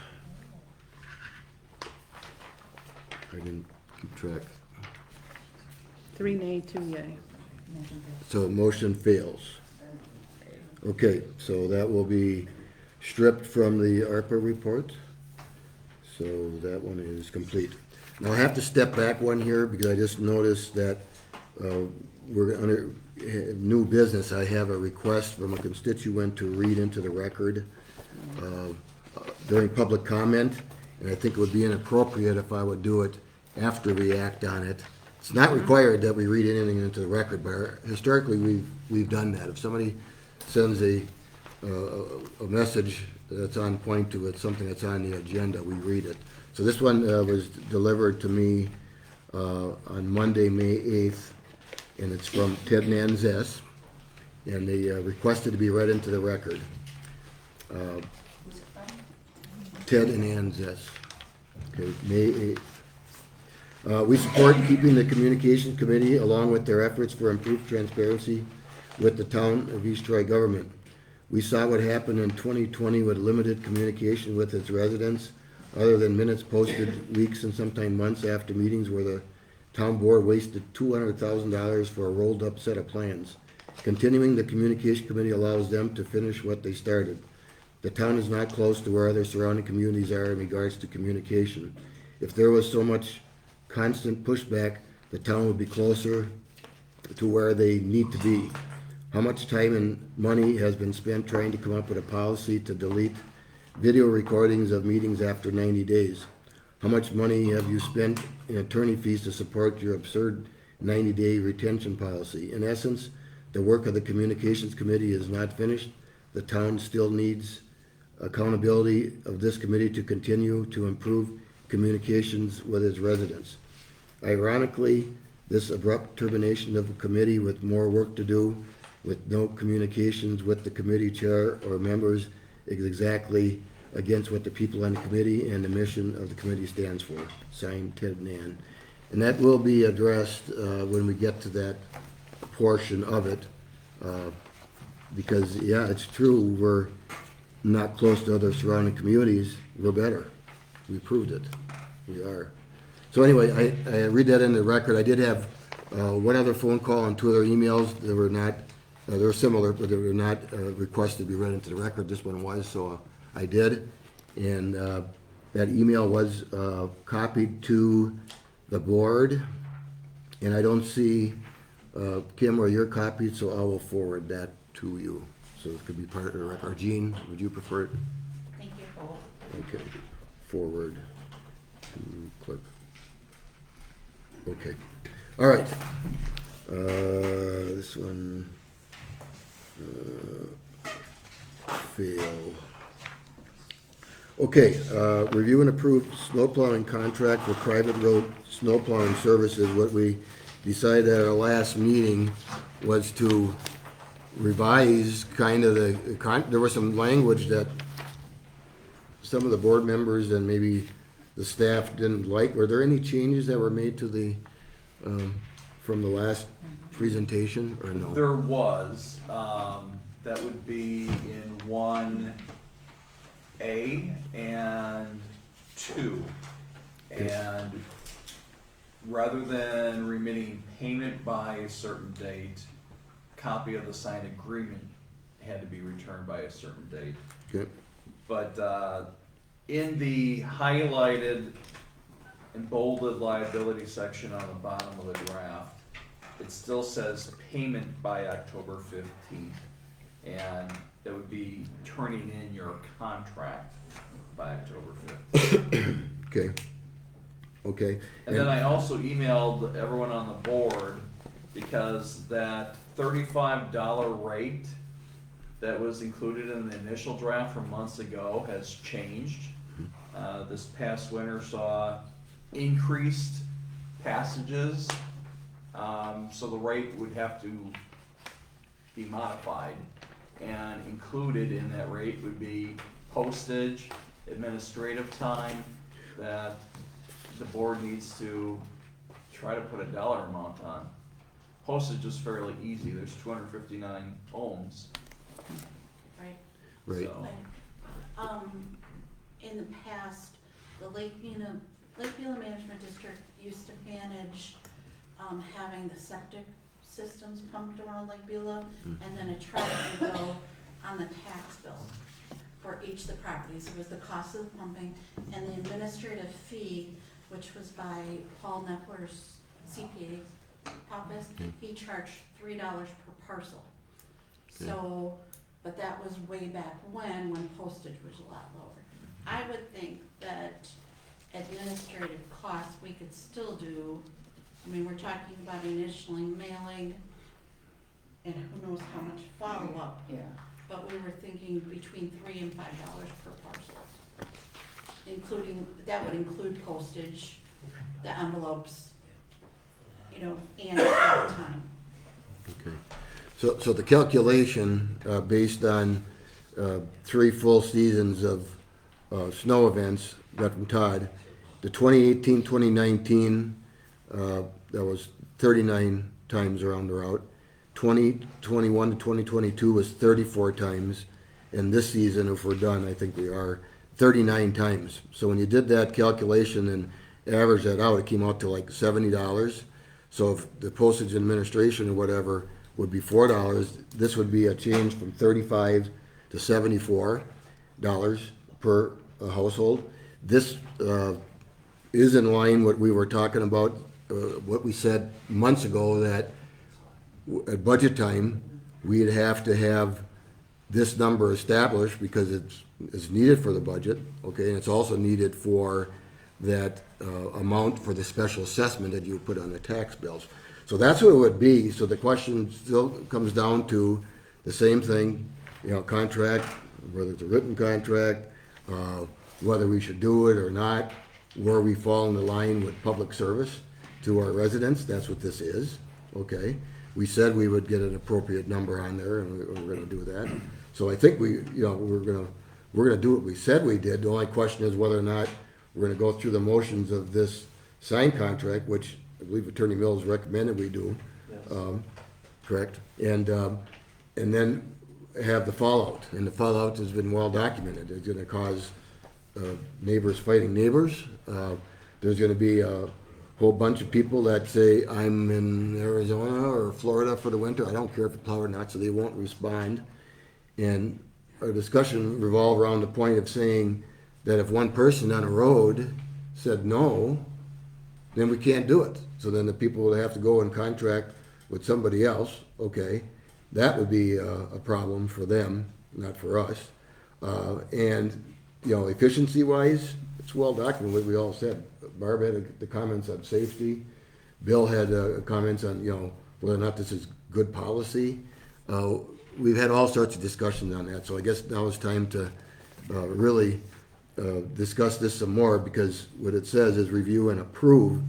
I didn't keep track. 3 nay, 2 yay. So motion fails. Okay, so that will be stripped from the ARPA report. So that one is complete. Now I have to step back one here because I just noticed that we're under new business. I have a request from a constituent to read into the record during public comment, and I think it would be inappropriate if I would do it after we act on it. It's not required that we read anything into the record, but historically we've done that. If somebody sends a message that's on point to it, something that's on the agenda, we read it. So this one was delivered to me on Monday, May 8th, and it's from Ted Nanzes, and they requested to be read into the record. Ted and Nanzes. Okay, May 8th. We support keeping the Communications Committee along with their efforts for improved transparency with the town of East Troy government. We saw what happened in 2020 with limited communication with its residents, other than minutes posted weeks and sometimes months after meetings where the town board wasted $200,000 for a rolled up set of plans. Continuing the Communication Committee allows them to finish what they started. The town is not close to where other surrounding communities are in regards to communication. If there was so much constant pushback, the town would be closer to where they need to be. How much time and money has been spent trying to come up with a policy to delete video recordings of meetings after 90 days? How much money have you spent in attorney fees to support your absurd 90-day retention policy? In essence, the work of the Communications Committee is not finished. The town still needs accountability of this committee to continue to improve communications with its residents. Ironically, this abrupt termination of a committee with more work to do, with no communications with the committee chair or members, is exactly against what the people on the committee and the mission of the committee stands for. Signed, Ted Nan. And that will be addressed when we get to that portion of it. Because, yeah, it's true, we're not close to other surrounding communities. We're better. We proved it. We are. So anyway, I read that in the record. I did have one other phone call and 2 other emails that were not, they were similar, but they were not requested to be read into the record. This one was, so I did. And that email was copied to the board. And I don't see Kim or your copy, so I will forward that to you. So it could be part of the record. Jean, would you prefer it? Thank you. Okay, forward to clerk. Okay, all right. This one fail. Okay, review and approve snow plowing contract for private road snow plowing services. What we decided at our last meeting was to revise kind of there was some language that some of the board members and maybe the staff didn't like. Were there any changes that were made to the, from the last presentation, or no? There was, that would be in 1A and 2. And rather than remitting payment by a certain date, copy of the signed agreement had to be returned by a certain date. Okay. But, in the highlighted and bolded liability section on the bottom of the draft, it still says payment by October 15th. And it would be turning in your contract by October 5th. Okay. Okay. And then I also emailed everyone on the board because that $35 rate that was included in the initial draft from months ago has changed. This past winter saw increased passages, so the rate would have to be modified. And included in that rate would be postage, administrative time, that the board needs to try to put a dollar amount on. Postage is fairly easy, there's 259 homes. Right. Right. So, In the past, the Lake Beulah Management District used to manage, having the septic systems pumped around Lake Beulah, and then a charge would go on the tax bill for each of the properties. It was the cost of the pumping and the administrative fee, which was by Paul Nepler's CPA office. He charged $3 per parcel. So, but that was way back when postage was a lot lower. I would think that administrative costs, we could still do, I mean, we're talking about initially mailing, and who knows how much follow-up. Yeah. But we were thinking between $3 and $5 per parcel. Including, that would include postage, the envelopes, you know, and time. Okay. So the calculation, based on 3 full seasons of snow events, got from Todd, the 2018, 2019, that was 39 times around the route. 2021 to 2022 was 34 times. And this season, if we're done, I think we are 39 times. So when you did that calculation and averaged that out, it came out to like $70. So if the postage administration or whatever would be $4, this would be a change from $35 to $74 per household. This is in line what we were talking about, what we said months ago, that at budget time, we'd have to have this number established because it's needed for the budget, okay, and it's also needed for that amount for the special assessment that you put on the tax bills. So that's what it would be. So the question still comes down to the same thing, you know, contract, whether it's a written contract, whether we should do it or not, where we fall in the line with public service to our residents. That's what this is, okay? We said we would get an appropriate number on there, and we're gonna do that. So I think we, you know, we're gonna do what we said we did. The only question is whether or not we're gonna go through the motions of this signed contract, which I believe Attorney Mills recommended we do. Yes. Correct? And then have the fallout, and the fallout has been well documented. It's gonna cause neighbors fighting neighbors. There's gonna be a whole bunch of people that say, I'm in Arizona or Florida for the winter, I don't care if it's plowed or not, so they won't respond. And our discussion revolved around the point of saying that if one person on a road said no, then we can't do it. So then the people would have to go and contract with somebody else, okay? That would be a problem for them, not for us. And, you know, efficiency-wise, it's well documented what we all said. Barb had the comments on safety. Bill had comments on, you know, whether or not this is good policy. We've had all sorts of discussions on that, so I guess now it's time to really discuss this some more, because what it says is review and approve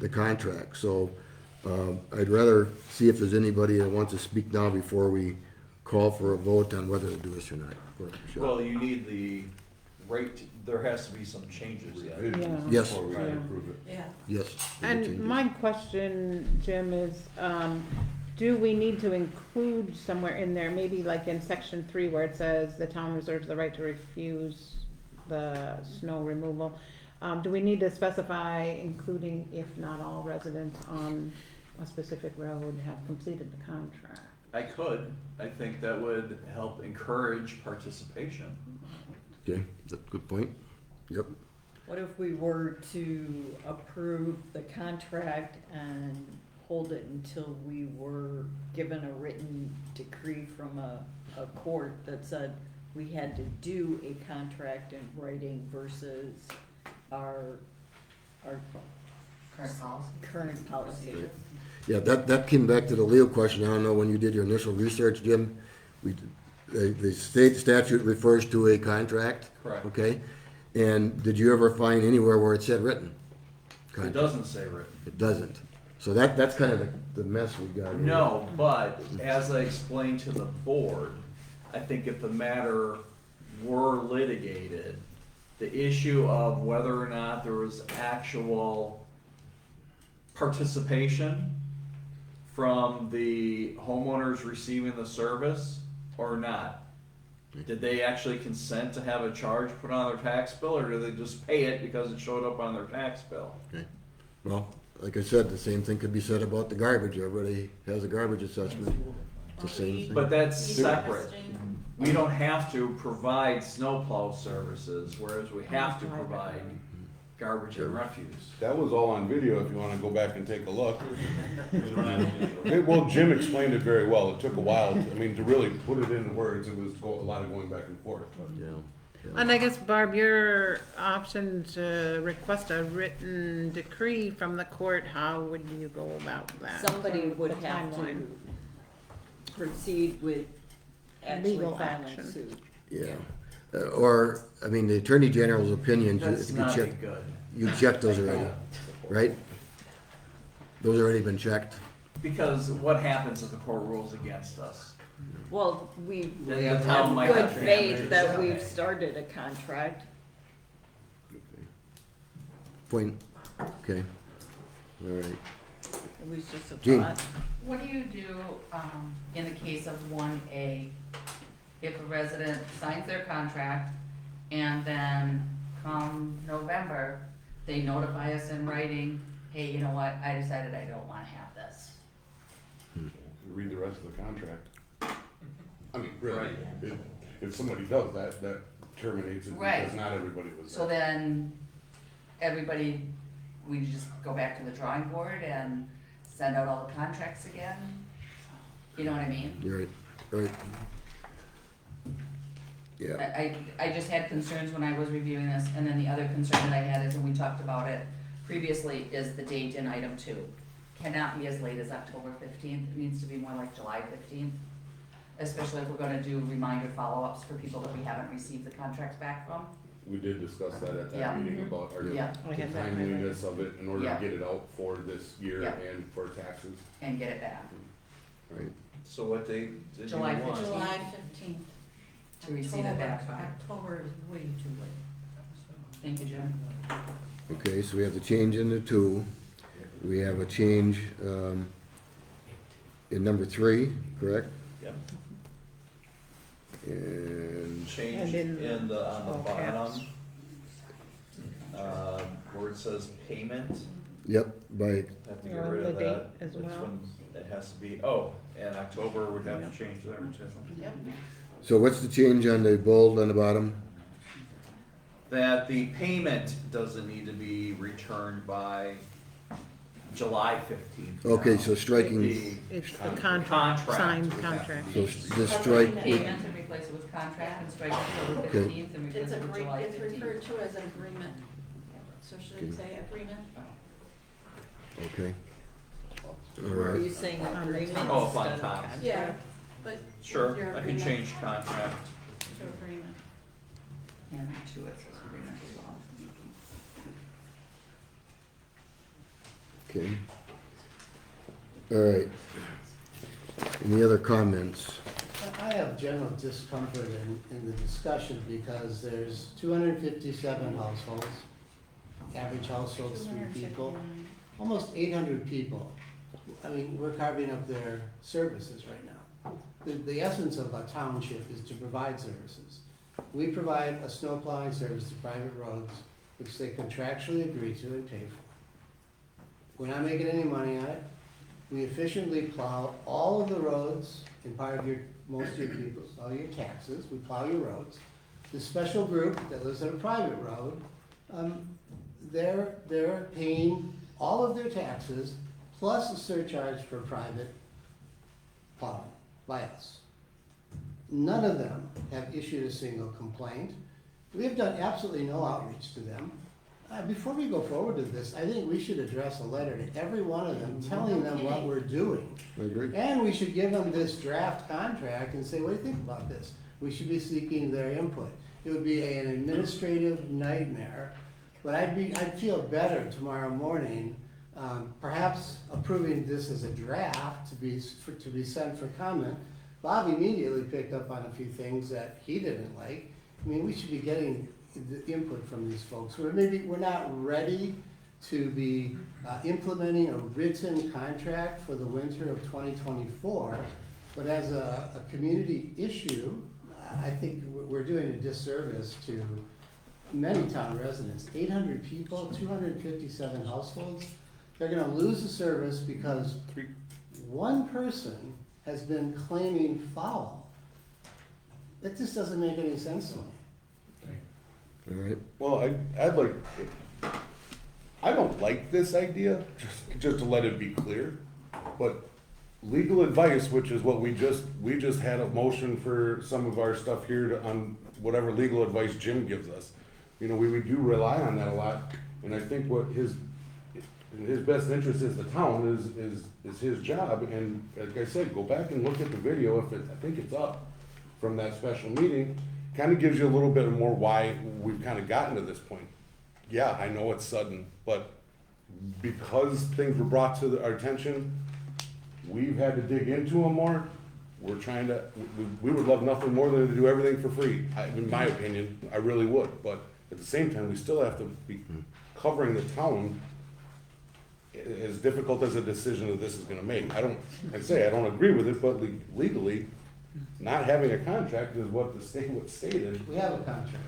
the contract. So I'd rather see if there's anybody that wants to speak now before we call for a vote on whether to do this or not. well, you need the rate, there has to be some changes yet. Yes. Before we can approve it. Yeah. Yes. And my question, Jim, is, do we need to include somewhere in there, maybe like in section 3 where it says the town reserves the right to refuse the snow removal? Do we need to specify including if not all residents on a specific road have completed the contract? I think that would help encourage participation. Okay, that's a good point. Yep. What if we were to approve the contract and hold it until we were given a written decree from a court that said we had to do a contract in writing versus our Current policy. current policy? Yeah, that came back to the Leo question. I don't know when you did your initial research, Jim. The state statute refers to a contract. Correct. Okay? And did you ever find anywhere where it said written? It doesn't say written. It doesn't. So that's kind of the mess we got here. No, but as I explained to the board, I think if the matter were litigated, the issue of whether or not there was actual participation from the homeowners receiving the service or not. Did they actually consent to have a charge put on their tax bill, or did they just pay it because it showed up on their tax bill? Okay. Well, like I said, the same thing could be said about the garbage. Everybody has a garbage assessment. It's the same thing. But that's separate. We don't have to provide snowplow services, whereas we have to provide garbage and refuse. That was all on video if you wanna go back and take a look. Well, Jim explained it very well. It took a while, to really put it into words, it was a lot of going back and forth. Yeah. And I guess, Barb, your option to request a written decree from the court, how would you go about that? Somebody would The have timeline. to proceed with actually Legal filing action. suit. Yeah. The Attorney General's opinions, That's you not check, good. you checked those already, right? Those already been checked? Because what happens if the court rules against us? Well, we Then the have town might good have to faith manage that that. we've started a contract. Point, okay. All right. It was just a Jean. thought. What do you do, in the case of 1A, if a resident signs their contract and then come November, they notify us in writing, hey, you know what, I decided I don't wanna have this. Read the rest of the contract. Really, if somebody does that, that terminates it, Right. because not everybody was So there. then, everybody, we just go back to the drawing board and send out all the contracts again? You know what I mean? You're right, right. Yeah, I just had concerns when I was reviewing this, and then the other concern that I had is, and we talked about it previously, is the date in item 2. Cannot be as late as October 15th, it needs to be more like July 15th, especially if we're gonna do reminder follow-ups for people that we haven't received the contracts back from. We did discuss that at Yeah. that meeting about our, Yeah. the timeliness of it in order Yeah. to get it out for this year Yeah. and for taxes. And get it back, right. So what date did you July want? 15th. July 15th. to receive it back by. October is way too late. Thank you, Jim. Okay, so we have the change in the 2. We have a change, in number 3, correct? Yep. And, Change And in on the all bottom, where it says payment, yep, by, have to get rid of The date that. as Which well. one, it has to be, and October would have to change there too. Yep. so what's the change on the bold on the bottom? That the payment doesn't need to be returned by July 15th. Okay, so striking, It's the contract, Contract signed would have to contract. so just strike, with- Payment and replace it with contract and strike October Okay. 15th and replace It's it with July it's 15th. referred to as an agreement. So should it say agreement? okay. All Are right, you saying agreement Oh, up on instead of top. contract? Yeah, but. Sure, your I can agreement change contract. to agreement. And 2, it says agreement as well. okay. All right. Any other comments? I have general discomfort in the discussion because there's 257 households, average household's 3 people, almost 800 people. We're carving up their services right now. The essence of a township is to provide services. We provide a snow plowing service to private roads, which they contractually agree to and pay for. We're not making any money on it. We efficiently plow all of the roads and part of most of your people's, all your taxes, we plow your roads. the special group that lives on a private road, they're paying all of their taxes plus a surcharge for private plowing by us. None of them have issued a single complaint. We have done absolutely no outreach to them. Before we go forward with this, I think we should address a letter to every one of them, telling them what we're doing. I agree. And we should give them this draft contract and say, what do you think about this? We should be seeking their input. It would be an administrative nightmare, but I'd feel better tomorrow morning, perhaps approving this as a draft to be sent for comment. Bob immediately picked up on a few things that he didn't like. I mean, we should be getting the input from these folks. We're not ready to be implementing a written contract for the winter of 2024, but as a community issue, I think we're doing a disservice to many town residents. 800 people, 257 households, they're gonna lose the service because one person has been claiming foul. That just doesn't make any sense to me. All right. Well, I'd like, I don't like this idea, just to let it be clear, but legal advice, which is what we just had a motion for some of our stuff here on whatever legal advice Jim gives us. You know, we do rely on that a lot, and I think what in his best interest is the town is his job, and like I said, go back and look at the video, I think it's up from that special meeting, kinda gives you a little bit more why we've kinda gotten to this point. Yeah, I know it's sudden, but because things were brought to our attention, we've had to dig into them more. We're trying to, we would love nothing more than to do everything for free, in my opinion, I really would, but at the same time, we still have to be covering the town, as difficult as a decision that this is gonna make. I don't agree with it, but legally, not having a contract is what the state stated. We have a contract.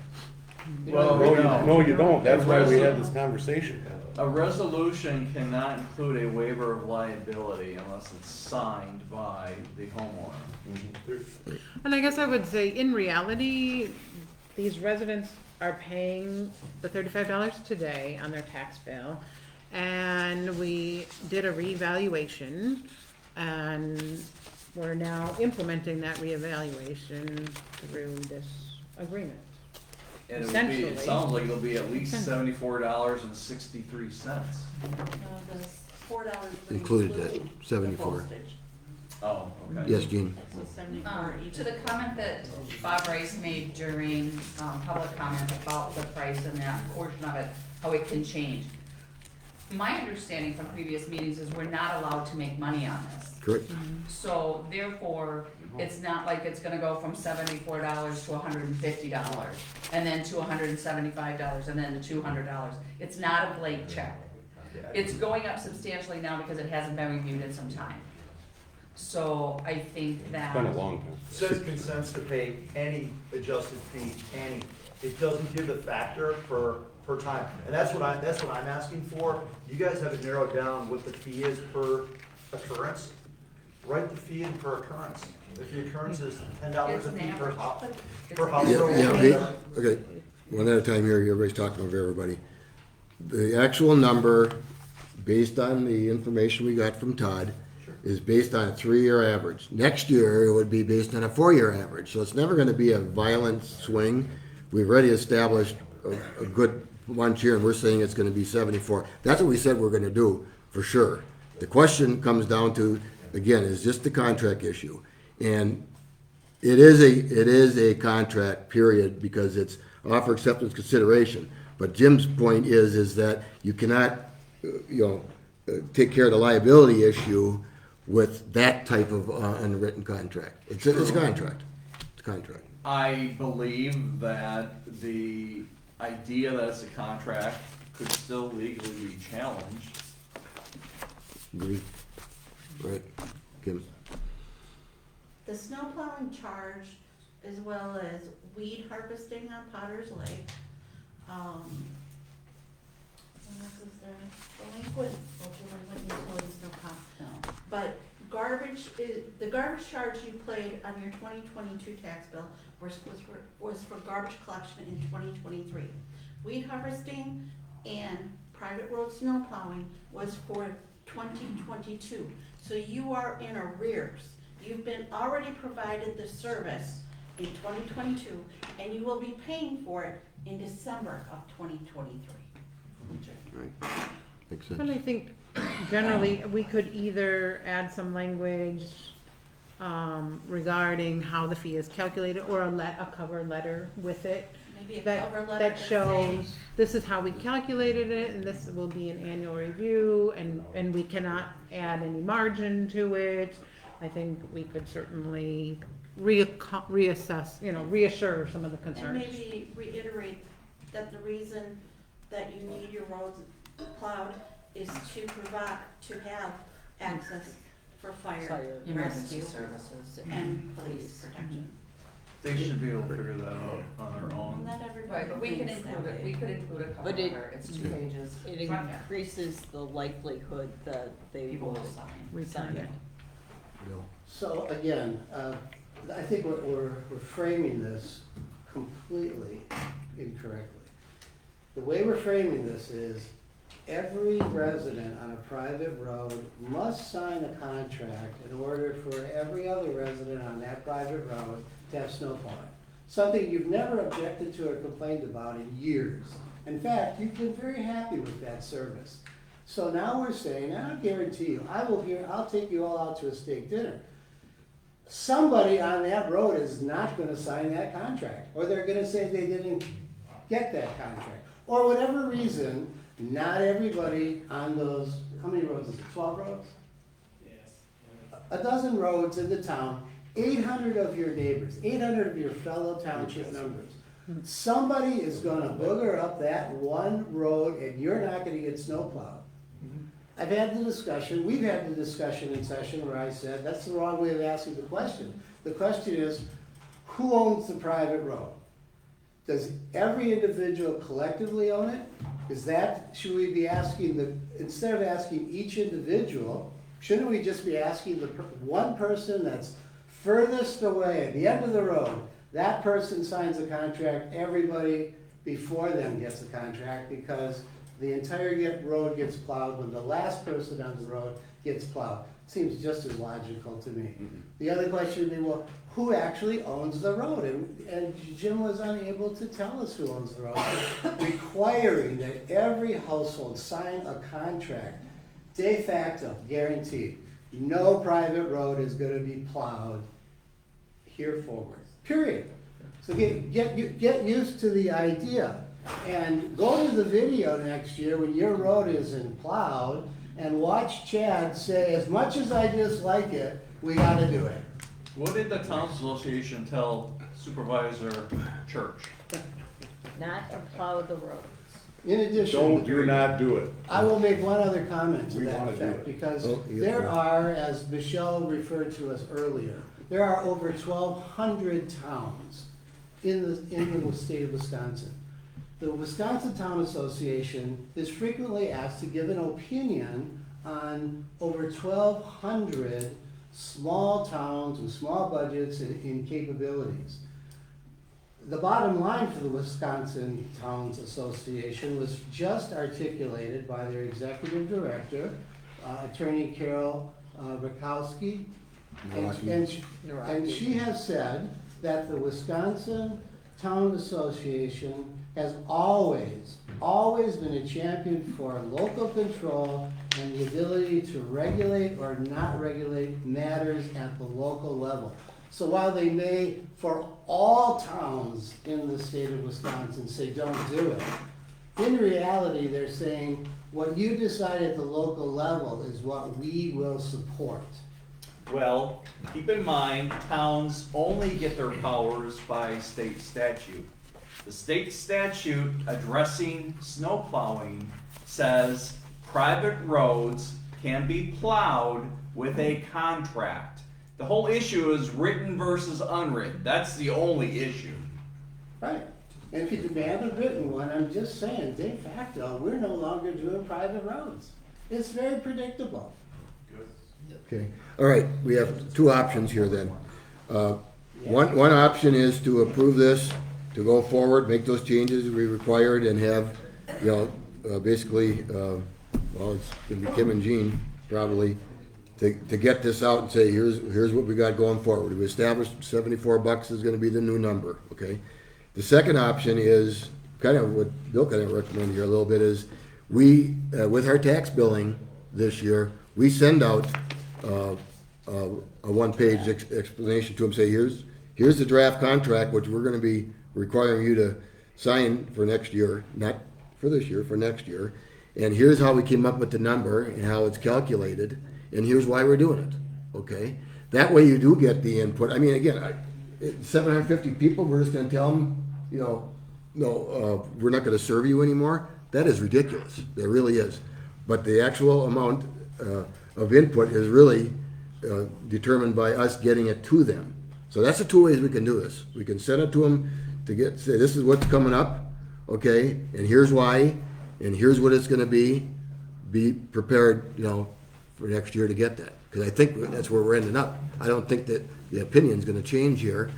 Well, No, you don't, that's why we had this conversation. A resolution cannot include a waiver of liability unless it's signed by the homeowner. And I guess I would say, in reality, these residents are paying the $35 today on their tax bill. And we did a reevaluation, and we're now implementing that reevaluation through this agreement. And it would be, it sounds like it'll be at least $74.63. $4 Included that, 74. Oh, okay. Yes, Jean? So 74 each. To the comment that Bob Rice made during public comment about the price and that portion of it, how it can change. My understanding from previous meetings is we're not allowed to make money on this. Correct. So therefore, it's not like it's gonna go from $74 to $150, and then to $175, and then to $200. It's not a blank check. It's going up substantially now because it hasn't been reviewed in some time. So I think that. It's been a long time. Says consents to pay any adjusted fee, any. It doesn't give the factor per time. And that's what I'm asking for. You guys haven't narrowed down what the fee is per occurrence. Write the fee in per occurrence. If the occurrence is $10 a fee per house. Okay, one at a time here, everybody's talking over everybody. The actual number, based on the information we got from Todd, is based on a 3-year average. Next year, it would be based on a 4-year average, so it's never gonna be a violent swing. We've already established a good bunch here, and we're saying it's gonna be 74. That's what we said we're gonna do, for sure. The question comes down to, again, is this the contract issue? And it is a contract, period, because it's offer acceptance consideration. But Jim's point is that you cannot, take care of the liability issue with that type of unwritten contract. It's a contract. It's a contract. I believe that the idea that it's a contract could still legally be challenged. Agree. Right. Kim? The snow plowing charge, as well as weed harvesting on Potter's Lake. What else is there? Delinquent, utilities, no cost. But garbage the garbage charge you played on your 2022 tax bill was for garbage collection in 2023. Weed harvesting and private road snow plowing was for 2022. So you are in arrears. You've been already provided the service in 2022, and you will be paying for it in December of 2023. Right. Makes sense. And I think generally, we could either add some language regarding how the fee is calculated, or a cover letter with it. Maybe a That, cover letter that that shows, says- this is how we calculated it, and this will be an annual review, and we cannot add any margin to it. I think we could certainly reassess, reassure some of the And concerns. maybe reiterate that the reason that you need your roads plowed is to have access for fire, Emergency rescue, services. and police protection. They should be able to figure that out on their Well, own. not everybody Right, but we can thinks that include it, way. we could include a cover But it- letter, it's 2 pages. It increases the likelihood that they People will will sign. Return it. So again, I think we're framing this completely incorrectly. The way we're framing this is every resident on a private road must sign a contract in order for every other resident on that private road to have snow plowing. Something you've never objected to or complained about in years. In fact, you've been very happy with that service. So now we're saying, and I'll guarantee you, I'll take you all out to a steak dinner. Somebody on that road is not gonna sign that contract, or they're gonna say they didn't get that contract. Or whatever reason, not everybody on those, how many roads is it, 12 roads? A dozen roads in the town, 800 of your neighbors, 800 of your fellow township members. Somebody is gonna booger up that one road and you're not gonna get snow plowed. I've had the discussion, we've had the discussion in session where I said, that's the wrong way of asking the question. The question is, who owns the private road? Does every individual collectively own it? Should we be asking instead of asking each individual, shouldn't we just be asking the one person that's furthest away, at the end of the road, that person signs a contract, everybody before them gets a contract, because the entire road gets plowed when the last person on the road gets plowed. Seems just as logical to me. The other question would be, well, who actually owns the road? And Jim was unable to tell us who owns the road, requiring that every household sign a contract, de facto, guaranteed. No private road is gonna be plowed here forward, period. So get used to the idea. And go to the video next year when your road isn't plowed and watch Chad say, as much as I dislike it, we gotta do it. What did the town association tell Supervisor Church? not to plow the roads. In addition. Do not do it. I will make one other comment to We that wanna do effect, it. because Oh, yes, there sir. are, as Michelle referred to us earlier, there are over 1,200 towns in the state of Wisconsin. The Wisconsin Town Association is frequently asked to give an opinion on over 1,200 small towns with small budgets and capabilities. The bottom line for the Wisconsin Towns Association was just articulated by their executive director, Attorney Carol Rakowski. And she has said that the Wisconsin Town Association has always been a champion for local control and the ability to regulate or not regulate matters at the local level. So while they may, for all towns in the state of Wisconsin, say don't do it, in reality, they're saying what you decide at the local level is what we will support. Well, keep in mind, towns only get their powers by state statute. The state statute addressing snow plowing says private roads can be plowed with a contract. The whole issue is written versus unwritten. That's the only issue. Right. And if you demand a written one, I'm just saying, de facto, we're no longer doing private roads. It's very predictable. Okay, all right, we have two options here then. One option is to approve this, to go forward, make those changes we required and have, you know, basically, well, it's gonna be Kim and Jean probably, to get this out and say, here's what we got going forward. We established $74 is gonna be the new number, okay? The second option is kind of what Bill kind of recommended here a little bit is we, with our tax billing this year, we send out a one-page explanation to them, say, here's the draft contract, which we're gonna be requiring you to sign for next year, not for this year, for next year. And here's how we came up with the number and how it's calculated, and here's why we're doing it, okay? That way you do get the input. I mean, again, 750 people, we're just gonna tell them, you know, no, we're not gonna serve you anymore. That is ridiculous. It really is. But the actual amount of input is really determined by us getting it to them. So that's the two ways we can do this. We can send it to them to say, this is what's coming up, okay, and here's why, and here's what it's gonna be. Be prepared, you know, for next year to get that. Because I think that's where we're ending up. I don't think that the opinion's gonna change here,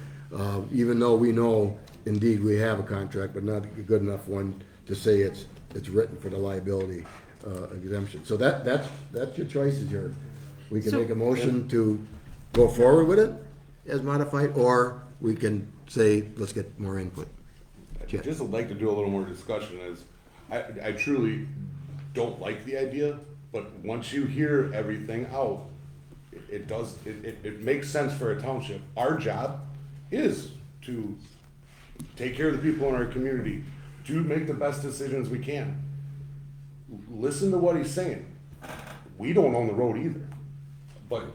even though we know, indeed, we have a contract, but not a good enough one to say it's written for the liability exemption. So that's your choices here. We can make a motion to go forward with it as modified, or we can say, let's get more input. I just would like to do a little more discussion as, I truly don't like the idea, but once you hear everything out, it makes sense for a township. Our job is to take care of the people in our community, to make the best decisions we can. Listen to what he's saying. We don't own the road either, but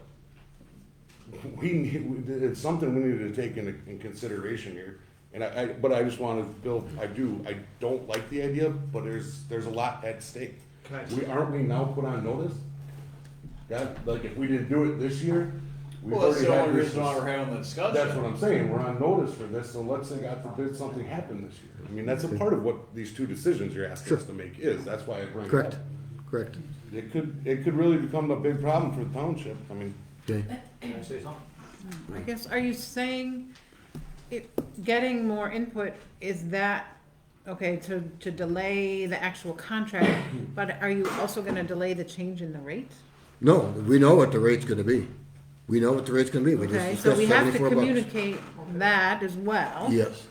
it's something we need to take in consideration here. And but I just want to build, I don't like the idea, but there's a lot at stake. Aren't we now put on notice? God, like if we didn't do it this year, we've Well, that's already the had only this. reason why we're having the discussion. That's what I'm saying, we're on notice for this, so let's say God forbid something happened this year. I mean, that's a part of what these two decisions you're asking us to make is, that's why I bring it up. Correct, correct. It could really become a big problem for the township, I mean. Okay. Can I say something? I guess, are you saying getting more input, is that, okay, to delay the actual contract, but are you also gonna delay the change in the rate? No, we know what the rate's gonna be. We know what the rate's gonna be. We just Okay, so discussed we have to $74. communicate that as well. Yes.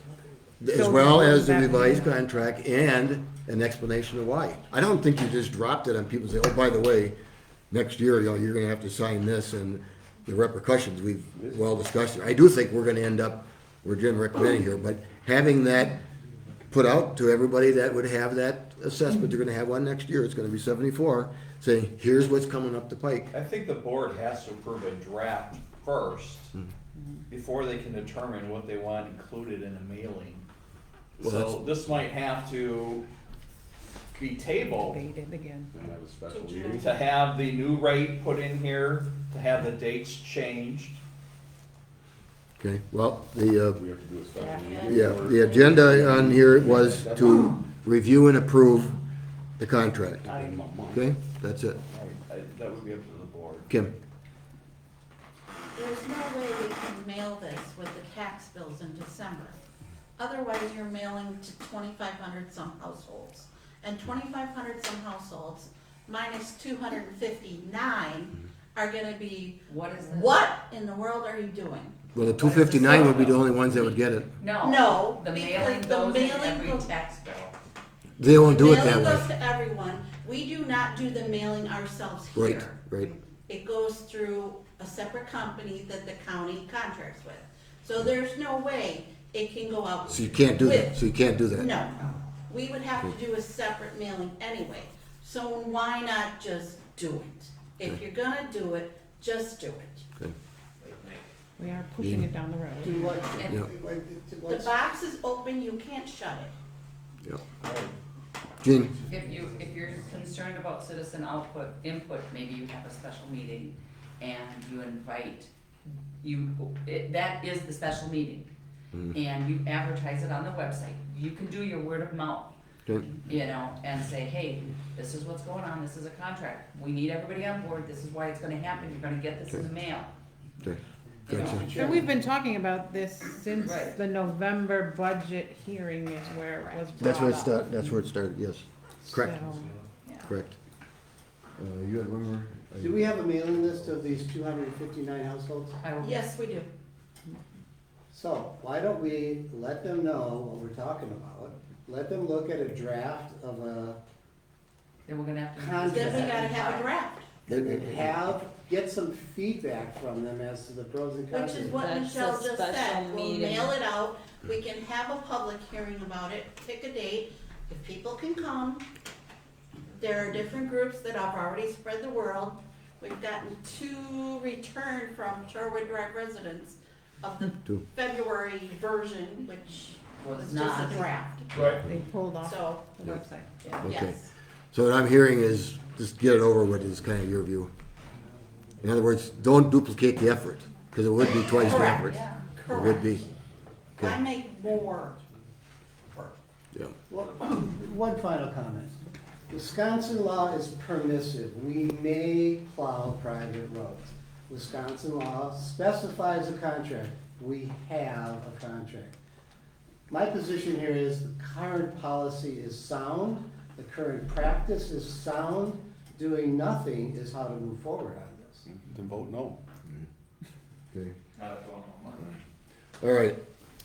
As So well what as does the that revised mean? contract and an explanation of why. I don't think you just dropped it on people and say, oh, by the way, next year, you know, you're gonna have to sign this and the repercussions, we've well discussed it. I do think we're gonna end up, we're Jim recommending here, but having that put out to everybody that would have that assessment, they're gonna have one next year, it's gonna be 74, saying, here's what's coming up the pike. I think the board has to approve a draft first before they can determine what they want included in a mailing. Well, So that's- this might have to be tabled Date it again. And have a special meeting. to have the new rate put in here, to have the dates changed. Okay, well, the, We have to do a special meeting. yeah, the agenda on here was to review and approve the contract. Okay, that's it. That would be up to the board. Kim? There's no way we can mail this with the tax bills in December. Otherwise, you're mailing to 2,500 some households. And 2,500 some households minus 259 are gonna be, What is this? what in the world are you doing? Well, the 259 would be the only ones that would get it. No, The because mailing the goes in mailing every goes- tax bill. They won't do it that Mailing way. goes to everyone. We do not do the mailing ourselves here. Right, right. It goes through a separate company that the county contracts with. So there's no way it can go out. So you can't do that, with- so you can't do that. No, we would have to do a separate mailing anyway. So why not just do it? If you're gonna do it, just do it. We are pushing it down the road. Yeah. The box is open, you can't shut it. Yeah. Jean? If you're concerned about citizen input, maybe you have a special meeting and you invite, that is the special meeting. And you advertise it on the website. You can do your word of mouth. Okay. You know, and say, hey, this is what's going on, this is a contract, we need everybody on board, this is why it's gonna happen, you're gonna get this in the mail. Okay. You know? Gotcha. So we've been talking about this since Right. the November budget hearing is where it was That's where it brought up. that's where it started, yes. Correct, So, correct. You had one more? Do we have a mailing list of these 259 households? Yes, we do. So why don't we let them know what we're talking about? Let them look at a draft of a Then we're gonna have to. contract. Then we gotta have a draft, Get some feedback from them as to the pros and cons. which is what That's Michelle a just special said. We'll meeting. mail it out, we can have a public hearing about it, pick a date, if people can come. There are different groups that have already spread the word. We've gotten 2 return from Sherwood Drive residents of the 2. February version, which Was was just not. a draft. They pulled off So, the website. Okay. yes. So what I'm hearing is, just get it over with is kind of your view. In other words, don't duplicate the effort, because it would be twice the Correct. effort. Yeah. It would be. Why Okay. make more? Yeah. Well, one final comment. Wisconsin law is permissive. We may plow private roads. Wisconsin law specifies a contract. We have a contract. My position here is the current policy is sound, the current practice is sound. Doing nothing is how to move forward on this. Then vote no. Okay. All right,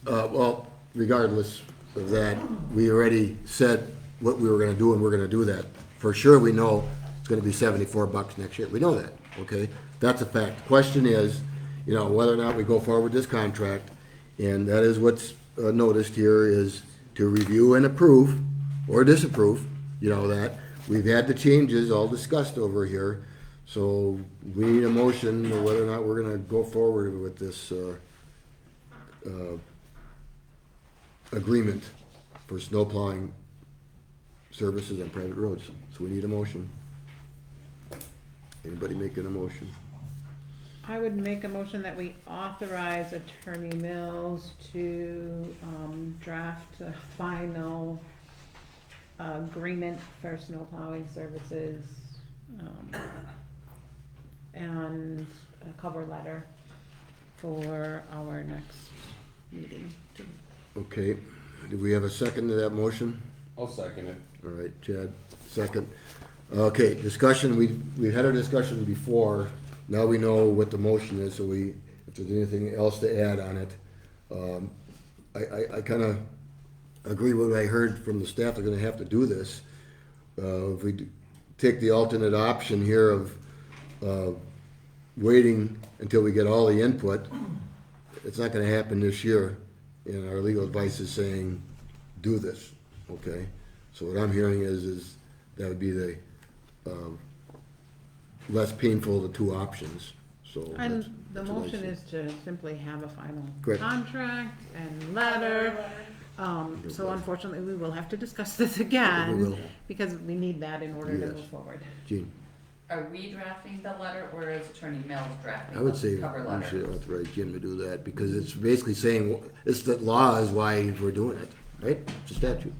well, regardless of that, we already said what we were gonna do, and we're gonna do that. For sure, we know it's gonna be $74 next year, we know that, okay? That's a fact. Question is, you know, whether or not we go forward with this contract, and that is what's noticed here, is to review and approve, or disapprove, you know that. We've had the changes all discussed over here, so we need a motion of whether or not we're gonna go forward with this, agreement for snow plowing services on private roads. So we need a motion. Anybody making a motion? I would make a motion that we authorize Attorney Mills to draft a final agreement for snow plowing services and a cover letter for our next meeting. Okay, do we have a second to that motion? I'll second it. All right, Chad, second. Okay, discussion, we had our discussion before, now we know what the motion is, so if there's anything else to add on it. I kinda agree with what I heard from the staff, they're gonna have to do this. If we take the alternate option here of waiting until we get all the input, it's not gonna happen this year. And our legal advice is saying, do this, okay? So what I'm hearing is that would be the less painful of the 2 options, so. And that's- the that's what I motion see. is to simply have a final Correct. contract and letter. So unfortunately, we will have to discuss this We again, will. because we need that in order to Yes. move forward. Gene, Are we drafting the letter, or is Attorney Mills drafting I would the say cover we letter? should authorize Jim to do that, because it's basically saying, it's the law is why we're doing it, right? It's a statute.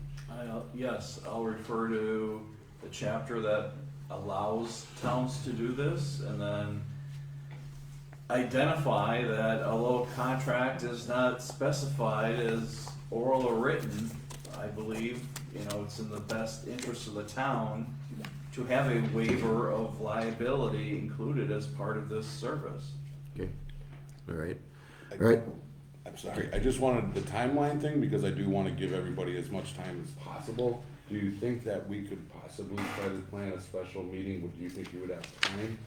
Yes, I'll refer to the chapter that allows towns to do this, and then identify that although a contract is not specified as oral or written, I believe, you know, it's in the best interest of the town to have a waiver of liability included as part of this service. Okay, all right, all right. I'm sorry, I just wanted the timeline thing, because I do wanna give everybody as much time as possible. Do you think that we could possibly try to plan a special meeting? Do you think you would have time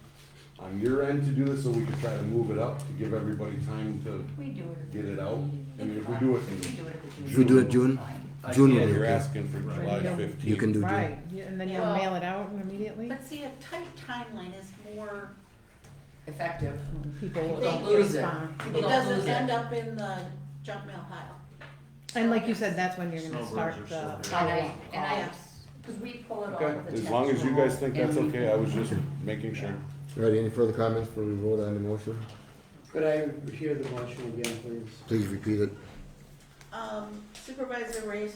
on your end to do this, so we could try to move it up, to give everybody time to We do it. get it out? I mean, if we do it in If we do it June, I June can't, will be you're okay. asking for July Right. 15th. You can do June. Right, yeah, and then you'll Well- mail it out immediately? But see, a tight timeline is more, Effective. People will Don't lose it. respond. People it don't doesn't lose it. end up in the junk mail pile. And like you said, that's when you're gonna Snowbirds start are the so follow-up And I, calls. because we pull it all Okay, with the as long as you guys think that's and we- okay, I was just making sure. All right, any further comments before we vote on the motion? Could I hear the motion again, please? Please repeat it. Supervisor Ray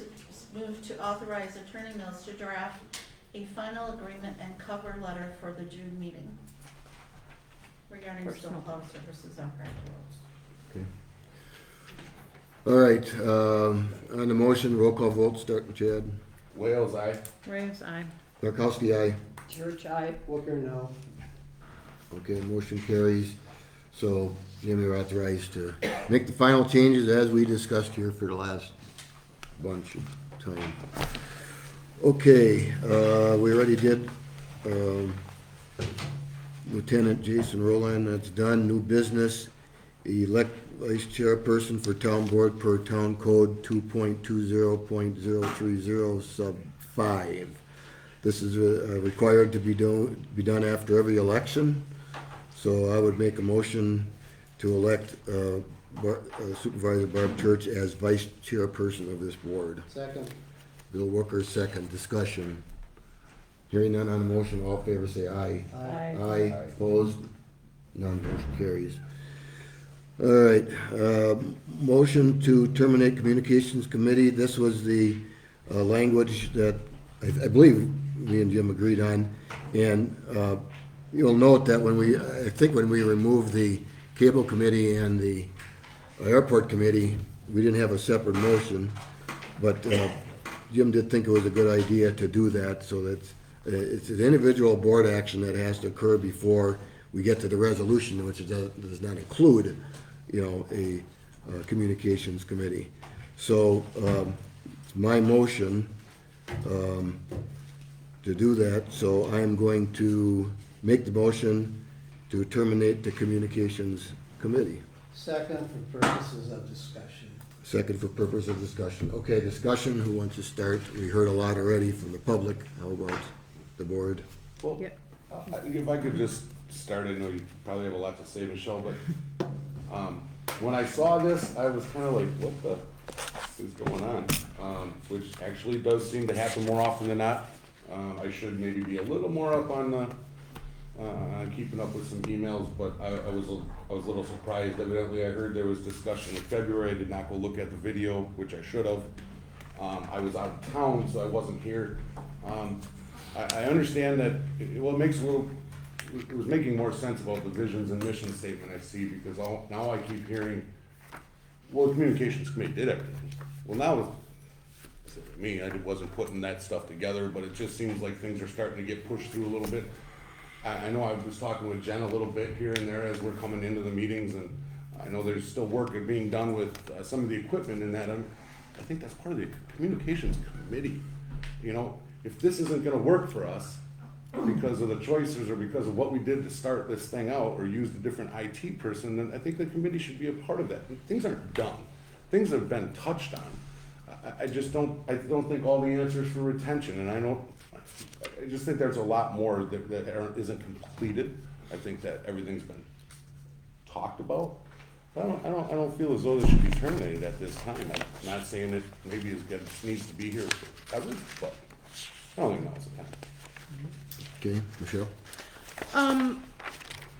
move to authorize Attorney Mills to draft a final agreement and cover letter for the June meeting regarding snowplow services on private roads. All right, on the motion, roll call vote, starting Chad. Wales, aye. Graves, aye. Markowski, aye. Church, I, Booker, no. Okay, motion carries. So, then we're authorized to make the final changes as we discussed here for the last bunch of time. Okay, we already did, Lieutenant Jason Rowland, that's done. New business, elect vice chairperson for town board per town code 2.20.030 sub 5. This is required to be done after every election. So I would make a motion to elect Supervisor Barb Church as vice chairperson of this board. Second. Bill Wooker, second. Discussion. Hearing none on the motion, all in favor say aye. Aye. Aye. Opposed? None. Motion carries. All right, motion to terminate communications committee. This was the language that I believe me and Jim agreed on. And you'll note that when I think when we removed the cable committee and the airport committee, we didn't have a separate motion. But Jim did think it was a good idea to do that, so that it's an individual board action that has to occur before we get to the resolution, which does not include, a communications committee. So it's my motion to do that. So I'm going to make the motion to terminate the communications committee. Second for purposes of discussion. Second for purpose of discussion. Okay, discussion. Who wants to start? We heard a lot already from the public. How about the board? Well, if I could just start, I know you probably have a lot to say, Michelle, but when I saw this, I was kind of like, what the is going on? Which actually does seem to happen more often than not. I should maybe be a little more up on keeping up with some emails, but I was a little surprised. Evidently, I heard there was discussion in February. I did not go look at the video, which I should have. I was out of town, so I wasn't here. I understand that, it makes a little, it was making more sense about the visions and mission statement I see, because now I keep hearing, well, the communications committee did everything. Well, now, it's me, I wasn't putting that stuff together, but it just seems like things are starting to get pushed through a little bit. I know I was talking with Jen a little bit here and there as we're coming into the meetings, and I know there's still work being done with some of the equipment in that. I think that's part of the communications committee. If this isn't gonna work for us because of the choices or because of what we did to start this thing out, or use a different IT person, then I think the committee should be a part of that. Things aren't done. Things have been touched on. I don't think all the answers for retention, and I just think there's a lot more that isn't completed. I think that everything's been talked about. I don't feel as though this should be terminated at this time. I'm not saying it maybe it needs to be here forever, but I don't think now's the time. Okay, Michelle?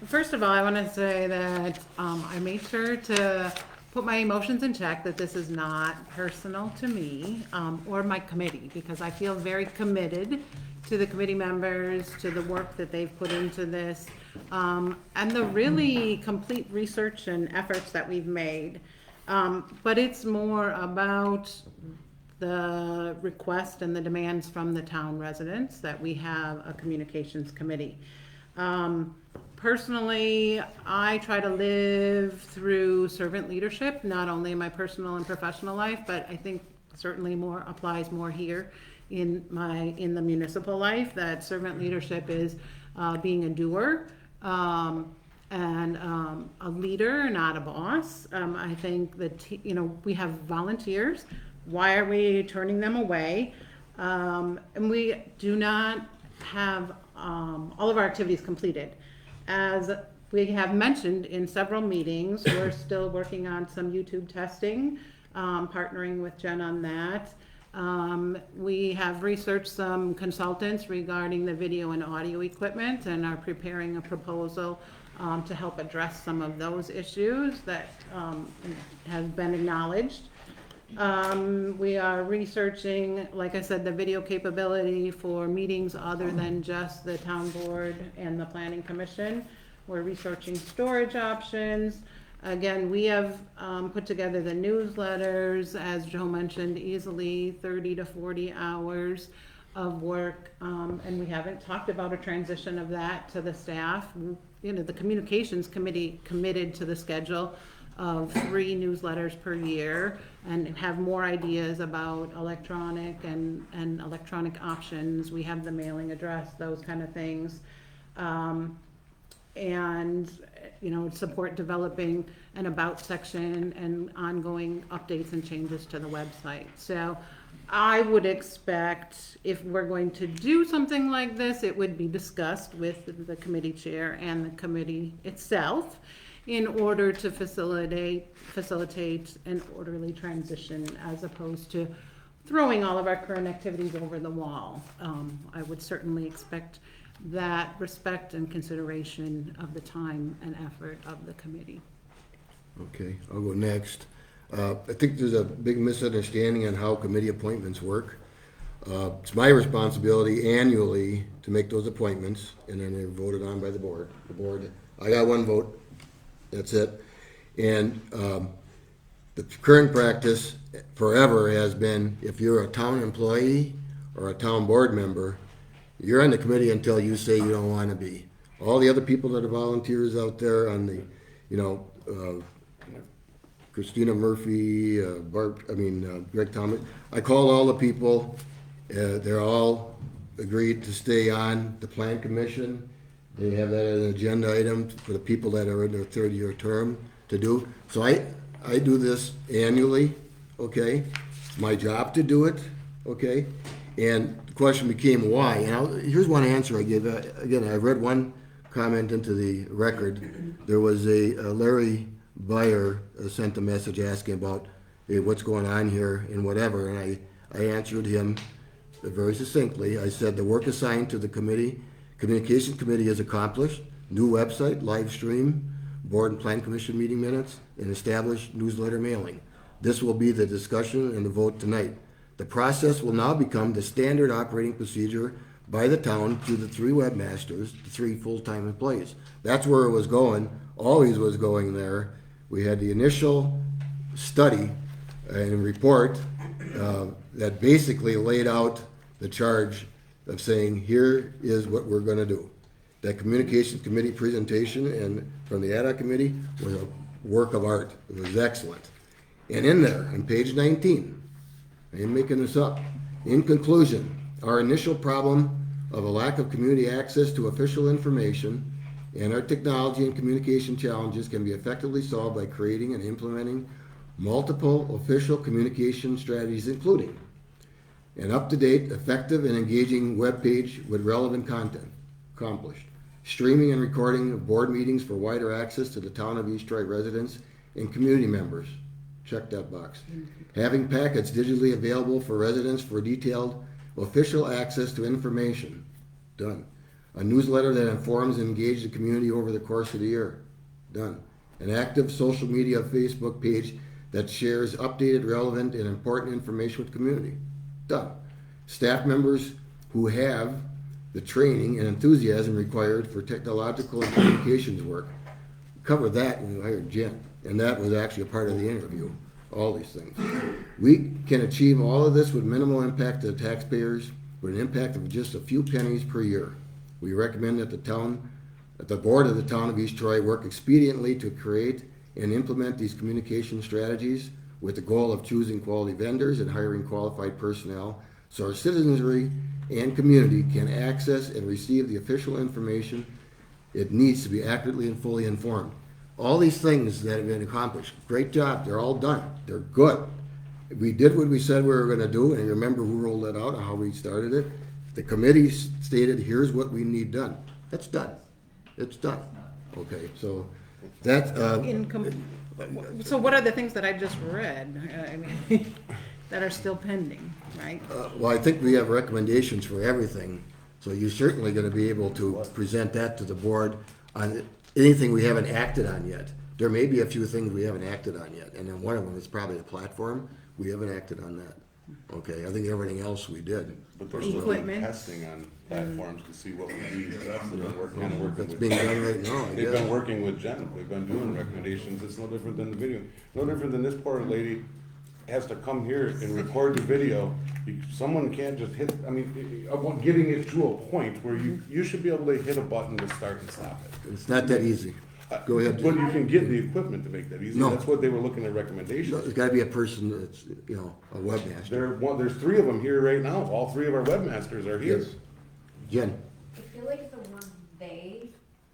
First of all, I want to say that I made sure to put my emotions in check, that this is not personal to me or my committee, because I feel very committed to the committee members, to the work that they've put into this, and the really complete research and efforts that we've made. But it's more about the request and the demands from the town residents that we have a communications committee. Personally, I try to live through servant leadership, not only in my personal and professional life, but I think certainly applies more here in the municipal life, that servant leadership is being a doer and a leader, not a boss. I think that we have volunteers. Why are we turning them away? And we do not have all of our activities completed. As we have mentioned in several meetings, we're still working on some YouTube testing, partnering with Jen on that. We have researched some consultants regarding the video and audio equipment and are preparing a proposal to help address some of those issues that have been acknowledged. We are researching, like I said, the video capability for meetings other than just the town board and the planning commission. We're researching storage options. Again, we have put together the newsletters, as Joe mentioned, easily 30 to 40 hours of work, and we haven't talked about a transition of that to the staff. You know, the communications committee committed to the schedule of 3 newsletters per year and have more ideas about electronic and electronic options. We have the mailing address, those kind of things. And, you know, support developing an about section and ongoing updates and changes to the website. So I would expect if we're going to do something like this, it would be discussed with the committee chair and the committee itself in order to facilitate an orderly transition as opposed to throwing all of our current activities over the wall. I would certainly expect that respect and consideration of the time and effort of the committee. Okay, I'll go next. I think there's a big misunderstanding on how committee appointments work. It's my responsibility annually to make those appointments, and then they're voted on by the board. I got 1 vote, that's it. And the current practice forever has been, if you're a town employee or a town board member, you're on the committee until you say you don't want to be. All the other people that are volunteers out there on the, you know, Christina Murphy, Greg Thomas. I called all the people. They're all agreed to stay on the plan commission. They have that as an agenda item for the people that are in their 30-year term to do. So I do this annually, okay? It's my job to do it, okay? And the question became why. And here's one answer I give. Again, I read one comment into the record. There was a Larry Buyer sent a message asking about, hey, what's going on here and whatever, and I answered him very succinctly. I said the work assigned to the communications committee is accomplished. New website, live stream, board and plan commission meeting minutes, and established newsletter mailing. This will be the discussion and the vote tonight. The process will now become the standard operating procedure by the town to the 3 webmasters, the 3 full-time employees. That's where it was going, always was going there. We had the initial study and report that basically laid out the charge of saying, here is what we're going to do. That communications committee presentation and from the ad hoc committee was a work of art. It was excellent. And in there, on page 19, I ain't making this up. In conclusion, our initial problem of a lack of community access to official information and our technology and communication challenges can be effectively solved by creating and implementing multiple official communication strategies, including an up-to-date, effective, and engaging web page with relevant content. Accomplished. Streaming and recording of board meetings for wider access to the town of East Troy residents and community members. Check that box. Having packets digitally available for residents for detailed official access to information. Done. A newsletter that informs and engages the community over the course of the year. Done. An active social media Facebook page that shares updated, relevant, and important information with the community. Done. Staff members who have the training and enthusiasm required for technological and communications work. Covered that when we hired Jen, and that was actually a part of the interview, all these things. We can achieve all of this with minimal impact to the taxpayers, with an impact of just a few pennies per year. We recommend that the board of the town of East Troy work expediently to create and implement these communication strategies with the goal of choosing quality vendors and hiring qualified personnel so our citizenry and community can access and receive the official information it needs to be accurately and fully informed. All these things that have been accomplished, great job, they're all done, they're good. We did what we said we were going to do, and remember who rolled that out and how we started it. The committee stated, here's what we need done. That's done. It's done. Okay, so that's... So what are the things that I just read, that are still pending, right? Well, I think we have recommendations for everything, so you're certainly going to be able to present that to the board on anything we haven't acted on yet. There may be a few things we haven't acted on yet, and then one of them is probably the platform, We haven't acted on that. Okay, I think everything else we did. But they're still Equipment. testing on platforms to see what we need. That's what they're working, kind of working That's with. being done right now, I They've guess. been working with Jen, they've been doing recommendations, it's no different than the video. No different than this poor lady has to come here and record the video. Someone can't just hit, I mean, I want getting it to a point where you should be able to hit a button to start and stop it. It's not that easy. Go ahead. But you can get the equipment to make that easy, No. that's what they were looking at No, recommendations. There's gotta be a person that's, you know, a webmaster. There's 3 of them here right now, all 3 of our webmasters are here. Yes. Jen, I feel like the word "they"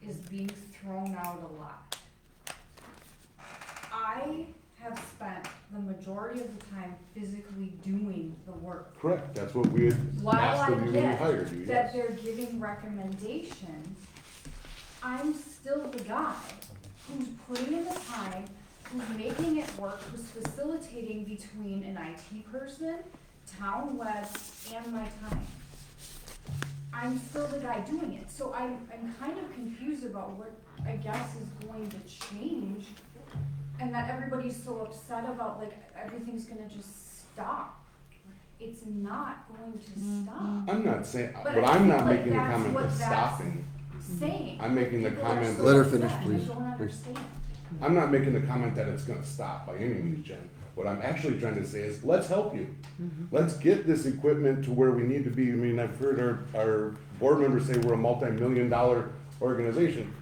is being thrown out a lot. I have spent the majority of the time physically doing the work. Correct, that's what we had While asked I of you when we get hired you, that yes. they're giving recommendations, I'm still the guy who's putting in the time, who's making it work, who's facilitating between an IT person, town web, and my time. I'm still the guy doing it, so I'm kind of confused about what I guess is going to change, and that everybody's so upset about, like, everything's gonna just stop. It's not going to stop. I'm not saying, But but I I'm feel not like making the that's comment what that's that's stopping. saying. I'm making the People are comment. so Let her upset, finish, and please. I don't Please. understand. I'm not making the comment that it's gonna stop by any means, Jen. What I'm actually trying to say is, let's help you. Let's get this equipment to where we need to be. I mean, I've heard our board members say we're a multi-million-dollar organization.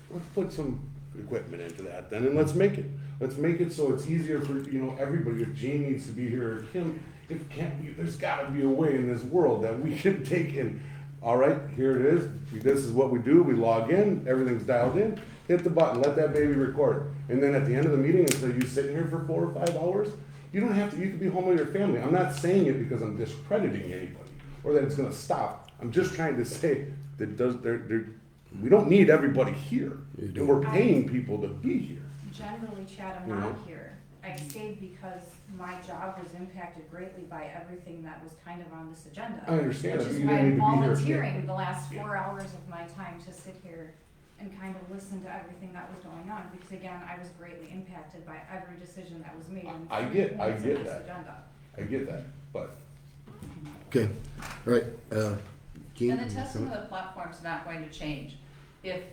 Let's put some equipment into that then, and let's make it so it's easier for, you know, everybody. If Gene needs to be here, or Kim, it can't be, there's gotta be a way in this world that we can take in. All right, here it is. This is what we do. We log in, everything's dialed in. Hit the button, let that baby record. And then at the end of the meeting, instead of you sitting here for 4 or 5 hours, you don't have to, you can be home with your family. I'm not saying it because I'm discrediting anybody or that it's gonna stop. I'm just trying to say that we don't need everybody here. And we're paying people to be here. Generally, Chad, I'm You not know? here. I stayed because my job was impacted greatly by everything that was kind of on this agenda. I understand Which that, is you why didn't I'm need to be here. volunteering the last 4 hours of my time to sit here and kind of listen to everything that was going on, because again, I was greatly impacted by every decision that was made. on I every get point in this that. agenda. I get that, but okay, all right, Gene? And the testing of the platform's not going to change. If,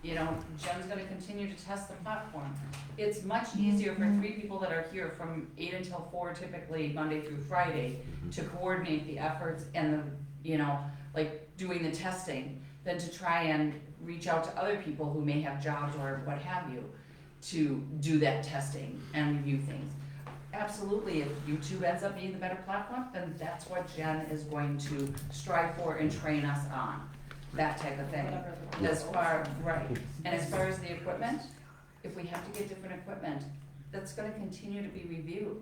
you know, Jen's gonna continue to test the platform, it's much easier for 3 people that are here from 8 until 4, typically Monday through Friday, to coordinate the efforts and the, you know, like, doing the testing, than to try and reach out to other people who may have jobs or what have you, to do that testing and review things. Absolutely, if YouTube ends up being the better platform, then that's what Jen is going to strive for and train us on, that type of thing. As far, right, and as far as the equipment, if we have to get different equipment, that's gonna continue to be reviewed.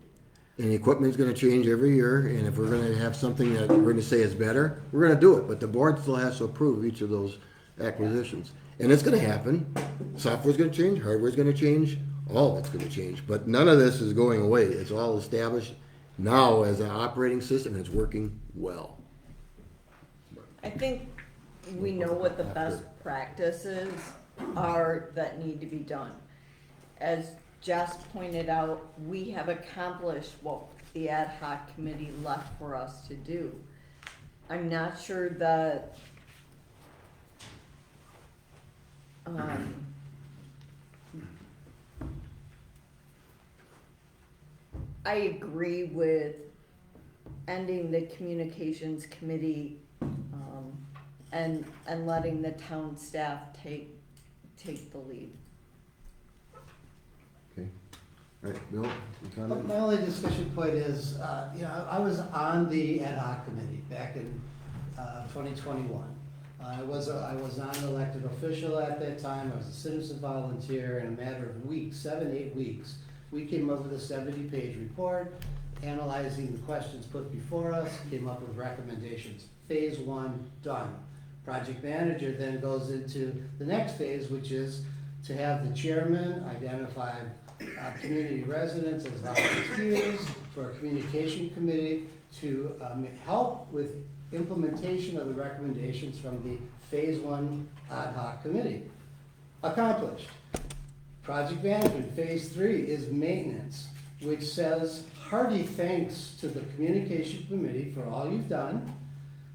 And the equipment's gonna change every year, and if we're gonna have something that we're gonna say is better, we're gonna do it, but the board still has to approve each of those acquisitions. And it's gonna happen, software's gonna change, hardware's gonna change, all of it's gonna change, but none of this is going away, it's all established now as an operating system, and it's working well. I think we know what the best practices are that need to be done. As Jess pointed out, we have accomplished what the ad hoc committee left for us to do. I'm not sure that, I agree with ending the communications committee, and letting the town staff take the lead. Okay, all right, Bill, you comment? My only discussion point is, you know, I was on the ad hoc committee back in 2021. I was not an elected official at that time, I was a citizen volunteer. In a matter of weeks, 7, 8 weeks, we came up with a 70-page report, analyzing the questions put before us, came up with recommendations. Phase 1, done. Project manager then goes into the next phase, which is to have the chairman identify community residents as volunteers for a communication committee to help with implementation of the recommendations from the Phase 1 ad hoc committee. Accomplished. Project management, Phase 3 is maintenance. which says hearty thanks to the communication committee for all you've done,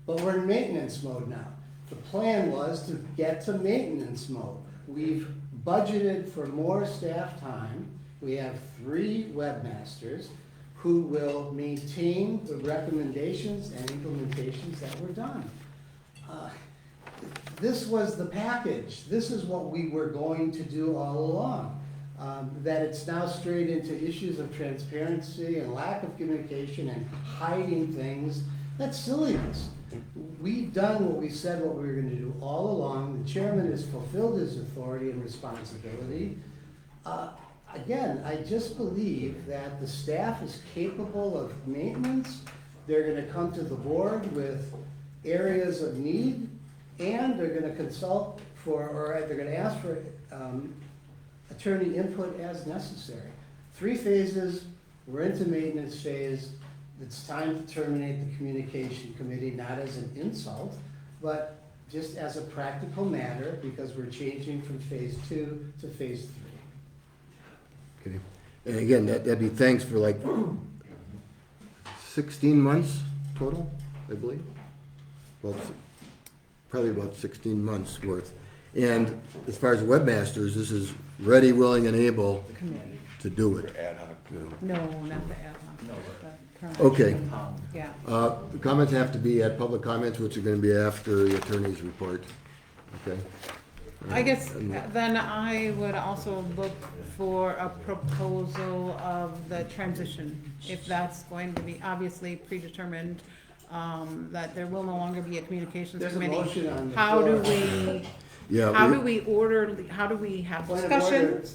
but we're in maintenance mode now. The plan was to get to maintenance mode. We've budgeted for more staff time. We have 3 webmasters who will maintain the recommendations and implementations that were done. This was the package. This is what we were going to do all along. That it's now strayed into issues of transparency and lack of communication and hiding things, that's silliness. We've done what we said what we were gonna do all along. The chairman has fulfilled his authority and responsibility. Again, I just believe that the staff is capable of maintenance. They're gonna come to the board with areas of need, and they're gonna consult for, or they're gonna ask for attorney input as necessary. 3 phases, we're into maintenance phase. It's time to terminate the communication committee, not as an insult, but just as a practical matter, because we're changing from phase 2 to phase 3. Okay, and again, that'd be thanks for like 16 months total, I believe. Well, probably about 16 months worth. And as far as webmasters, this is ready, willing, and able to do it. Ad hoc. No, not the ad hoc. No, the current. Okay. Yeah. The comments have to be at public comments, which are gonna be after the attorney's report. Okay? I guess then I would also look for a proposal of the transition, if that's going to be obviously predetermined, that there will no longer be a communications There's a committee. motion on the How do floor. we, Yeah, how do we order, how do we have Point of discussion? order.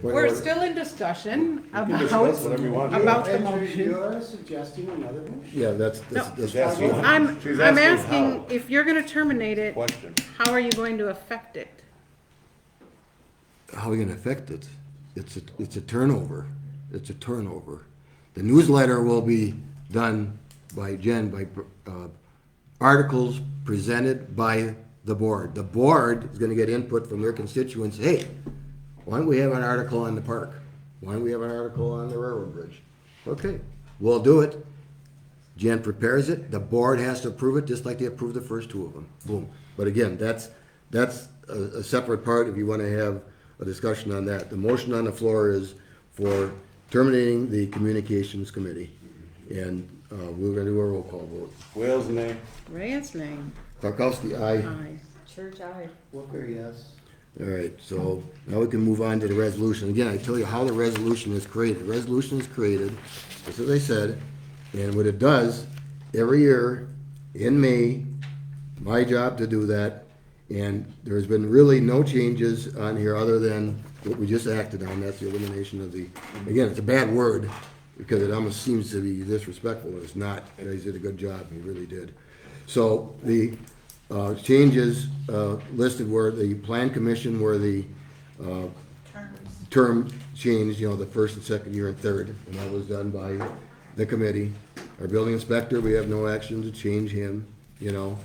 We're still in discussion about, discuss whatever you want. about the Andrew, motion. You're suggesting another motion. Yeah, that's. She's asking- I'm she's asking, how. if you're gonna terminate it, Question. how are you going to affect it? How are we gonna affect it? It's a turnover. It's a turnover. The newsletter will be done by Jen, by articles presented by the board. The board is gonna get input from their constituents. Hey, why don't we have an article on the park? Why don't we have an article on the railroad bridge? Okay, we'll do it. Jen prepares it. The board has to approve it, just like they approved the first 2 of them. Boom. But again, that's a separate part if you wanna have a discussion on that. The motion on the floor is for terminating the communications committee. And we're gonna do a roll call vote. Wales, nay. Reyes, name. Tarkowski, aye. Aye. Church, aye. Booker, yes. All right, so now we can move on to the resolution. Again, I tell you how the resolution is created. The resolution is created, just as I said, and what it does, every year in May, my job to do that, and there's been really no changes on here other than what we just acted on, that's the elimination of the, again, it's a bad word, because it almost seems to be disrespectful, and it's not. You guys did a good job, you really did. So the changes listed were the plan commission where the term changed, you know, the first and second year and third, and that was done by the committee. Our building inspector, we have no action to change him, you know.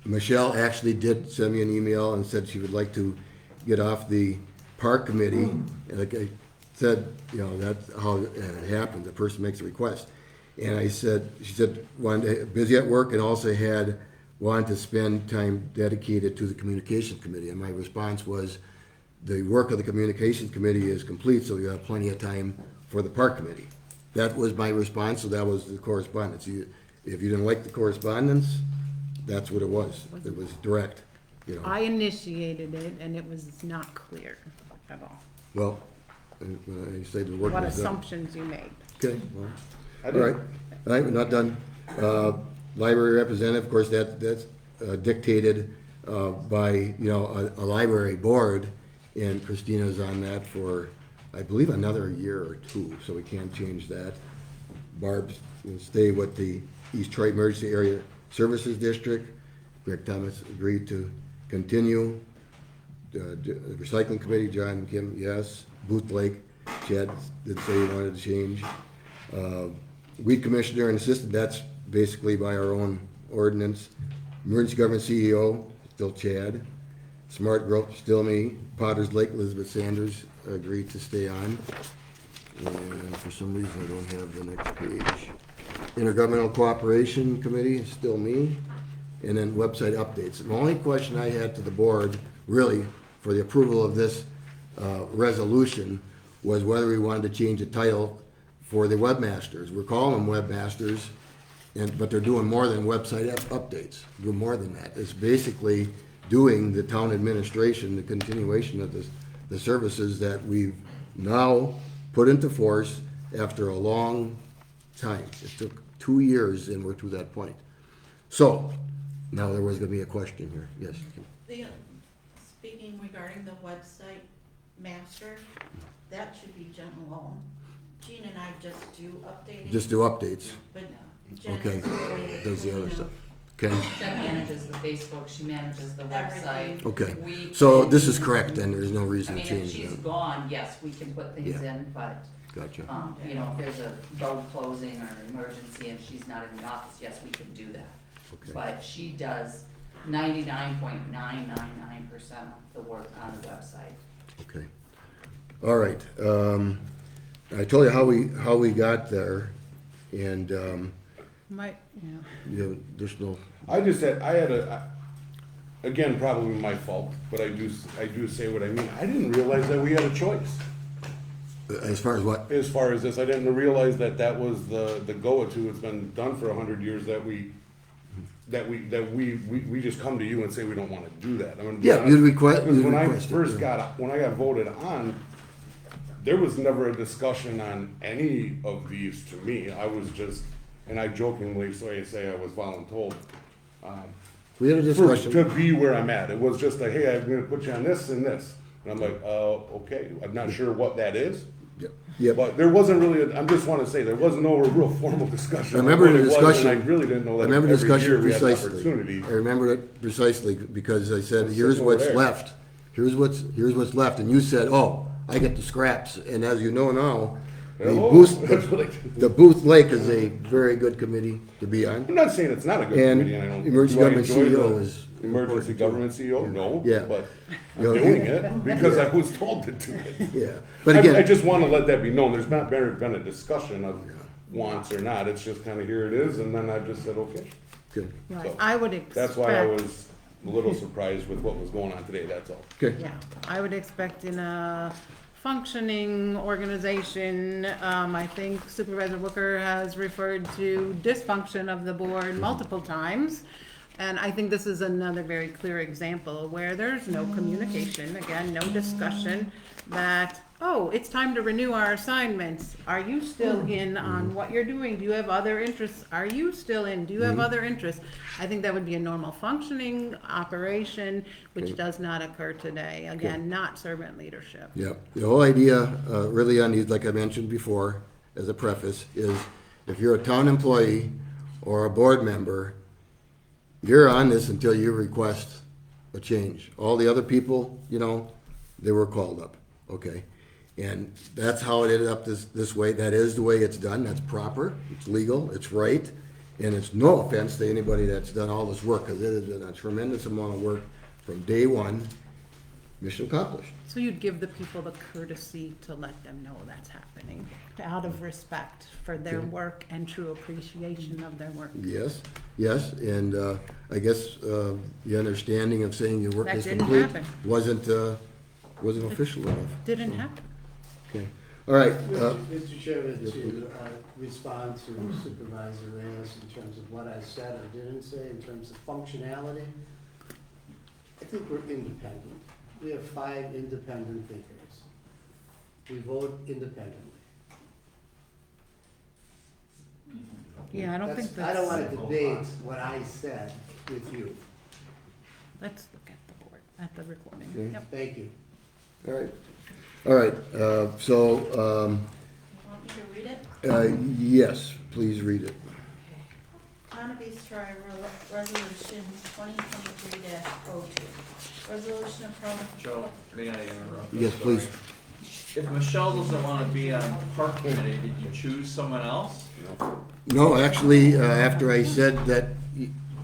Michelle actually did send me an email and said she would like to get off the park committee. And like I said, you know, that's how it happens, the person makes a request. And I said, she said, busy at work and also wanted to spend time dedicated to the communications committee. And my response was, the work of the communications committee is complete, so you have plenty of time for the park committee. That was my response, so that was the correspondence. If you didn't like the correspondence, that's what it was. It was direct, you know. I initiated it and it was not clear at all. Well, when I say the work What was done. assumptions you made. Okay, well, all right, we're not done. Library representative, of course, that's dictated by, you know, a library board, and Christina's on that for, I believe, another year or 2, so we can't change that. Barb's will stay with the East Troy Emergency Area Services District. Greg Thomas agreed to continue. The recycling committee, John Kim, yes. Booth Lake, Chad did say he wanted to change. Weed commissioner and assistant, that's basically by our own ordinance. Emergency government CEO, still Chad. Smart growth, still me. Potters Lake, Elizabeth Sanders agreed to stay on. And for some reason, I don't have the next page. Intergovernmental Cooperation Committee is still me. And then website updates. The only question I had to the board, really, for the approval of this resolution, was whether we wanted to change the title for the webmasters. We're calling them webmasters, but they're doing more than website updates, doing more than that. It's basically doing the town administration, the continuation of the services that we've now put into force after a long time. It took 2 years and we're to that point. So, now there was gonna be a question here, yes. Speaking regarding the website master, that should be Jen alone. Jean and I just do updating. Just do updates. But Jen Okay, is really does the other cleaning stuff. up. Okay, Jen manages the Facebook, she manages the website. okay. We So can- this is correct then, there's no I reason mean, to if change she's it. gone, yes, we can put things Yeah. in, but, Gotcha. you know, if there's a road closing or an emergency and she's not in the office, yes, we can do that. Okay. But she does 99.999% of the work on the website. Okay. All right, I told you how we got there, and, Might, yeah. you know, there's no, I had again, probably my fault, but I do say what I mean. I didn't realize that we had a choice. as far as what? As far as this, I didn't realize that was the go-to. It's been done for 100 years that we just come to you and say we don't wanna do that. I'm gonna be Yeah, honest. you'd request- Because you'd when I request it, first yeah. when I got voted on, there was never a discussion on any of these to me. I was just, and I jokingly say I was voluntold. We had a discussion. To be where I'm at. It was just like, hey, I'm gonna put you on this and this. And I'm like, okay, I'm not sure what that is. Yep. But there wasn't really, I just wanna say, there was no real formal discussion. I on remember what the it was, discussion. And I really didn't know I that remember the every discussion year we had the precisely. opportunity. I remember it precisely because I said, It's here's sitting over what's there. left. Here's what's left. And you said, oh, I get the scraps. And as you know now, Oh. the Booth Lake is a very good committee to be on. I'm not saying it's not a good And committee, and I don't. emergency do I government enjoy CEO the is Emergency government CEO, no, Yeah. but I'm You know, doing it because I was told to do it. Yeah, but I again, just wanna let that be known, there's not been a discussion of wants or not, it's just kinda here it is, and then I just said, okay. good. Right, So, I would expect. That's why I was a little surprised with what was going on today, that's all. Okay. Yeah, I would expect in a functioning organization, I think Supervisor Booker has referred to dysfunction of the board multiple times. And I think this is another very clear example where there's no communication, again, no discussion, that, oh, it's time to renew our assignments. Are you still in on what you're doing? Do you have other interests? Are you still in? Do you have other interests? I think that would be a normal functioning operation, which Okay. does not occur today. Again, not servant leadership. Yeah, the whole idea, really on these, like I mentioned before, as a preface, is if you're a town employee or a board member, you're on this until you request a change. All the other people, you know, they were called up, okay? And that's how it ended up this way. That is the way it's done. That's proper, it's legal, it's right. And it's no offense to anybody that's done all this work, because it has been a tremendous amount of work from day one. Mission accomplished. So you'd give the people the courtesy to let them know that's happening, out of respect for their Okay. work and true appreciation of their work. Yes, yes, and I guess the understanding of saying your work That is didn't complete happen. wasn't official enough. Didn't happen. Okay, all right. Mr. Chairman, yes, please. to respond to Supervisor Reyes in terms of what I said or didn't say, in terms of functionality, I think we're independent. We have 5 independent thinkers. We vote independently. Yeah, I don't think I don't that's, want to debate what I said with you. let's look at the board, at the recording. Okay. Yep. Thank you. All right, all right, so, Want me to read it? yes, please read it. Town of East Troy, Resolution 2023-02. Resolution approving. Joe, may I interrupt? Yes, please. If Michelle doesn't wanna be on park committee, did you choose someone else? No, actually, after I said that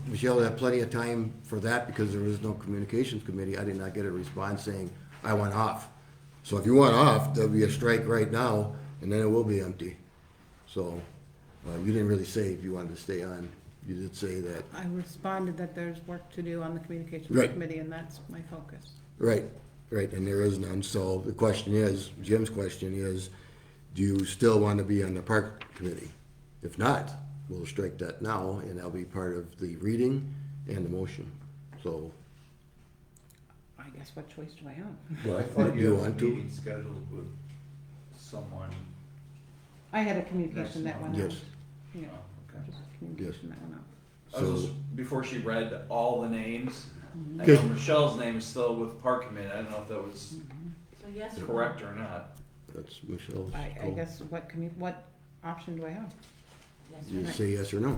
Michelle had plenty of time for that because there was no communications committee, I did not get a response saying, I want off. So if you want off, there'll be a strike right now, and then it will be empty. So, you didn't really say if you wanted to stay on, you did say that. I responded that there's work to do on the communications Right. committee, and that's my focus. Right, right, and there is none, so the question is, Jim's question is, do you still want to be on the park committee? If not, we'll strike that now, and that'll be part of the reading and the motion, so. I guess what choice do I have? Well, I thought do you you had a want to? meeting scheduled with someone. I had a communication that went out. Yes. Yeah, Oh, okay. just communication that went out. I was So, just, before she read all the names, I Okay. know Michelle's name is still with Park Committee, I don't know if that was So yes or correct or not. that's Michelle's I call. guess what option do I have? You say yes or no.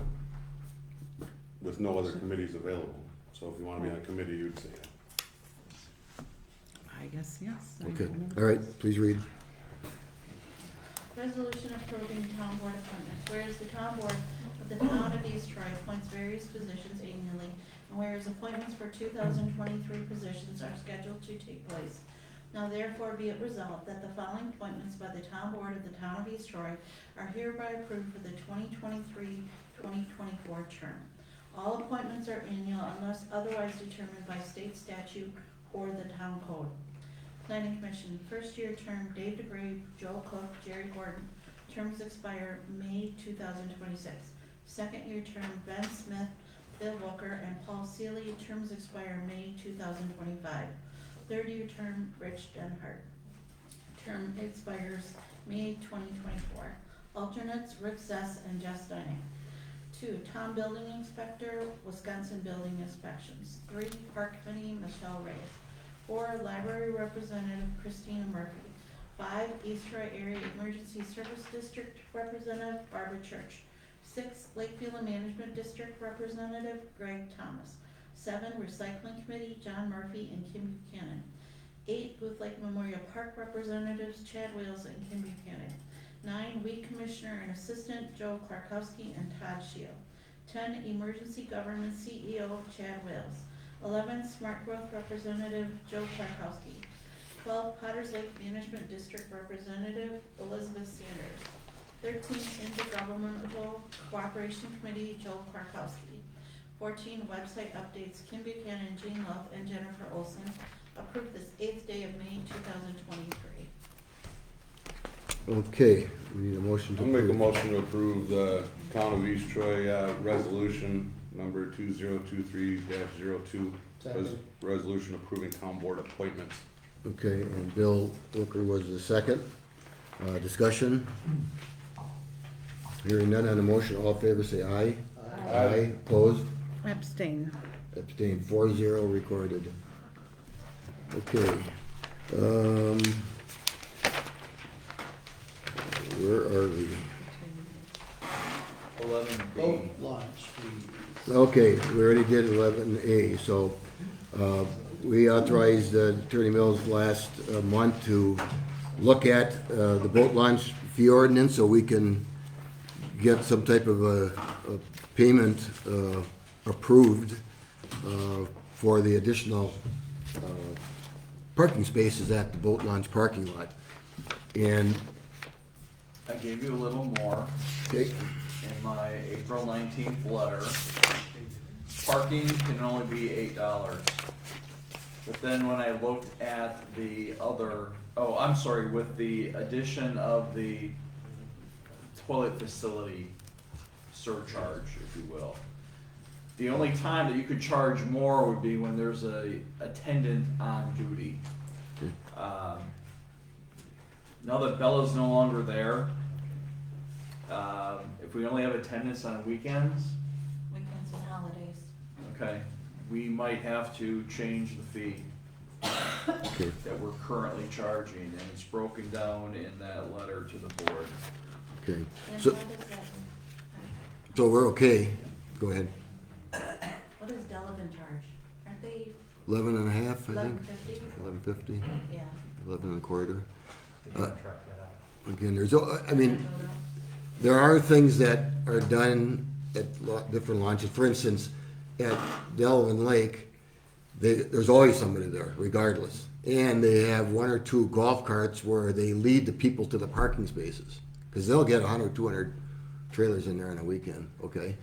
With no other committees available. So if you wanna be on a committee, you'd say yes. I guess yes. Okay, all right, please read. Resolution approving town board appointments. Whereas the town board of the town of East Troy appoints various positions annually, and whereas appointments for 2023 positions are scheduled to take place. Now therefore be it resolved that the following appointments by the town board of the town of East Troy are hereby approved for the 2023-2024 term. All appointments are annual unless otherwise determined by state statute or the town code. Planning Commission, first year term, Dave DeGrave, Joel Cook, Jerry Gordon. Terms expire May 2026. Second year term, Ben Smith, Bill Walker, and Paul Seeley. Terms expire May 2025. Third year term, Rich Denhart. Term expires May 2024. Alternates, Rick Zess and Jess Dining. 2, Town Building Inspector, Wisconsin Building Inspections. 3, Park Committee, Michelle Reyes. 4, Library Representative, Christina Murphy. 5, East Troy Area Emergency Service District Representative, Barbara Church. 6, Lakefield Management District Representative, Greg Thomas. 7, Recycling Committee, John Murphy and Kim Buchanan. 8, Booth Lake Memorial Park Representatives, Chad Wales and Kim Buchanan. 9, Weed Commissioner and Assistant, Joe Klarkowski and Todd Shield. 10, Emergency Government CEO, Chad Wales. 11, Smart Growth Representative, Joe Klarkowski. 12, Potters Lake Management District Representative, Elizabeth Sanders. 13, Intergovernmental Cooperation Committee, Joe Klarkowski. 14, Website Updates, Kim Buchanan, Jean Love, and Jennifer Olson. Approved this 8th day of May 2023. Okay, we need a motion to I'll make a approve. motion to approve the Town of East Troy, resolution number 2023-02. Second. Resolution approving town board appointments. Okay, and Bill Booker was the second. Discussion? Hearing none on the motion, all in favor say aye. Aye. Opposed? Abstain. Abstained, 4-0 recorded. Okay. Where are we? 11B. Boat launch, please. Okay, we already did 11A, so we authorized Attorney Mills last month to look at the boat launch fee ordinance so we can get some type of a payment approved for the additional parking spaces at the boat launch parking lot. And, I gave you a little more okay, in my April 19th letter. Parking can only be $8. But then when I looked at the other, I'm sorry, with the addition of the toilet facility surcharge, if you will. The only time that you could charge more would be when there's a attendant on duty. Now that Bella's no longer there, if we only have attendance on weekends, Weekends and holidays. okay, we might have to change the fee okay, that we're currently charging, and it's broken down in that letter to the board. okay. And So, what is that? so we're okay. Go ahead. What does Delavan charge? Aren't they 11 and a half, I think. 11.50? 11.50, Yeah. 11 and a quarter. Again, there's, I mean, there are things that are done at different launches. For instance, at Delaware Lake, there's always somebody there regardless. And they have 1 or 2 golf carts where they lead the people to the parking spaces. Cause they'll get 100, 200 trailers in there on a weekend, okay?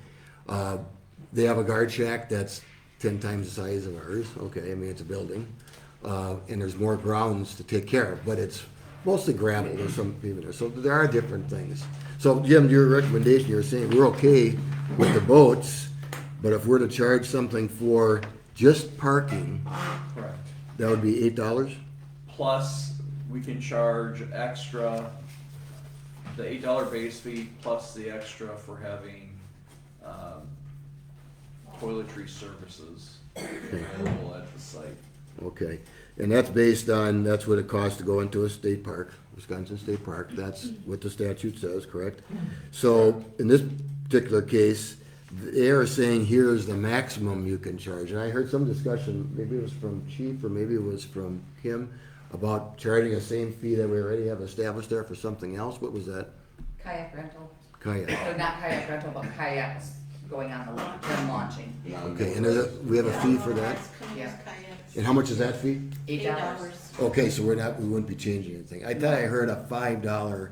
They have a guard shack that's 10 times the size of ours, okay, I mean, it's a building. And there's more grounds to take care of, but it's mostly gravel, there's some people there, so there are different things. So Jim, your recommendation, you're saying we're okay with the boats, but if we're to charge something for just parking, Correct. that would be $8? Plus, we can charge extra, the $8 base fee plus the extra for having, toiletry services available at the site. Okay, and that's based on, that's what it costs to go into a state park, Wisconsin State Park, that's what the statute says, correct? So, in this particular case, they are saying here's the maximum you can charge, and I heard some discussion, maybe it was from Chief, or maybe it was from Kim, about charging the same fee that we already have established there for something else, what was that? Kayak rental. Kayak. So not kayak rental, but kayaks going on the launch, and launching. Okay, and we have a fee for that? Yeah. And how much is that fee? $8. Okay, so we wouldn't be changing anything. I thought I heard a $5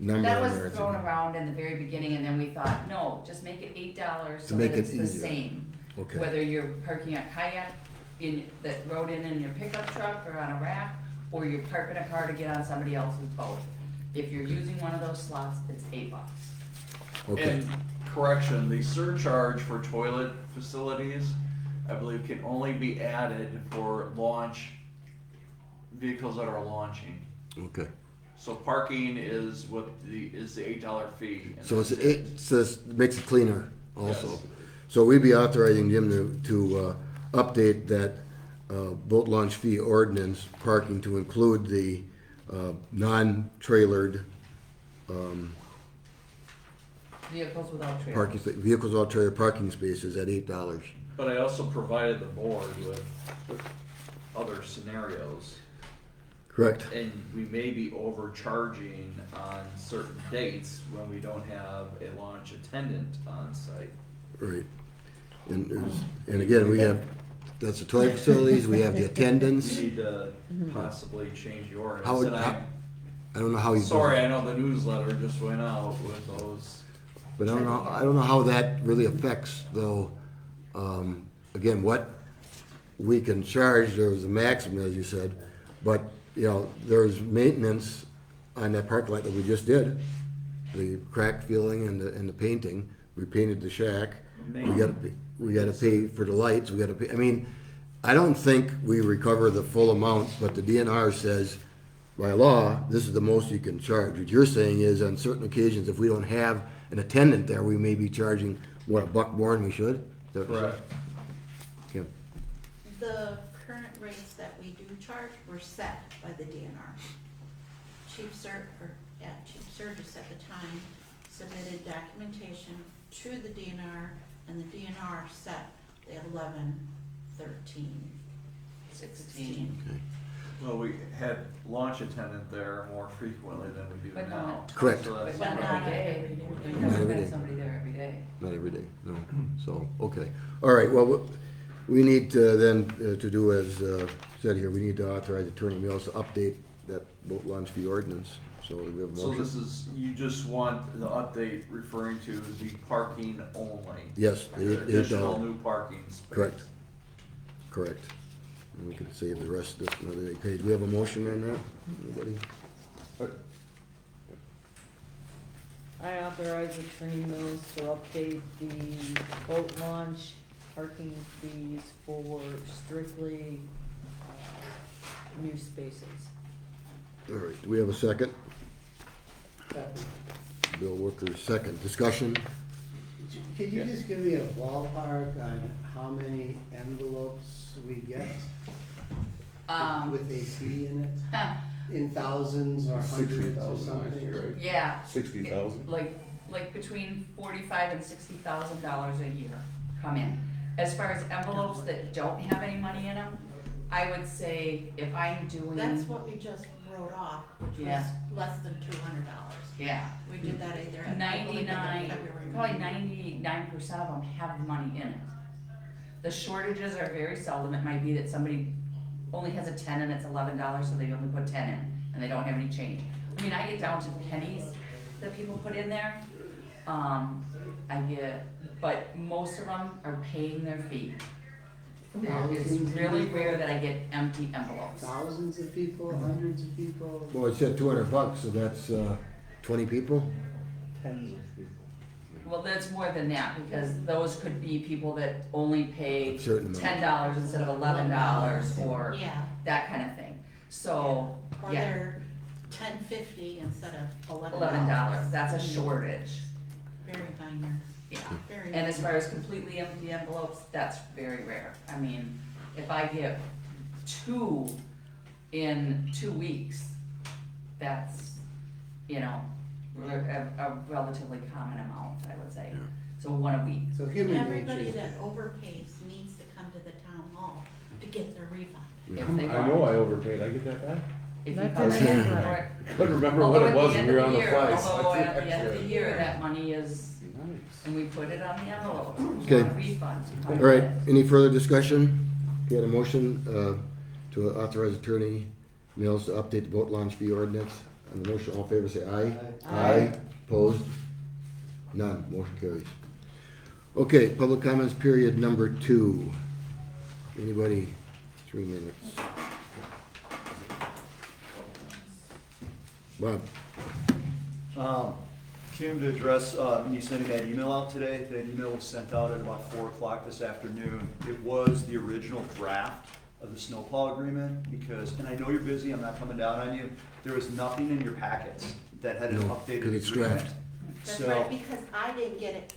number That on there. was thrown around in the very beginning, and then we thought, no, just make it $8 so make that it's it the easier. same. Okay. Whether you're parking a kayak that rode in your pickup truck or on a rack, or you're parking a car to get on somebody else's boat. If you're using one of those slots, it's $8. Okay. And correction, the surcharge for toilet facilities, I believe, can only be added for launch, vehicles that are launching. Okay. So parking is the $8 fee. and So it's, that's it says, makes it cleaner also. Yes. So we'd be authorizing Jim to update that boat launch fee ordinance parking to include the non-trailered Vehicles without trailers. parking, vehicles without trailer parking spaces at $8. But I also provided the board with other scenarios. Correct. And we may be overcharging on certain dates when we don't have a launch attendant on site. Right. And again, we have, that's the toilet facilities, we have the attendants. You need to possibly change the ordinance. How would- And I don't know how you. do Sorry, that. I know the newsletter just went out with those. But I don't know how that really affects though, again, what we can charge, there was a maximum, as you said, but, there's maintenance on that parking lot that we just did. The crack filling and the painting, we painted the shack, we gotta pay for the lights, we gotta pay, I mean, I don't think we recover the full amount, but the DNR says, by law, this is the most you can charge. What you're saying is, on certain occasions, if we don't have an attendant there, we may be charging, what, $1 more than we should? Is that what you said? Kim? The current rates that we do charge were set by the DNR. Chief Sturgis at the time submitted documentation to the DNR, and the DNR set the 11, 13, 16. Okay. Well, we had launch attendant there more frequently than we do But now. not- Correct. So that's- But not every day. There Not hasn't every been day. somebody there every day. Not every day, no, so, okay. All right, well, we need to then, to do as said here, we need to authorize Attorney Mills to update that boat launch fee ordinance, so we have a So motion. this is, you just want the update referring to the parking only? Yes, Additional $8. new parking space? Correct, correct. And we can save the rest of another day page. We have a motion on that, anybody? I authorize Attorney Mills to update the boat launch parking fees for strictly new spaces. All right, do we have a second? Bill Worker, second. Discussion? Can you just give me a ballpark on how many envelopes we get with a fee in it? In thousands or hundreds or something? Yeah. 60,000? Like between $45,000 and $60,000 a year come in. As far as envelopes that don't have any money in them, I would say if I'm doing. That's what we just wrote off, which was Yeah. less than $200. Yeah. We did that either at. 99, probably 99% of them have money in it. The shortages are very seldom. It might be that somebody only has a 10 and it's $11, so they only put 10 in, and they don't have any change. I mean, I get down to pennies that people put in there. But most of them are paying their fee. It's really rare that I get empty envelopes. Thousands of people, hundreds of people. Well, it said $200, so that's 20 people? Tens of people. Well, that's more than that, because those could be people that only pay Certain amount. $10 instead of $11, or Yeah. that kind of thing. So, Or yeah, they're $10.50 instead of $11. $11, that's a shortage. Very minor. Yeah, Very and as minor. far as completely empty envelopes, that's very rare. I mean, if I get 2 in 2 weeks, that's, you know, a relatively common amount, I would say. So 1 a week. So human nature. Everybody that overpays needs to come to the town hall to get their refund. If they I know I overpaid, I get that back? If you That's come in the in newsletter. for it. I couldn't remember Although what at it was the when end we were of on the the year- flight. Although at the end of the year, that money is, and we put it on the envelope, Okay. refund. All right, any further discussion? You had a motion to authorize Attorney Mills to update the boat launch fee ordinance. On the motion, all in favor say aye. Aye. Opposed? None, motion carries. Okay, public comments period number 2. Anybody? 3 minutes. Bob? Came to address me sending that email out today. That email was sent out at about 4 o'clock this afternoon. It was the original draft of the snowplow agreement because, and I know you're busy, I'm not coming down on you, there was nothing in your packets that had an No, updated 'cause it's agreement. draft. That's So- right, because I didn't get it.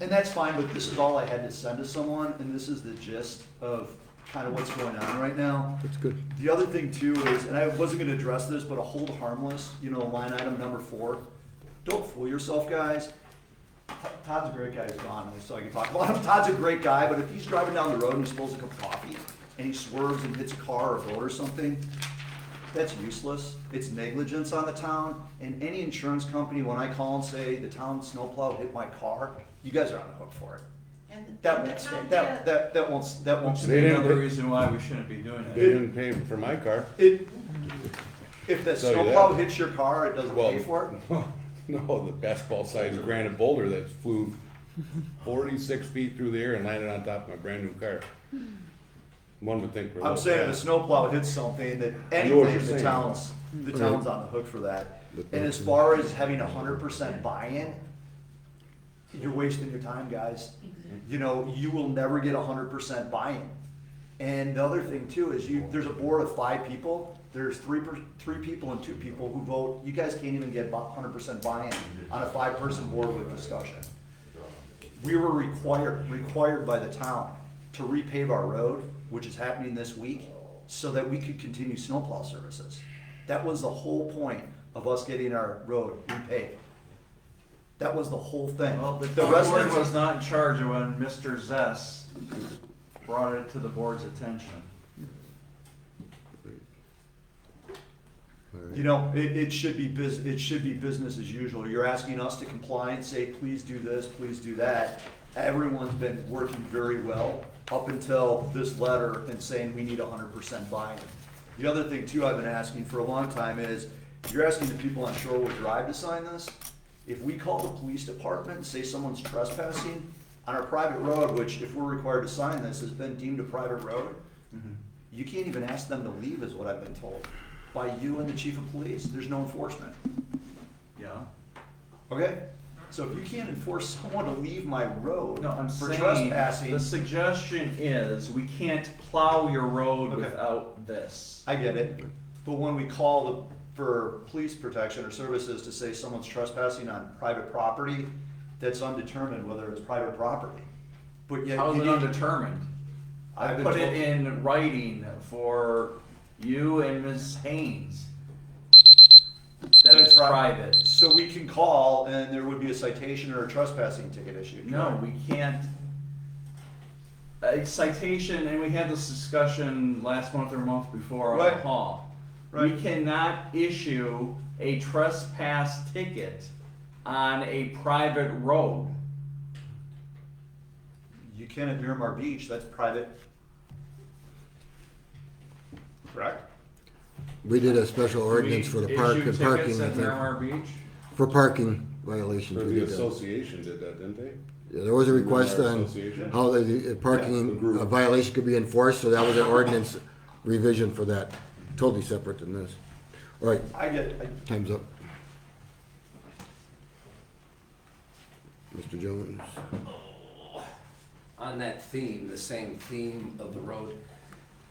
And that's fine, but this is all I had to send to someone, and this is the gist of kind of what's going on right now. That's good. The other thing too is, and I wasn't gonna address this, but a hold harmless, line item number 4. Don't fool yourself, guys. Todd's a great guy, he's gone, so I can talk about him. Todd's a great guy, but if he's driving down the road and he spills a cup of coffee, and he swerves and hits a car or a boat or something, that's useless. It's negligence on the town, and any insurance company, when I call and say the town snowplow hit my car, you guys are on the hook for it. And That and won't the stay, town that won't, that won't. They didn't- Another reason why we shouldn't be doing They it. didn't pay for my car. If the Tell you snowplow that. hits your car, it doesn't Well, pay for it? No, the basketball-sized granite boulder that flew 46 feet through the air and landed on top of my brand-new car. One would think we're. a I'm little saying if bad. a snowplow hits something, that I know what anything, you're the saying. town's on the hook for that. And as far as having 100% buy-in, you're wasting your time, guys. You will never get 100% buy-in. And the other thing too is there's a board of 5 people, there's 3 people and 2 people who vote, you guys can't even get 100% buy-in on a 5-person board with discussion. We were required by the town to repave our road, which is happening this week, so that we could continue snowplow services. That was the whole point of us getting our road repaved. That was the whole thing. Well, the The board residents- was not in charge of when Mr. Zess brought it to the board's attention. It should be business as usual. You're asking us to comply and say, please do this, please do that. Everyone's been working very well up until this letter and saying we need 100% buy-in. The other thing too I've been asking for a long time is, you're asking the people on Shorewood Drive to sign this. If we call the police department and say someone's trespassing on our private road, which if we're required to sign this, has been deemed a private road, you can't even ask them to leave is what I've been told. By you and the chief of police, there's no enforcement. Yeah. Okay? So if you can't enforce someone to leave my road No, I'm for saying, trespassing. the suggestion is, we can't plow your road Okay. without this. I get it, but when we call for police protection or services to say someone's trespassing on private property, that's undetermined whether it's private property. But yet. How is you it need- undetermined? I I've been put it told- in writing for you and Ms. Haynes. That That's it's private. So we can call and there would be a citation or a trespassing ticket issued. No, we can't. A citation, and we had this discussion last month or month before on the Right. hall. Right. We cannot issue a trespass ticket on a private road. You can at Miramar Beach, that's private. correct? We did a special ordinance for the park and parking, I Tickets at think. Miramar Beach? For parking violations. Or we the did that. association did that, didn't they? Yeah, there was a request Miramar on Association? how the Yeah, the parking group. violation could be enforced, so that was an ordinance revision for that, totally separate than this. All right, time's up. Mr. Jones? On that theme, the same theme of the road,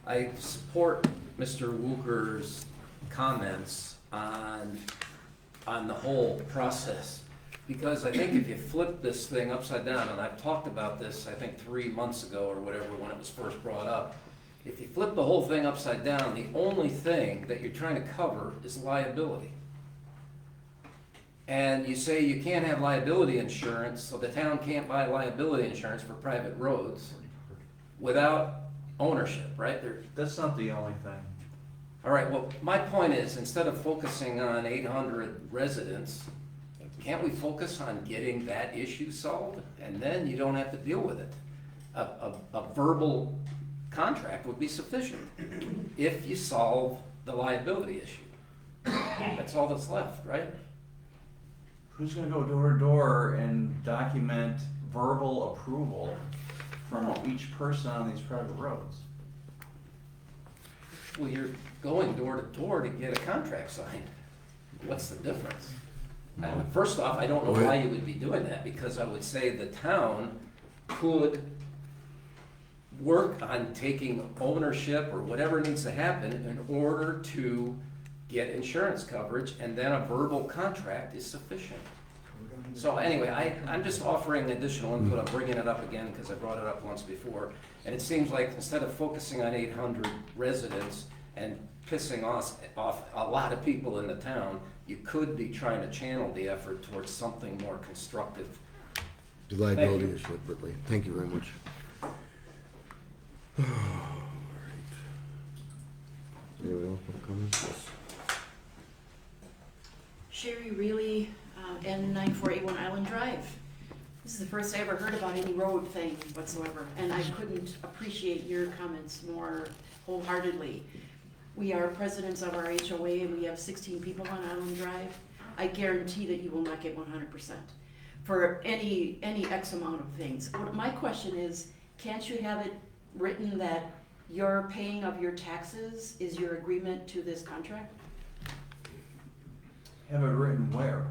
I support Mr. Wooker's comments on the whole process. Because I think if you flip this thing upside down, and I've talked about this, I think 3 months ago or whatever, when it was first brought up. If you flip the whole thing upside down, the only thing that you're trying to cover is liability. And you say you can't have liability insurance, so the town can't buy liability insurance for private roads without ownership, right? That's not the only thing. All right, well, my point is, instead of focusing on 800 residents, can't we focus on getting that issue solved? And then you don't have to deal with it. A verbal contract would be sufficient if you solve the liability issue. That's all that's left, right? Who's gonna go door to door and document verbal approval from each person on these private roads? Well, you're going door to door to get a contract signed. What's the difference? First off, I don't know why you would be doing that, because I would say the town could work on taking ownership or whatever needs to happen in order to get insurance coverage, and then a verbal contract is sufficient. So anyway, I'm just offering additional input. I'm bringing it up again because I brought it up once before. And it seems like instead of focusing on 800 residents and pissing off a lot of people in the town, you could be trying to channel the effort towards something more constructive. The liability is separately. Thank you very much. All right. Anyone else want to comment? Yes. Sherry Reilly, N9481 Island Drive. This is the first I ever heard about any road thing whatsoever, and I couldn't appreciate your comments more wholeheartedly. We are presidents of our HOA, we have 16 people on Island Drive. I guarantee that you will not get 100% for any X amount of things. My question is, can't you have it written that your paying of your taxes is your agreement to this contract? Have it written where?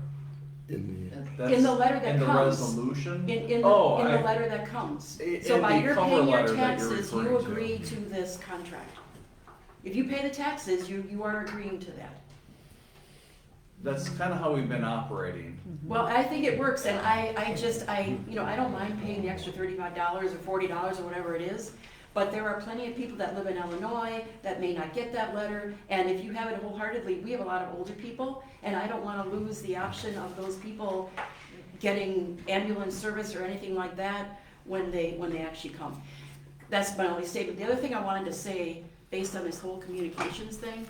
In In the letter that in the comes. resolution? In the letter that comes. So in by the your cover paying your letter that you're taxes, you referring to. agree to this contract. If you pay the taxes, you are agreeing to that. That's kind of how we've been operating. Well, I think it works, and I don't mind paying the extra $35 or $40 or whatever it is, but there are plenty of people that live in Illinois that may not get that letter, and if you have it wholeheartedly, we have a lot of older people, and I don't wanna lose the option of those people getting ambulance service or anything like that when they actually come. That's my only statement. The other thing I wanted to say, based on this whole communications thing,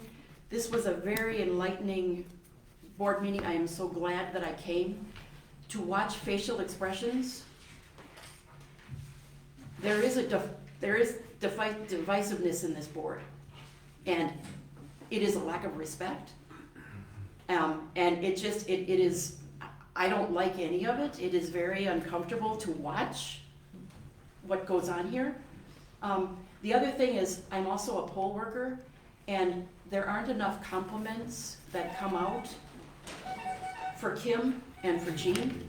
this was a very enlightening board meeting. I am so glad that I came. To watch facial expressions, there is divisiveness in this board, and it is a lack of respect. And it is, I don't like any of it. It is very uncomfortable to watch what goes on here. The other thing is, I'm also a poll worker, and there aren't enough compliments that come out for Kim and for Jean.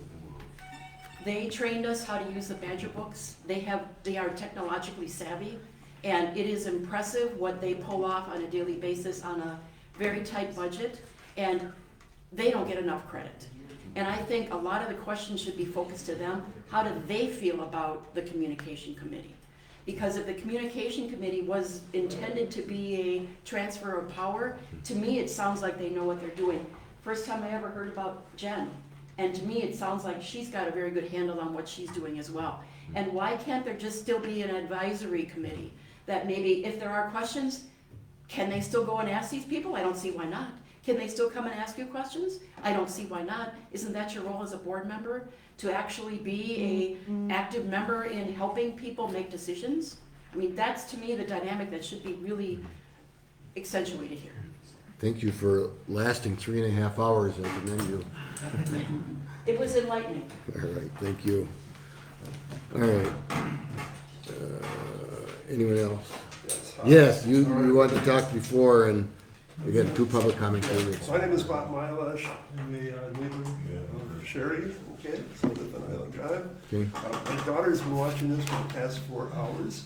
They trained us how to use the Badger books. They are technologically savvy, and it is impressive what they pull off on a daily basis on a very tight budget, and they don't get enough credit. And I think a lot of the questions should be focused to them. How do they feel about the communication committee? Because if the communication committee was intended to be a transfer of power, to me, it sounds like they know what they're doing. First time I ever heard about Jen. And to me, it sounds like she's got a very good handle on what she's doing as well. And why can't there just still be an advisory committee that maybe if there are questions, can they still go and ask these people? I don't see why not. Can they still come and ask you questions? I don't see why not. Isn't that your role as a board member? To actually be an active member in helping people make decisions? I mean, that's to me the dynamic that should be really accentuated here. Thank you for lasting 3.5 hours, I commend you. It was enlightening. All right, thank you. All right. Anyone else? Yes, you wanted to talk before, and we got 2 public comment periods. My name is Bob Milash. I'm a neighbor of Sherry, okay, so I live on Island Drive. Okay. My daughter's been watching this for the past 4 hours.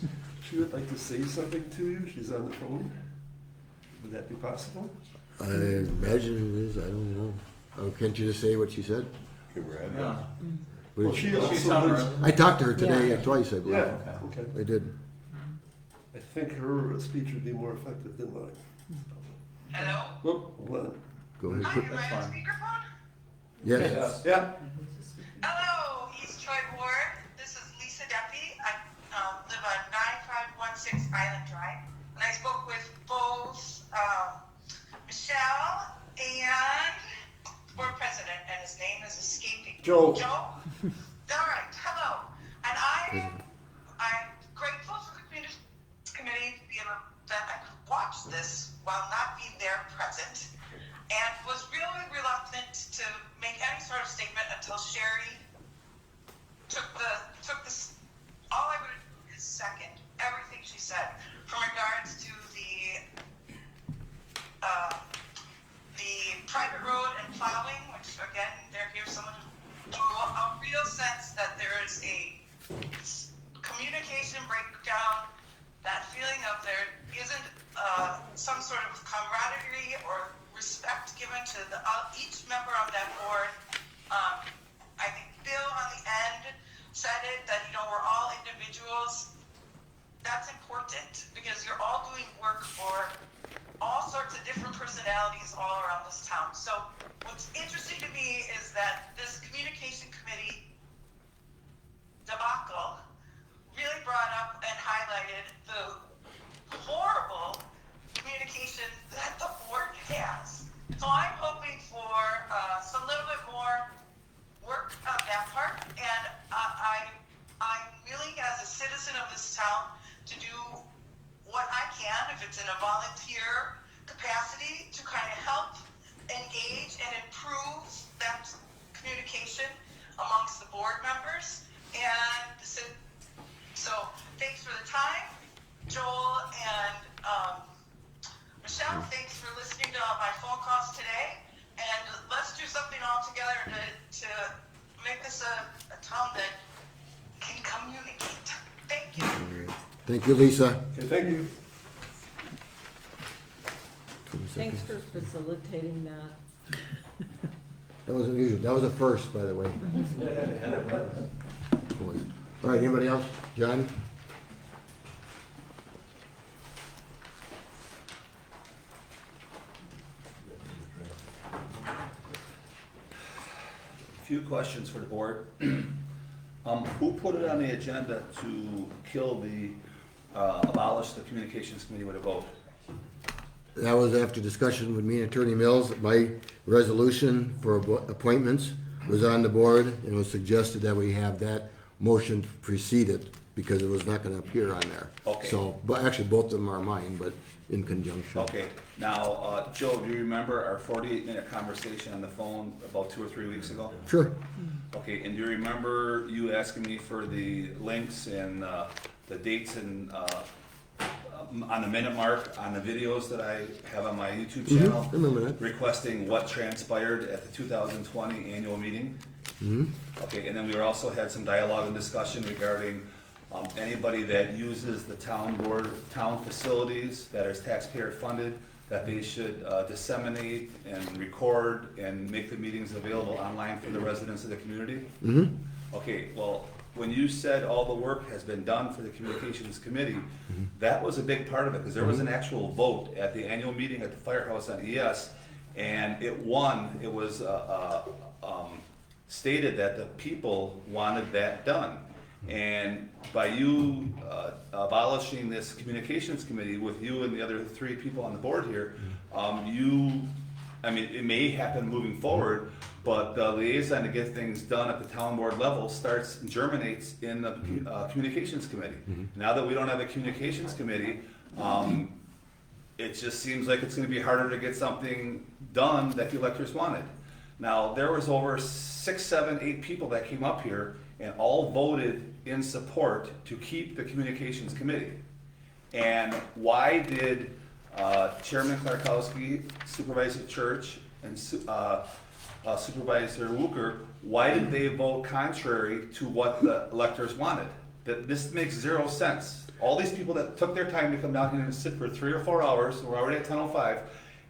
She would like to say something to you. She's on the phone. Would that be possible? I imagine it is, I don't know. Oh, can't you just say what she said? Yeah. What did Well, she also lives. I talked to her today twice, I believe. Yeah, okay. I did. I think her speech would be more effective than mine. Hello? Whoop, hold on. Go ahead. Hi, am I on speakerphone? Yes. Yeah. Hello, East Troy Ward. This is Lisa Duffy. I live on 9516 Island Drive. And I spoke with both Michelle and board president, and his name is escaping. Joe. Joe? All right, hello. And I'm grateful for the committee to be able that I could watch this while not being there present, and was really reluctant to make any sort of statement until Sherry took this. All I would do is second everything she said from regards to the private road and plowing, which again, here's someone who drew a real sense that there is a communication breakdown, that feeling of there isn't some sort of camaraderie or respect given to each member of that board. I think Bill on the end said it, that we're all individuals. That's important because you're all doing work for all sorts of different personalities all around this town. So what's interesting to me is that this communication committee debacle really brought up and highlighted the horrible communication that the board has. So I'm hoping for some little bit more work on that part, and I'm willing as a citizen of this town to do what I can, if it's in a volunteer capacity, to kind of help engage and improve that communication amongst the board members. And so thanks for the time, Joel and Michelle, thanks for listening to my phone calls today, and let's do something all together to make this a town that can communicate. Thank you. Thank you, Lisa. Okay, thank you. Thanks for facilitating that. That was unusual. That was a first, by the way. All right, anybody else? John? Few questions for the board. Who put it on the agenda to abolish the communications committee with a vote? That was after discussion with me and Attorney Mills. My resolution for appointments was on the board, and it was suggested that we have that motion preceded because it was not gonna appear on there. Okay. So, but actually, both of them are mine, but in conjunction. Okay, now, Joe, do you remember our 48-minute conversation on the phone about 2 or 3 weeks ago? Sure. Okay, and do you remember you asking me for the links and the dates and on the minute mark on the videos that I have on my YouTube channel? I remember that. Requesting what transpired at the 2020 annual meeting? Mm-hmm. Okay, and then we also had some dialogue and discussion regarding anybody that uses the town facilities that is taxpayer funded, that they should disseminate and record and make the meetings available online for the residents of the community. Mm-hmm. Okay, well, when you said all the work has been done for the communications committee, that was a big part of it, because there was an actual vote at the annual meeting at the firehouse on ES, and it won. It was stated that the people wanted that done. And by you abolishing this communications committee with you and the other 3 people on the board here, it may happen moving forward, but the liaison to get things done at the town board level germinates in the communications committee. Now that we don't have a communications committee, it just seems like it's gonna be harder to get something done that the electors wanted. Now, there was over 6, 7, 8 people that came up here and all voted in support to keep the communications committee. And why did Chairman Klarkowski, Supervisor Church, and Supervisor Luker, why did they vote contrary to what the electors wanted? That this makes 0 sense. All these people that took their time to come down here and sit for 3 or 4 hours, we're already at 10:05,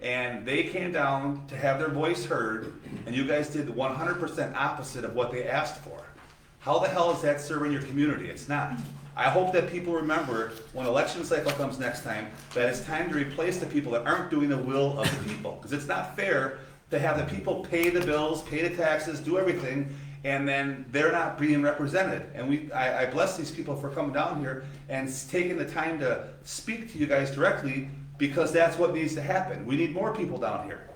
and they came down to have their voice heard, and you guys did 100% opposite of what they asked for. How the hell is that serving your community? It's not. I hope that people remember when election cycle comes next time, that it's time to replace the people that aren't doing the will of the people. Because it's not fair to have the people pay the bills, pay the taxes, do everything, and then they're not being represented. And I bless these people for coming down here and taking the time to speak to you guys directly, because that's what needs to happen. We need more people down here.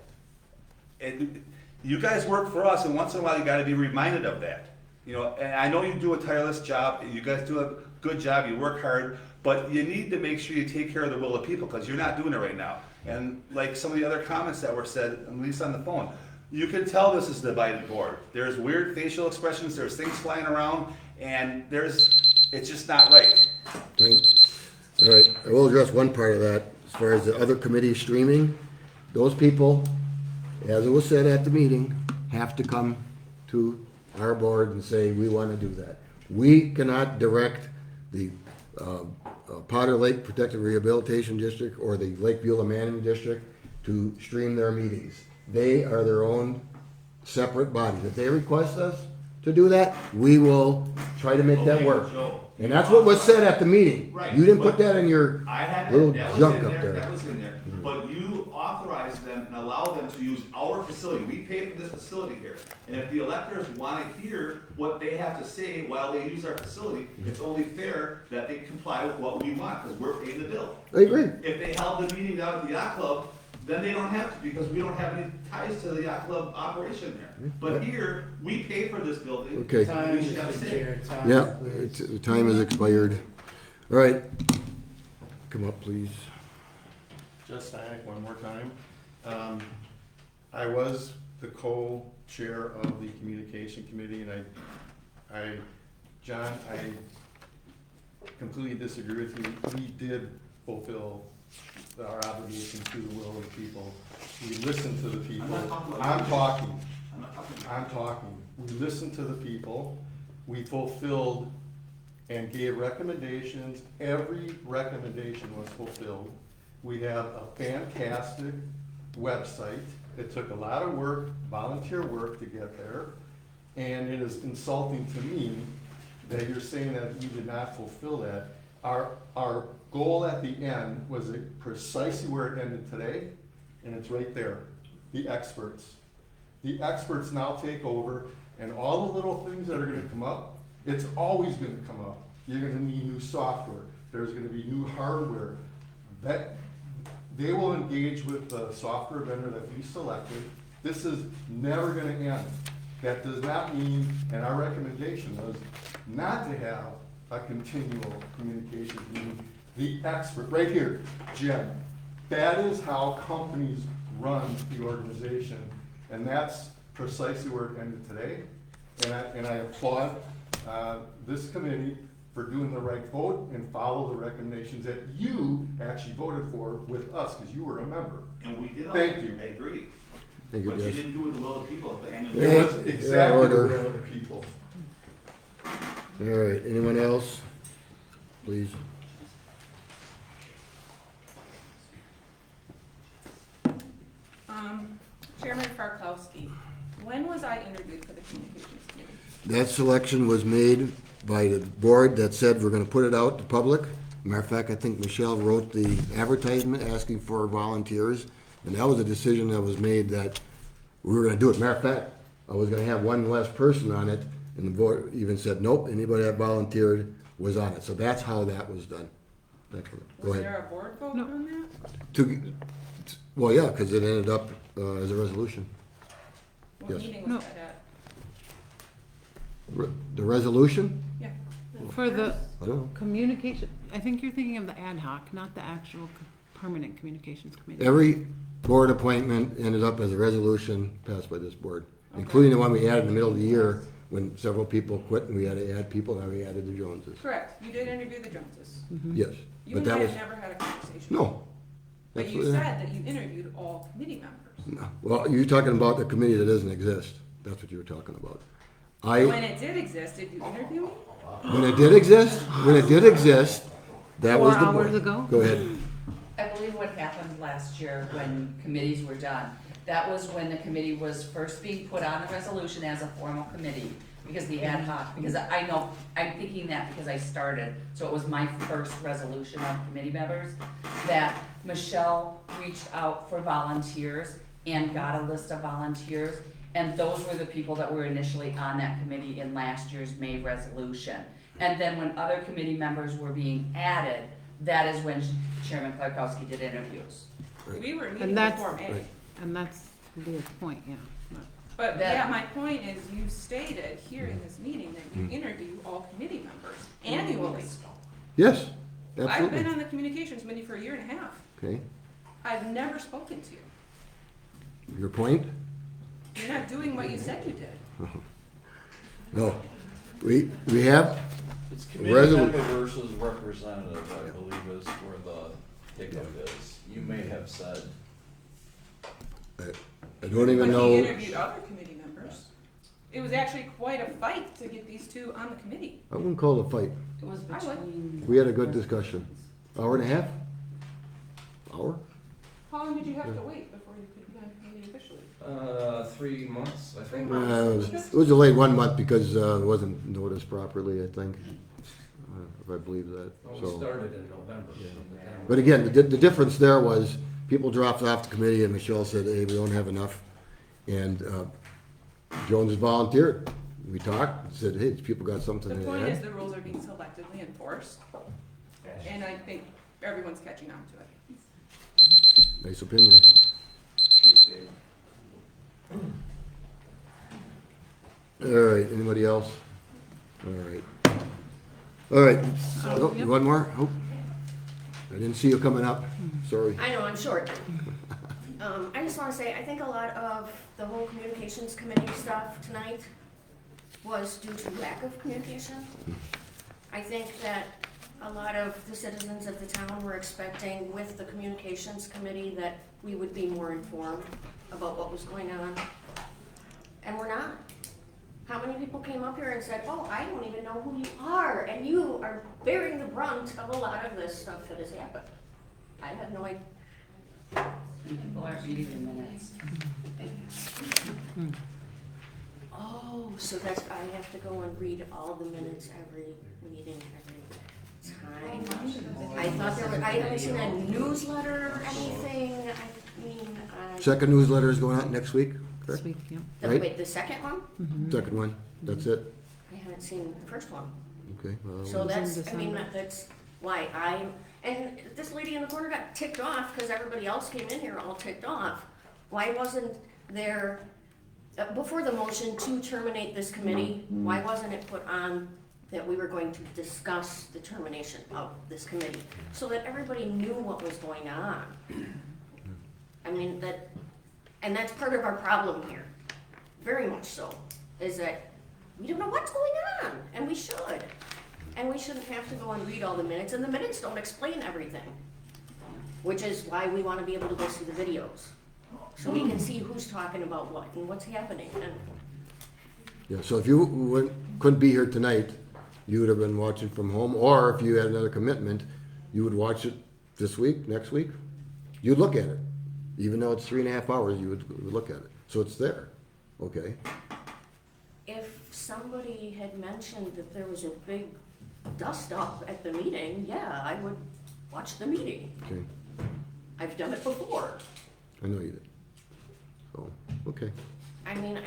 You guys work for us, and once in a while you gotta be reminded of that. You know, and I know you do a tireless job, you guys do a good job, you work hard, but you need to make sure you take care of the will of people, because you're not doing it right now. And like some of the other comments that were said, at least on the phone, you can tell this is a divided board. There's weird facial expressions, there's things flying around, and it's just not right. Okay. All right, I will address one part of that. As far as the other committee streaming, those people, as it was said at the meeting, have to come to our board and say, we want to do that. We cannot direct the Potter Lake Protected Rehabilitation District or the Lake Beulah Manning District to stream their meetings. They are their own separate bodies. If they request us to do that, we will try to make that work. And that's what was said at the meeting. Right, You didn't put that in your I had little that was junk in up there, there. that was in there. But you authorized them and allowed them to use our facility. We pay for this facility here. And if the electors want to hear what they have to say while they use our facility, it's only fair that they comply with what we want, because we're paying the bill. I agree. If they held the meeting down at the yacht club, then they don't have to, because we don't have any ties to the yacht club operation there. But here, we pay for this building. Okay. and we should have a say. Yeah, the time has expired. All right, come up, please. Just Stanek, one more time. I was the co-chair of the communication committee, and John, I completely disagree with you. We did fulfill our obligation to the will of the people. We listened to the people. I'm talking. We listened to the people. We fulfilled and gave recommendations. Every recommendation was fulfilled. We have a fantastic website. It took a lot of work, volunteer work to get there. And it is insulting to me that you're saying that we did not fulfill that. Our goal at the end was precisely where it ended today, and it's right there, the experts. The experts now take over, and all the little things that are gonna come up, it's always gonna come up. You're gonna need new software, there's gonna be new hardware. That, they will engage with the software vendor that we selected. This is never gonna end. That does not mean, and our recommendation was not to have a continual communication meeting. The expert, right here, Jim, that is how companies run the organization, and that's precisely where it ended today. And I applaud this committee for doing the right vote and follow the recommendations that you actually voted for with us, because you were a member. And we did all Thank that. you. I agree. Thank you, But you Jess. didn't do it the will of the people. It was exactly the will of the people. All right, anyone else? Please. Chairman Farkowski, when was I interviewed for the communications committee? That selection was made by the board that said we're gonna put it out to public. Matter of fact, I think Michelle wrote the advertisement asking for volunteers, and that was a decision that was made that we were gonna do it. Matter of fact, I was gonna have one less person on it, and the board even said, nope, anybody that volunteered was on it. So that's how that was done. Go Was ahead. there a board vote on that? Well, yeah, because it ended up as a resolution. What Yes. meeting was that at? The resolution? Yeah. For the I don't know. communication, I think you're thinking of the ad hoc, not the actual permanent communications committee. Every board appointment ended up as a resolution passed by this board, including the one we added in the middle of the year when several people quit and we had to add people, now we added the Joneses. Correct, you did interview the Joneses. Yes, You but and that I was, have never had a conversation. no. But you Absolutely said that you interviewed all committee members. not. Well, you're talking about the committee that doesn't exist. That's what you were talking about. When it did exist, did you interview me? When it did exist, that was the 4 board. hours ago? Go ahead. I believe what happened last year when committees were done, that was when the committee was first being put on the resolution as a formal committee, because the ad hoc, because I know, I'm thinking that because I started, so it was my first resolution of committee members, that Michelle reached out for volunteers and got a list of volunteers, and those were the people that were initially on that committee in last year's May resolution. And then when other committee members were being added, that is when Chairman Kwiatkowski did interviews. We were meeting And that's, before May. and that's Leah's point, yeah. But That- yeah, my point is, you stated here in this meeting that you interview all committee members annually. Yes, I've been absolutely. on the communications committee for a year and a half. Okay, I've never spoken to you. your point? You're not doing what you said you did. No, we have It's committee resolution. member versus representative, I believe is where the hiccup is. You may have said, I don't even But he know, interviewed other committee members. It was actually quite a fight to get these two on the committee. I wouldn't call it a fight. It was I would. between. We had a good discussion. Hour and a half? Hour? How long did you have to wait before you could be on committee officially? 3 months, I think. It was delayed 1 month because it wasn't noticed properly, I think, if I believe that, Well, we so. started in November. But again, the difference there was, people dropped off the committee and Michelle said, hey, we don't have enough. And Jones has volunteered. We talked, said, hey, these people got something The to point is add. the rules are being selectively enforced, and I think everyone's catching on to it. Nice opinion. All right, anybody else? All right. All right, oh, you want more? Oh, I didn't see you coming up, sorry. I know, I'm short. I just wanna say, I think a lot of the whole communications committee stuff tonight was due to lack of communication. I think that a lot of the citizens of the town were expecting with the communications committee that we would be more informed about what was going on, and we're not. How many people came up here and said, oh, I don't even know who you are, and you are bearing the brunt of a lot of this stuff that has happened? I have no idea. People aren't reading the minutes. Oh, so that's, I have to go and read all the minutes every meeting, every time. I thought there was, I haven't seen a newsletter or anything, I mean, Second newsletter is going out next week, correct? This week, yeah. Right? Wait, the second one? Second one, that's it? I haven't seen the first one. Okay. well, So that's, in I mean, December. that's why and this lady in the corner got ticked off because everybody else came in here all ticked off. Why wasn't there, before the motion to terminate this committee, why wasn't it put on that we were going to discuss the termination of this committee? So that everybody knew what was going on. I mean, and that's part of our problem here, very much so, is that we don't know what's going on, and we should. And we shouldn't have to go and read all the minutes, and the minutes don't explain everything. Which is why we wanna be able to go see the videos, so we can see who's talking about what and what's happening, and Yeah, so if you couldn't be here tonight, you would have been watching from home, or if you had another commitment, you would watch it this week, next week. You'd look at it, even though it's 3.5 hours, you would look at it, so it's there, okay? if somebody had mentioned that there was a big dust-up at the meeting, yeah, I would watch the meeting. Okay, I've done it before. I know you did. So, okay. I mean,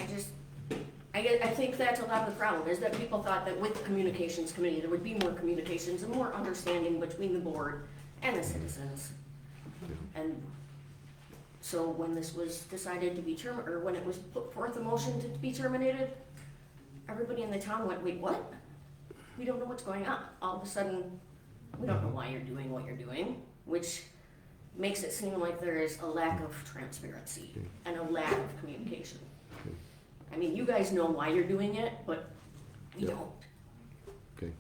I think that's a lot of the problem, is that people thought that with the communications committee, there would be more communications and more understanding between the board and the citizens. And so when this was decided to be or when it was put forth a motion to be terminated, everybody in the town went, wait, what? We don't know what's going on. All of a sudden, we don't know why you're doing what you're doing, which makes it seem like there is a lack of transparency and a lack of communication. I mean, you guys know why you're doing it, but we Yeah. don't, Okay,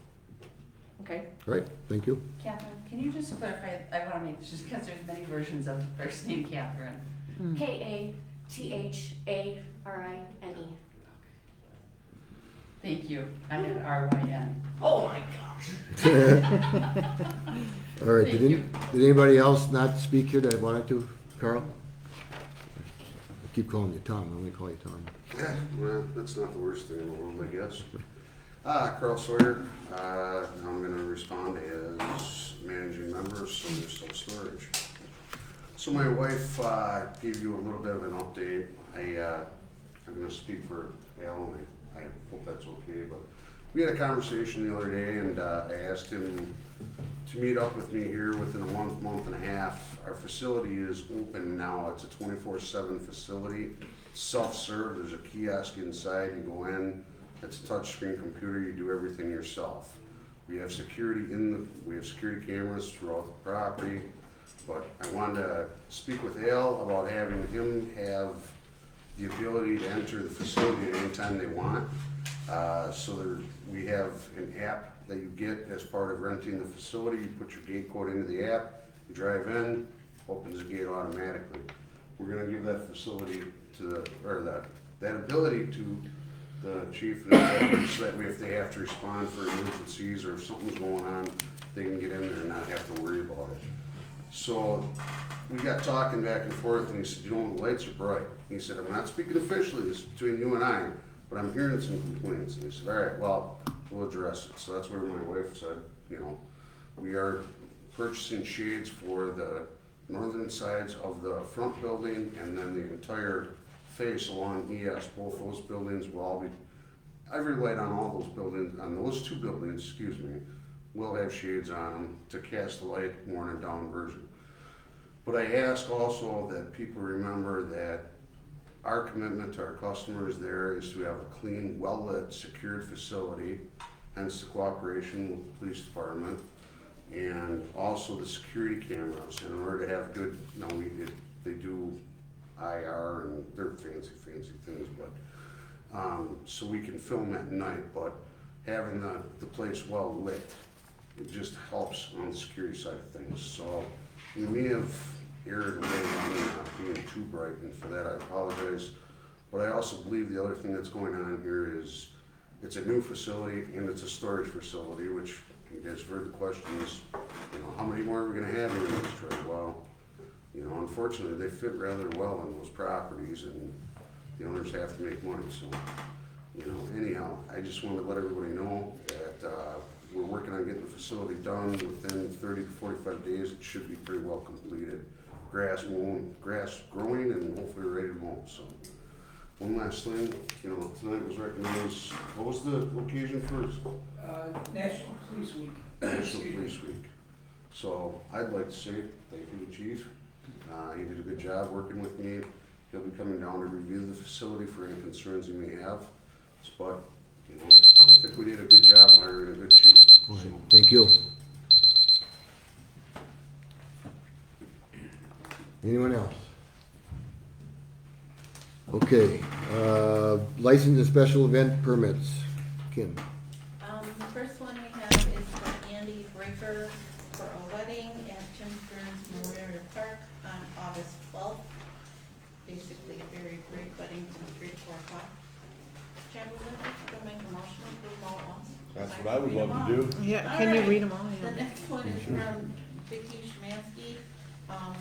okay? all right, thank you. Catherine, can you just clarify, I wanna make, just because there's many versions of the first name Catherine. Katharine. Thank you, I meant R-Y-N. Oh my gosh. All right, Thank did you. anybody else not speak here that wanted to? Carl? I keep calling you Tom, I'm gonna call you Tom. Yeah, well, that's not the worst thing in the world, I guess. Carl Sawyer, now I'm gonna respond as managing member of Sawyer Self-Storage. So my wife, gave you a little bit of an update. I'm gonna speak for Al, and I hope that's okay, but we had a conversation the other day, and, I asked him to meet up with me here within a month and a half. Our facility is open now, it's a 24/7 facility, self-serve, there's a kiosk inside, you go in, it's a touchscreen computer, you do everything yourself. We have security we have security cameras throughout the property, but I wanted to speak with Al about having him have the ability to enter the facility at any time they want. We have an app that you get as part of renting the facility. You put your gate code into the app, you drive in, opens the gate automatically. We're gonna give that facility that ability to the chief and the deputy, so that way if they have to respond for emergencies or if something's going on, they can get in there and not have to worry about it. So we got talking back and forth, and he said, you know, the lights are bright. He said, I'm not speaking officially, this is between you and I, but I'm hearing some complaints. And he said, all right, well, we'll address it. So that's where my wife said, you know, we are purchasing shades for the northern sides of the front building and then the entire face along ES. Both those buildings will all be, every light on all those buildings, on those two buildings, excuse me, will have shades on them to cast the light more in a down version. But I ask also that people remember that our commitment to our customers there is to have a clean, well-lit, secured facility, hence the cooperation with the police department, and also the security cameras. In order to have good, they do IR and they're fancy things, but, so we can film at night, but having the place well lit, it just helps on the security side of things. So we may have erred away on not being too bright, and for that I apologize. But I also believe the other thing that's going on here is it's a new facility and it's a storage facility, which you guys have heard the questions, how many more are we gonna have here in this trade? Well, unfortunately, they fit rather well on those properties and the owners have to make money, so, anyhow, I just wanted to let everybody know that, we're working on getting the facility done within 30 to 45 days. It should be pretty well completed. Grass growing and hopefully ready to mow, so. One last thing, tonight was recognized, what was the occasion first? National Police Week. National Police Week. So I'd like to say thank you to Chief. He did a good job working with me. He'll be coming down to review the facility for any concerns he may have. But, I think we did a good job hiring a good chief. All right, thank you. Anyone else? Okay, license and special event permits. Kim? The first one we have is for Andy Breaker for a wedding at Tim Stearns Memorial Park on August 12th. Basically a very great wedding from 3 to 4 o'clock. Chad, would you like to make a motion to approve all at once? That's what I would love to do. Yeah, can you read them all? The next one is from Vicki Schmansky,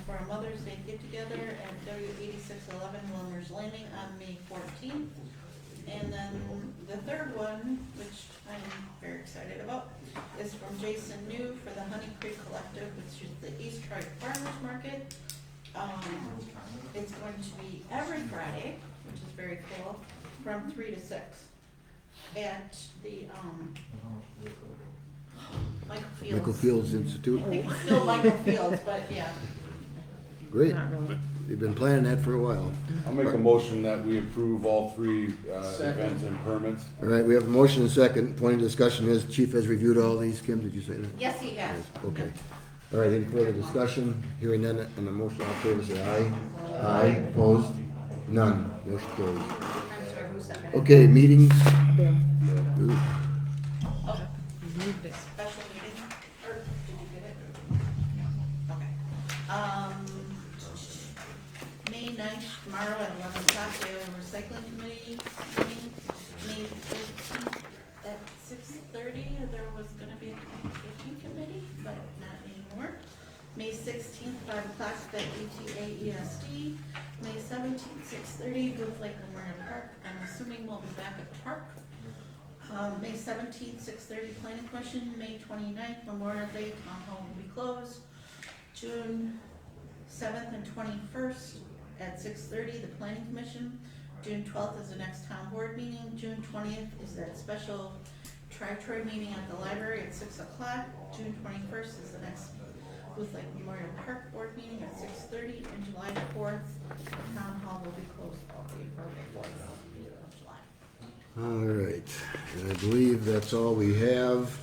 for a Mother's Day get-together at W8611 Wilmer's Landing on May 14th. And then the third one, which I'm very excited about, is from Jason New for the Honey Creek Collective, which is the East Troy Farmers Market. It's going to be every Friday, which is very cool, from 3 to 6 at the, Michael Fields Institute. I think it's still Michael Fields, but yeah. Great. We've been planning that for a while. I'll make a motion that we approve all 3 events and permits. All right, we have a motion and second. Point of discussion is Chief has reviewed all these. Kim, did you say that? Yes, he has. Okay. All right, any further discussion? Hearing none on the motion, all in favor say aye. Aye, opposed? None, motion carries. I'm sorry, who seconded? Okay, meetings. Special meeting, or did you get it? Okay. May 9th, tomorrow at 11 o'clock, we have a recycling committee meeting. May 15th at 6:30, there was gonna be a communication committee, but not anymore. May 16th, 5 o'clock, at ETA ESD. May 17th, 6:30, Booth Lake Memorial Park. I'm assuming we'll be back at the park. May 17th, 6:30, planning question. May 29th, Memorial Day, town hall will be closed. June 7th and 21st at 6:30, the planning commission. June 12th is the next town board meeting. June 20th is that special tri-troy meeting at the library at 6 o'clock. June 21st is the next Booth Lake Memorial Park board meeting at 6:30. And July 4th, town hall will be closed all day for the 4th of July. All right, and I believe that's all we have.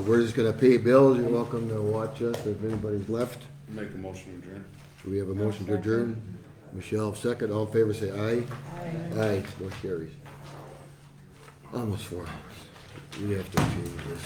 We're just gonna pay bills. You're welcome to watch us if anybody's left. Make a motion to adjourn. Do we have a motion to adjourn? Michelle, second. All in favor, say aye. Aye, motion carries. Almost 4 hours. We have to change this.